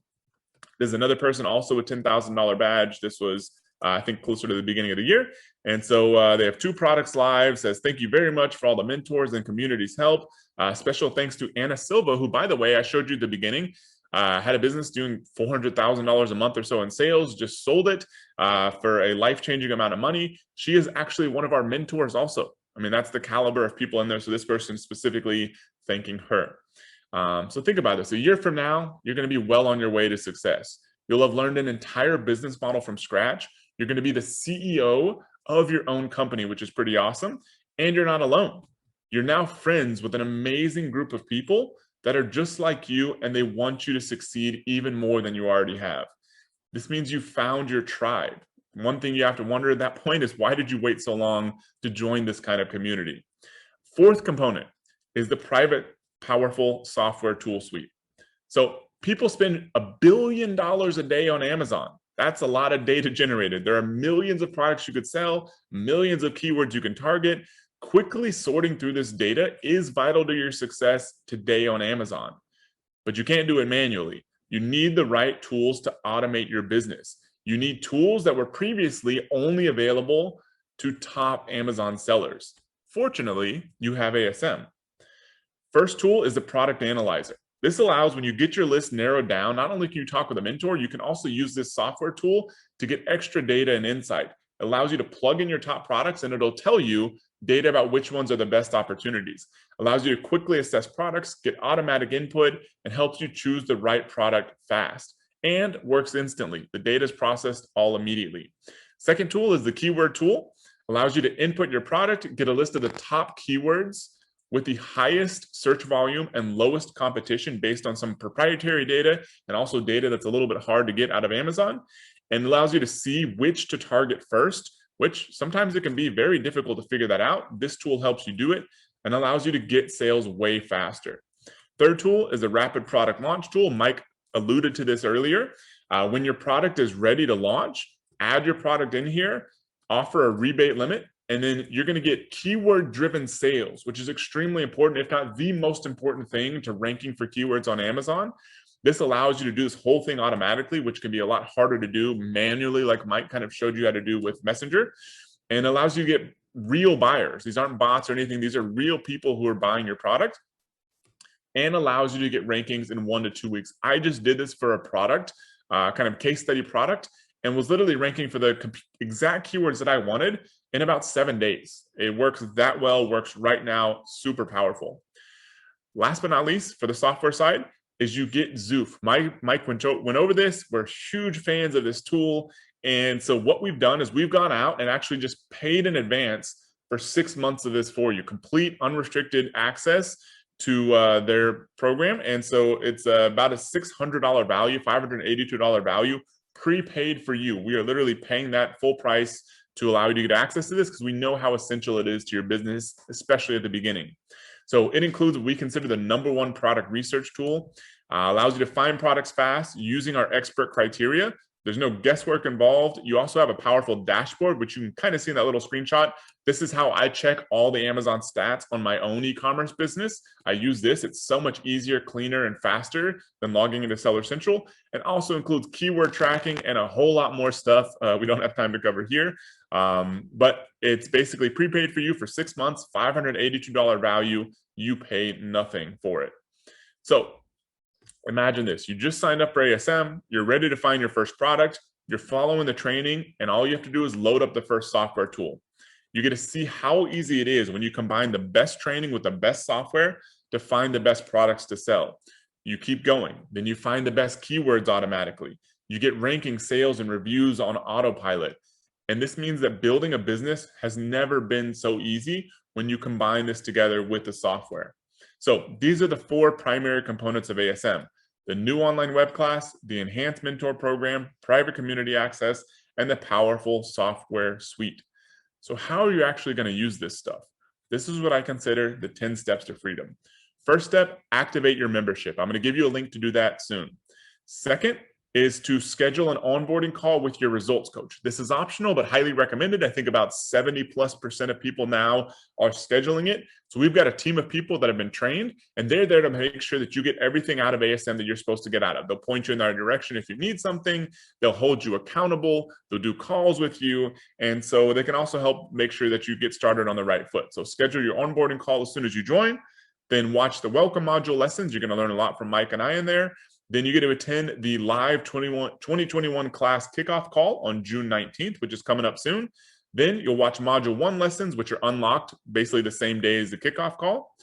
There's another person also with $10,000 badge. This was, I think, closer to the beginning of the year. And so they have 2 products live. Says, thank you very much for all the mentors and community's help. Special thanks to Anna Silva, who, by the way, I showed you at the beginning, had a business doing $400,000 a month or so in sales, just sold it for a life-changing amount of money. She is actually one of our mentors also. I mean, that's the caliber of people in there. So this person specifically thanking her. So think about this. A year from now, you're going to be well on your way to success. You'll have learned an entire business model from scratch. You're going to be the CEO of your own company, which is pretty awesome. And you're not alone. You're now friends with an amazing group of people that are just like you, and they want you to succeed even more than you already have. This means you found your tribe. One thing you have to wonder at that point is, why did you wait so long to join this kind of community? 4th component is the private, powerful software tool suite. So people spend $1 billion a day on Amazon. That's a lot of data generated. There are millions of products you could sell, millions of keywords you can target. Quickly sorting through this data is vital to your success today on Amazon, but you can't do it manually. You need the right tools to automate your business. You need tools that were previously only available to top Amazon sellers. Fortunately, you have ASM. First tool is the product analyzer. This allows, when you get your list narrowed down, not only can you talk with a mentor, you can also use this software tool to get extra data and insight. It allows you to plug in your top products and it'll tell you data about which ones are the best opportunities. Allows you to quickly assess products, get automatic input, and helps you choose the right product fast. And works instantly. The data is processed all immediately. Second tool is the keyword tool. Allows you to input your product, get a list of the top keywords with the highest search volume and lowest competition based on some proprietary data and also data that's a little bit hard to get out of Amazon, and allows you to see which to target first, which sometimes it can be very difficult to figure that out. This tool helps you do it and allows you to get sales way faster. Third tool is the rapid product launch tool. Mike alluded to this earlier. When your product is ready to launch, add your product in here, offer a rebate limit, and then you're going to get keyword-driven sales, which is extremely important, if not the most important thing to ranking for keywords on Amazon. This allows you to do this whole thing automatically, which can be a lot harder to do manually, like Mike kind of showed you how to do with Messenger, and allows you to get real buyers. These aren't bots or anything. These are real people who are buying your product, and allows you to get rankings in 1 to 2 weeks. I just did this for a product, kind of case study product, and was literally ranking for the exact keywords that I wanted in about 7 days. It works that well, works right now, super powerful. Last but not least, for the software side, is you get Zoof. Mike went over this. We're huge fans of this tool. And so what we've done is we've gone out and actually just paid in advance for 6 months of this for you, complete unrestricted access to their program. And so it's about a $600 value, $582 value prepaid for you. We are literally paying that full price to allow you to get access to this because we know how essential it is to your business, especially at the beginning. So it includes what we consider the #1 product research tool, allows you to find products fast using our expert criteria. There's no guesswork involved. You also have a powerful dashboard, which you can kind of see in that little screenshot. This is how I check all the Amazon stats on my own e-commerce business. I use this. It's so much easier, cleaner, and faster than logging into Seller Central. It also includes keyword tracking and a whole lot more stuff we don't have time to cover here. But it's basically prepaid for you for 6 months, $582 value. You pay nothing for it. So imagine this. You just signed up for ASM. You're ready to find your first product. You're following the training, and all you have to do is load up the first software tool. You get to see how easy it is when you combine the best training with the best software to find the best products to sell. You keep going. Then you find the best keywords automatically. You get ranking, sales, and reviews on autopilot. And this means that building a business has never been so easy when you combine this together with the software. So these are the 4 primary components of ASM. the new online web class, the enhanced mentor program, private community access, and the powerful software suite. So how are you actually going to use this stuff? This is what I consider the 10 steps to freedom. First step, activate your membership. I'm going to give you a link to do that soon. Second is to schedule an onboarding call with your results coach. This is optional, but highly recommended. I think about 70+% of people now are scheduling it. So we've got a team of people that have been trained, and they're there to make sure that you get everything out of ASM that you're supposed to get out of. They'll point you in the right direction if you need something. They'll hold you accountable. They'll do calls with you. And so they can also help make sure that you get started on the right foot. So schedule your onboarding call as soon as you join. Then watch the welcome module lessons. You're going to learn a lot from Mike and I in there. Then you get to attend the live 2021 class kickoff call on June 19th, which is coming up soon. Then you'll watch module 1 lessons, which are unlocked basically the same day as the kickoff call.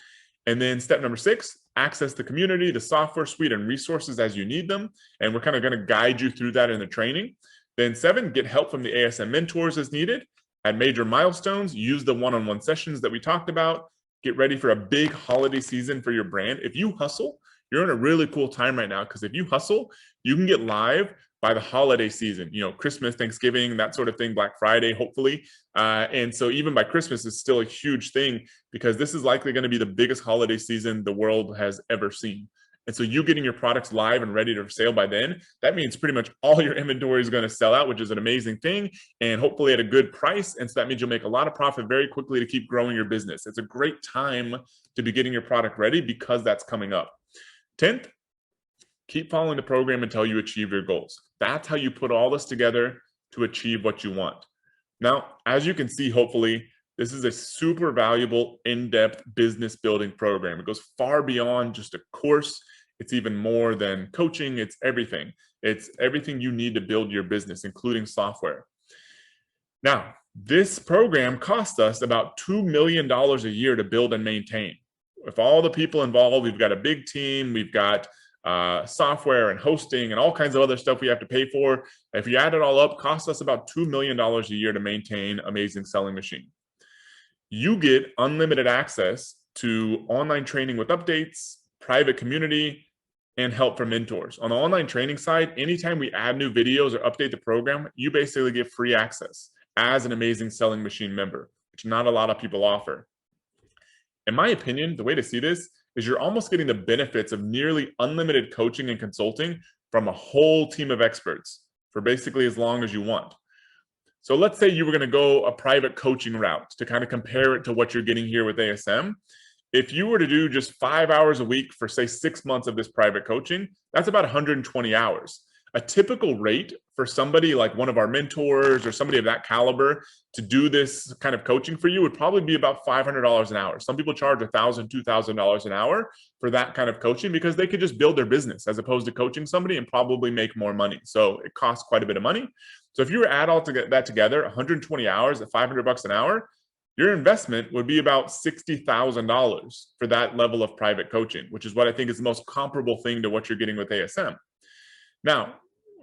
And then step number 6, access the community, the software suite, and resources as you need them. And we're kind of going to guide you through that in the training. Then 7, get help from the ASM mentors as needed. At major milestones, use the one-on-one sessions that we talked about. Get ready for a big holiday season for your brand. If you hustle, you're in a really cool time right now, because if you hustle, you can get live by the holiday season, you know, Christmas, Thanksgiving, that sort of thing, Black Friday, hopefully. And so even by Christmas is still a huge thing, because this is likely going to be the biggest holiday season the world has ever seen. And so you getting your products live and ready to sale by then, that means pretty much all your inventory is going to sell out, which is an amazing thing, and hopefully at a good price. And so that means you'll make a lot of profit very quickly to keep growing your business. It's a great time to be getting your product ready because that's coming up. 10th, keep following the program until you achieve your goals. That's how you put all this together to achieve what you want. Now, as you can see, hopefully, this is a super valuable, in-depth business building program. It goes far beyond just a course. It's even more than coaching. It's everything. It's everything you need to build your business, including software. Now, this program costs us about $2 million a year to build and maintain. If all the people involved, we've got a big team, we've got software and hosting and all kinds of other stuff we have to pay for. If you add it all up, it costs us about $2 million a year to maintain Amazing Selling Machine. You get unlimited access to online training with updates, private community, and help from mentors. On the online training side, anytime we add new videos or update the program, you basically get free access as an Amazing Selling Machine member, which not a lot of people offer. In my opinion, the way to see this is you're almost getting the benefits of nearly unlimited coaching and consulting from a whole team of experts for basically as long as you want. So let's say you were going to go a private coaching route to kind of compare it to what you're getting here with ASM. If you were to do just 5 hours a week for, say, 6 months of this private coaching, that's about 120 hours. A typical rate for somebody like one of our mentors or somebody of that caliber to do this kind of coaching for you would probably be about $500 an hour. Some people charge $1,000, $2,000 an hour for that kind of coaching because they could just build their business as opposed to coaching somebody and probably make more money. So it costs quite a bit of money. So if you were to add all that together, 120 hours at $500 an hour, your investment would be about $60,000 for that level of private coaching, which is what I think is the most comparable thing to what you're getting with ASM. Now,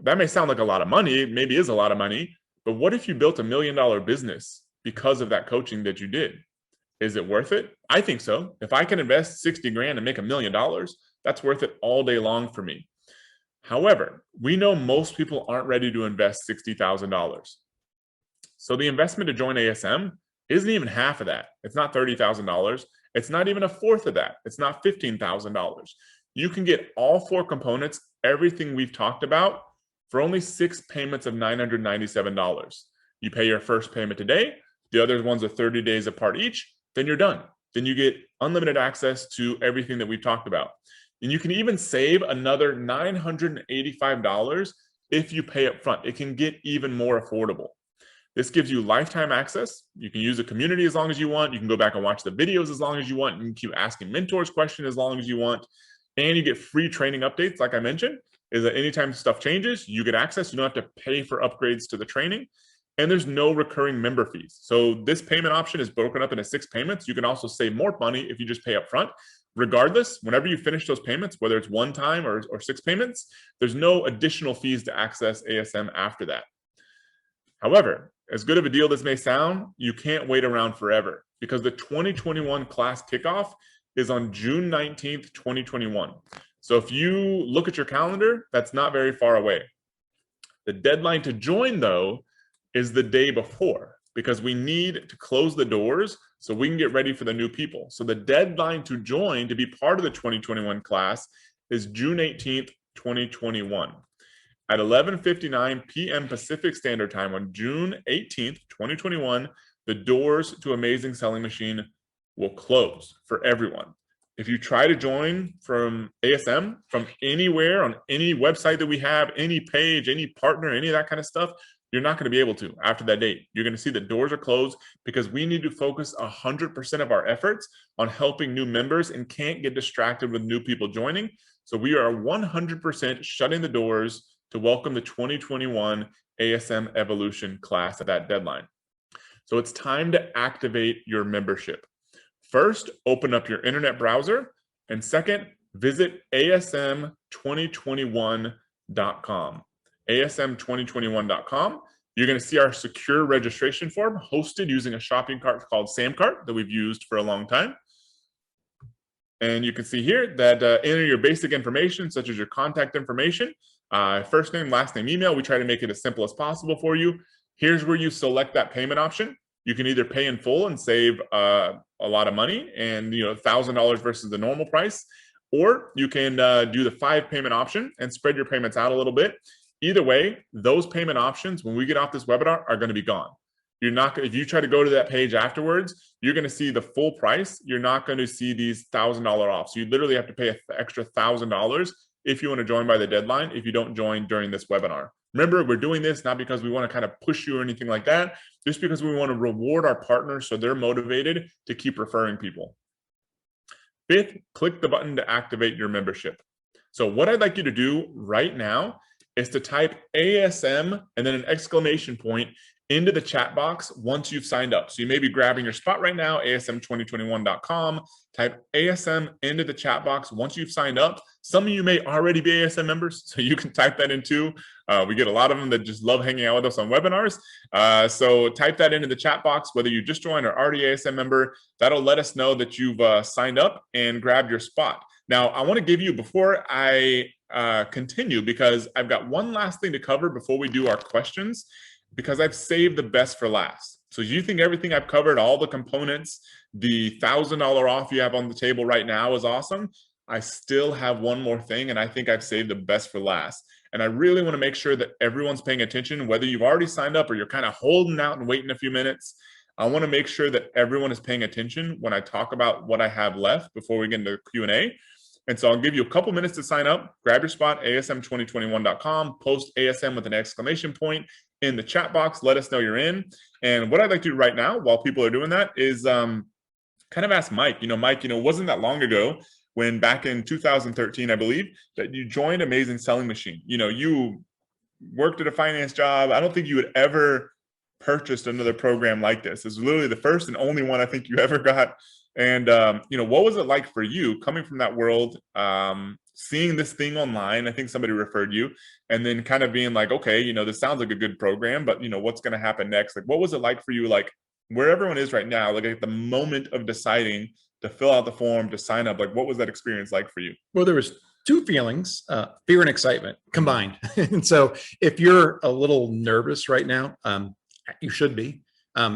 that may sound like a lot of money, it maybe is a lot of money, but what if you built $1 million business because of that coaching that you did? Is it worth it? I think so. If I can invest 60 grand and make $1 million, that's worth it all day long for me. However, we know most people aren't ready to invest $60,000. So the investment to join ASM isn't even half of that. It's not $30,000. It's not even a fourth of that. It's not $15,000. You can get all 4 components, everything we've talked about, for only 6 payments of $997. You pay your first payment today. The other ones are 30 days apart each. Then you're done. Then you get unlimited access to everything that we've talked about. And you can even save another $985 if you pay up front. It can get even more affordable. This gives you lifetime access. You can use the community as long as you want. You can go back and watch the videos as long as you want. You can keep asking mentors questions as long as you want. And you get free training updates, like I mentioned, is that anytime stuff changes, you get access. You don't have to pay for upgrades to the training. And there's no recurring member fees. So this payment option is broken up into 6 payments. You can also save more money if you just pay up front. Regardless, whenever you finish those payments, whether it's one time or 6 payments, there's no additional fees to access ASM after that. However, as good of a deal this may sound, you can't wait around forever because the 2021 class kickoff is on June 19th, 2021. So if you look at your calendar, that's not very far away. The deadline to join, though, is the day before, because we need to close the doors so we can get ready for the new people. So the deadline to join, to be part of the 2021 class, is June 18th, 2021. At 11:59 p.m. Pacific Standard Time on June 18th, 2021, the doors to Amazing Selling Machine will close for everyone. If you try to join from ASM, from anywhere on any website that we have, any page, any partner, any of that kind of stuff, you're not going to be able to after that date. You're going to see the doors are closed because we need to focus 100% of our efforts on helping new members and can't get distracted with new people joining. So we are 100% shutting the doors to welcome the 2021 ASM Evolution class at that deadline. So it's time to activate your membership. First, open up your internet browser. And second, visit asm2021.com. asm2021.com. You're going to see our secure registration form hosted using a shopping cart called SamCart that we've used for a long time. And you can see here that enter your basic information, such as your contact information, first name, last name, email. We try to make it as simple as possible for you. Here's where you select that payment option. You can either pay in full and save a lot of money, and $1,000 versus the normal price, or you can do the 5 payment option and spread your payments out a little bit. Either way, those payment options, when we get off this webinar, are going to be gone. You're not, if you try to go to that page afterwards, you're going to see the full price. You're not going to see these $1,000 off. So you literally have to pay an extra $1,000 if you want to join by the deadline, if you don't join during this webinar. Remember, we're doing this not because we want to kind of push you or anything like that, just because we want to reward our partners so they're motivated to keep referring people. 5th, click the button to activate your membership. So what I'd like you to do right now is to type ASM and then an exclamation point into the chat box once you've signed up. So you may be grabbing your spot right now, asm2021.com, type ASM into the chat box once you've signed up. Some of you may already be ASM members, so you can type that in too. We get a lot of them that just love hanging out with us on webinars. So type that into the chat box, whether you just joined or already ASM member. That'll let us know that you've signed up and grabbed your spot. Now, I want to give you, before I continue, because I've got one last thing to cover before we do our questions, because I've saved the best for last. So you think everything I've covered, all the components, the $1,000 off you have on the table right now is awesome. I still have one more thing, and I think I've saved the best for last. And I really want to make sure that everyone's paying attention, whether you've already signed up or you're kind of holding out and waiting a few minutes. I want to make sure that everyone is paying attention when I talk about what I have left before we get into Q&A. And so I'll give you a couple minutes to sign up. Grab your spot, asm2021.com, post ASM with an exclamation point in the chat box. Let us know you're in. And what I'd like to do right now, while people are doing that, is kind of ask Mike. Mike, wasn't that long ago when back in 2013, I believe, that you joined Amazing Selling Machine. You worked at a finance job. I don't think you had ever purchased another program like this. It's literally the first and only one I think you ever got. And, what was it like for you coming from that world, seeing this thing online? I think somebody referred you, and then kind of being like, okay, this sounds like a good program, but what's going to happen next? Like, what was it like for you? Like where everyone is right now, like at the moment of deciding to fill out the form, to sign up, like what was that experience like for you? Well, there was 2 feelings, fear and excitement combined. And so if you're a little nervous right now, you should be.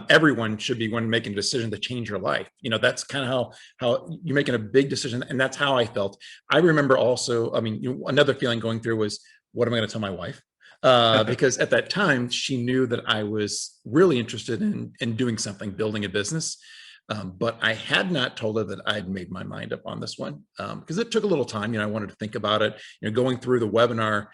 Everyone should be when making a decision to change your life. That's kind of how you're making a big decision. And that's how I felt. I remember also, another feeling going through was, what am I going to tell my wife? Because at that time, she knew that I was really interested in doing something, building a business. But I had not told her that I'd made my mind up on this one, because it took a little time. I wanted to think about it. Going through the webinar,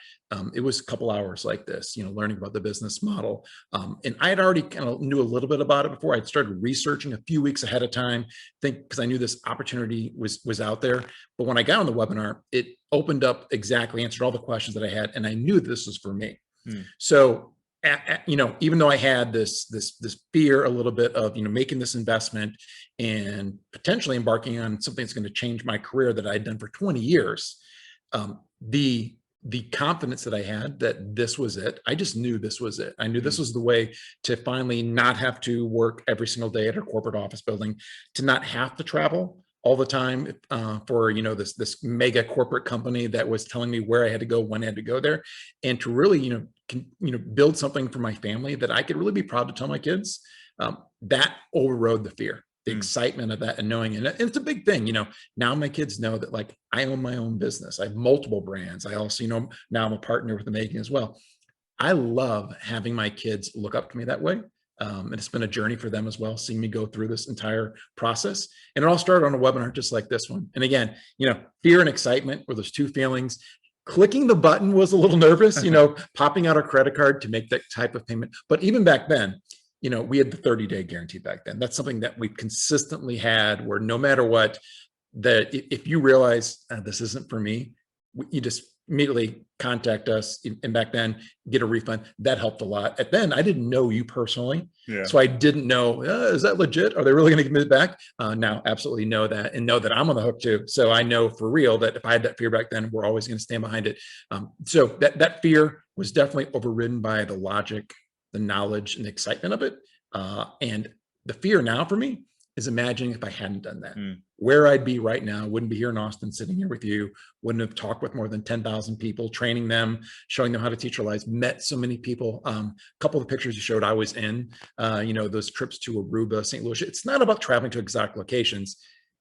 it was a couple hours like this, learning about the business model. And I had already kind of knew a little bit about it before. I'd started researching a few weeks ahead of time, because I knew this opportunity was out there. But when I got on the webinar, it opened up, exactly answered all the questions that I had, and I knew this was for me. So even though I had this fear a little bit of, making this investment and potentially embarking on something that's going to change my career that I'd done for 20 years, the confidence that I had that this was it, I just knew this was it. I knew this was the way to finally not have to work every single day at a corporate office building, to not have to travel, all the time for, you know, this mega corporate company that was telling me where I had to go, when I had to go there, and to really, build something for my family that I could really be proud to tell my kids. That overrode the fear, the excitement of that, and knowing it. And it's a big thing, now my kids know that, like, I own my own business. I have multiple brands. I also, now I'm a partner with the making as well. I love having my kids look up to me that way. And it's been a journey for them as well, seeing me go through this entire process. And it all started on a webinar just like this one. And again, fear and excitement were those two feelings. Clicking the button was a little nervous, popping out a credit card to make that type of payment. But even back then, we had the 30-day guarantee back then. That's something that we consistently had, where no matter what, that if you realize this isn't for me, you just immediately contact us, and back then get a refund. That helped a lot. And then I didn't know you personally, so I didn't know, is that legit? Are they really going to give me it back? Now, absolutely know that, and know that I'm on the hook too. So I know for real that if I had that fear back then, we're always going to stand behind it. So that fear was definitely overridden by the logic, the knowledge, and the excitement of it. And the fear now for me is imagining if I hadn't done that, where I'd be right now. Wouldn't be here in Austin sitting here with you, wouldn't have talked with more than 10,000 people, training them, showing them how to teach their lives, met so many people. A couple of the pictures you showed, I was in, those trips to Aruba, St. Louis. It's not about traveling to exact locations.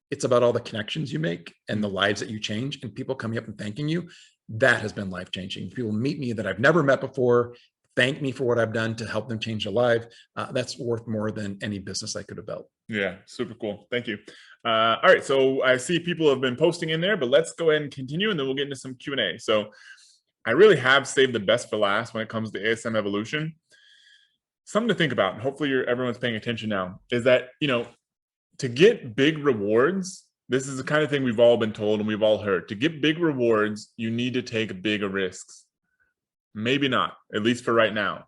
It's about all the connections you make and the lives that you change, and people coming up and thanking you. That has been life-changing. People meet me that I've never met before, thank me for what I've done to help them change their life. That's worth more than any business I could have built. Yeah, super cool. Thank you. All right, so I see people have been posting in there, but let's go ahead and continue, and then we'll get into some Q&A. So I really have saved the best for last when it comes to ASM evolution. Something to think about, and hopefully everyone's paying attention now, is that, to get big rewards, this is the kind of thing we've all been told and we've all heard. To get big rewards, you need to take bigger risks. Maybe not, at least for right now.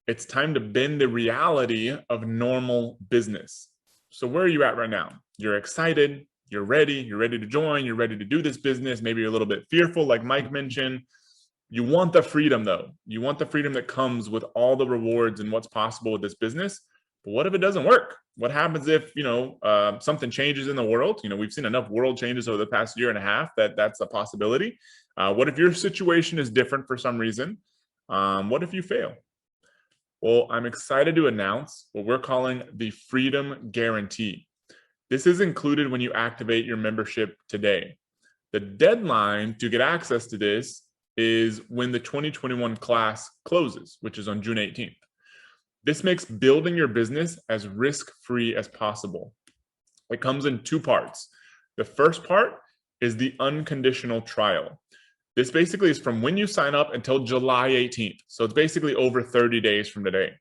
It's time to bend the reality of normal business. So where are you at right now? You're excited, you're ready to join, you're ready to do this business. Maybe you're a little bit fearful, like Mike mentioned. You want the freedom though. You want the freedom that comes with all the rewards and what's possible with this business. But what if it doesn't work? What happens if, something changes in the world? We've seen enough world changes over the past year and a half that's a possibility. What if your situation is different for some reason? What if you fail? Well, I'm excited to announce what we're calling the Freedom Guarantee. This is included when you activate your membership today. The deadline to get access to this is when the 2021 class closes, which is on June 18th. This makes building your business as risk-free as possible. It comes in two parts. The first part is the unconditional trial. This basically is from when you sign up until July 18th. So it's basically over 30 days from today.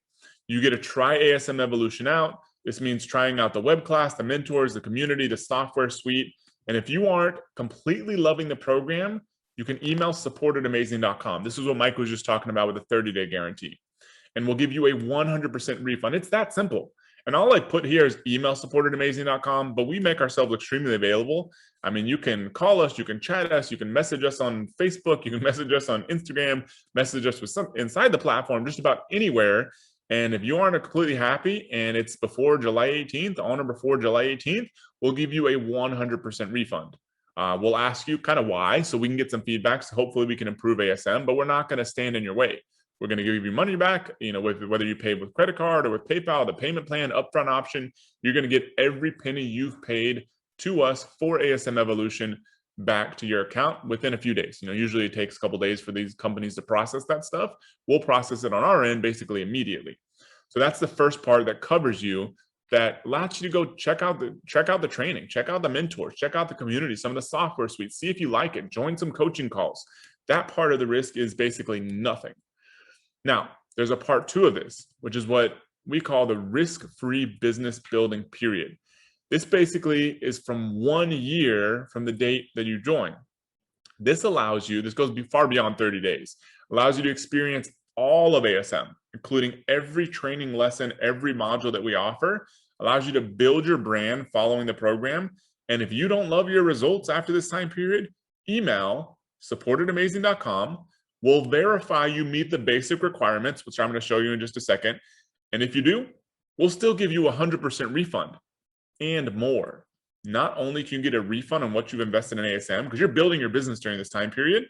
You get to try ASM Evolution out. This means trying out the web class, the mentors, the community, the software suite. And if you aren't completely loving the program, you can email support@amazing.com. This is what Mike was just talking about with the 30-day guarantee. And we'll give you a 100% refund. It's that simple. And all I put here is email support@amazing.com, but we make ourselves extremely available. I mean, you can call us, you can chat us, you can message us on Facebook, you can message us on Instagram, message us with inside the platform, just about anywhere. And if you aren't completely happy and it's before July 18th, on or before July 18th, we'll give you a 100% refund. We'll ask you kind of why, so we can get some feedback. So hopefully we can improve ASM, but we're not going to stand in your way. We're going to give you money back, whether you pay with credit card or with PayPal, the payment plan, upfront option. You're going to get every penny you've paid to us for ASM Evolution back to your account within a few days. Usually it takes a couple days for these companies to process that stuff. We'll process it on our end basically immediately. So that's the first part that covers you, that allows you to go check out the training, check out the mentors, check out the community, some of the software suites, see if you like it, join some coaching calls. That part of the risk is basically nothing. Now, there's a part two of this, which is what we call the risk-free business building period. This basically is from 1 year from the date that you join. This allows you, this goes far beyond 30 days, allows you to experience all of ASM, including every training lesson, every module that we offer, allows you to build your brand following the program. And if you don't love your results after this time period, email support@amazing.com. We'll verify you meet the basic requirements, which I'm going to show you in just a second. And if you do, we'll still give you a 100% refund and more. not only can you get a refund on what you've invested in ASM, because you're building your business during this time period,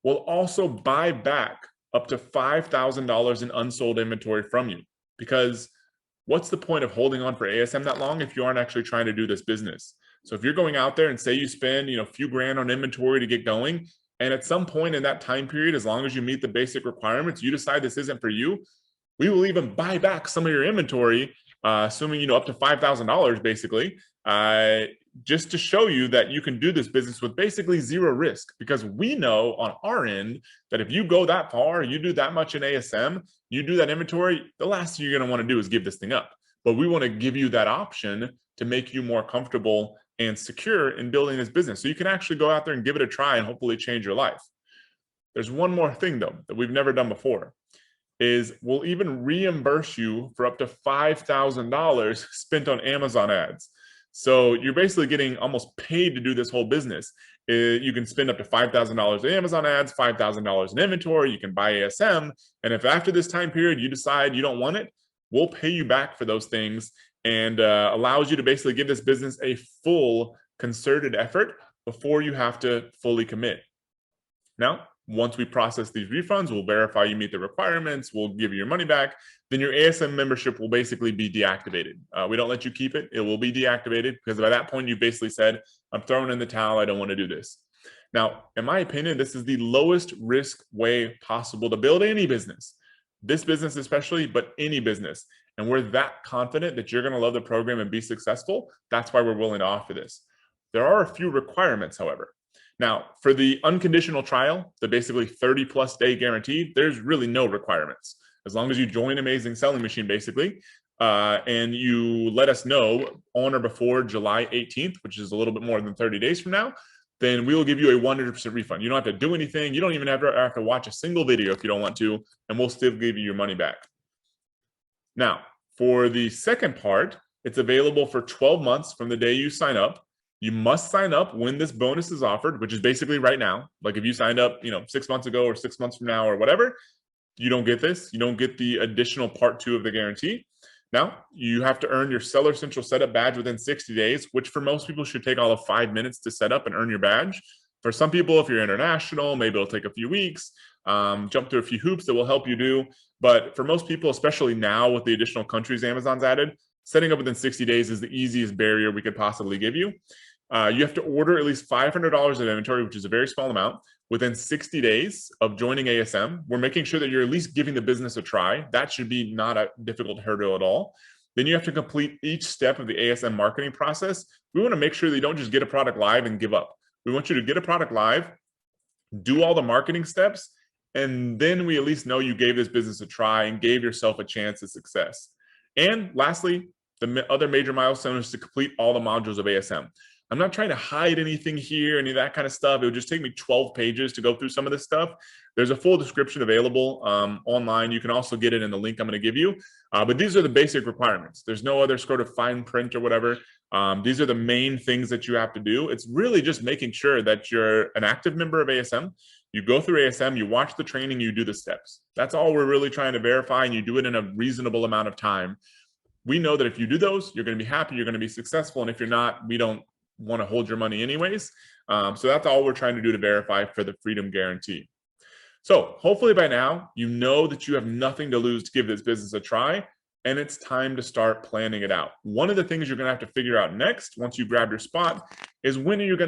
we'll also buy back up to $5,000 in unsold inventory from you. Because what's the point of holding on for ASM that long if you aren't actually trying to do this business? So if you're going out there and say you spend, a few grand on inventory to get going, and at some point in that time period, as long as you meet the basic requirements, you decide this isn't for you, we will even buy back some of your inventory, assuming, up to $5,000 basically, just to show you that you can do this business with basically zero risk. Because we know on our end that if you go that far, you do that much in ASM, you do that inventory, the last thing you're going to want to do is give this thing up. But we want to give you that option to make you more comfortable and secure in building this business. So you can actually go out there and give it a try and hopefully change your life. There's one more thing though, that we've never done before, is we'll even reimburse you for up to $5,000 spent on Amazon ads. So you're basically getting almost paid to do this whole business. You can spend up to $5,000 in Amazon ads, $5,000 in inventory, you can buy ASM. And if after this time period you decide you don't want it, we'll pay you back for those things, and allows you to basically give this business a full concerted effort before you have to fully commit. Now, once we process these refunds, we'll verify you meet the requirements, we'll give you your money back, then your ASM membership will basically be deactivated. We don't let you keep it, it will be deactivated, because by that point you basically said, I'm throwing in the towel, I don't want to do this. Now, in my opinion, this is the lowest risk way possible to build any business. This business especially, but any business. And we're that confident that you're going to love the program and be successful. That's why we're willing to offer this. There are a few requirements, however. Now, for the unconditional trial, the basically 30+ day guarantee, there's really no requirements. As long as you join Amazing Selling Machine, basically, and you let us know on or before July 18th, which is a little bit more than 30 days from now, then we will give you a 100% refund. You don't have to do anything. You don't even have to watch a single video if you don't want to, and we'll still give you your money back. Now, for the second part, it's available for 12 months from the day you sign up. You must sign up when this bonus is offered, which is basically right now. Like if you signed up, 6 months ago or 6 months from now or whatever, you don't get this. You don't get the additional part 2 of the guarantee. Now, you have to earn your Seller Central setup badge within 60 days, which for most people should take all of 5 minutes to set up and earn your badge. For some people, if you're international, maybe it'll take a few weeks, jump through a few hoops that will help you do. But for most people, especially now with the additional countries Amazon's added, setting up within 60 days is the easiest barrier we could possibly give you. You have to order at least $500 of inventory, which is a very small amount, within 60 days of joining ASM. We're making sure that you're at least giving the business a try. That should be not a difficult hurdle at all. Then you have to complete each step of the ASM marketing process. We want to make sure that you don't just get a product live and give up. We want you to get a product live, do all the marketing steps, and then we at least know you gave this business a try and gave yourself a chance at success. And lastly, the other major milestone is to complete all the modules of ASM. I'm not trying to hide anything here, any of that kind of stuff. It would just take me 12 pages to go through some of this stuff. There's a full description available online. You can also get it in the link I'm going to give you. But these are the basic requirements. There's no other sort of fine print or whatever. These are the main things that you have to do. It's really just making sure that you're an active member of ASM. You go through ASM, you watch the training, you do the steps. That's all we're really trying to verify, and you do it in a reasonable amount of time. We know that if you do those, you're going to be happy, you're going to be successful. And if you're not, we don't want to hold your money anyways. So that's all we're trying to do to verify for the Freedom Guarantee. So hopefully by now, you know that you have nothing to lose to give this business a try, and it's time to start planning it out. One of the things you're going to have to figure out next, once you grab your spot, is when are you going to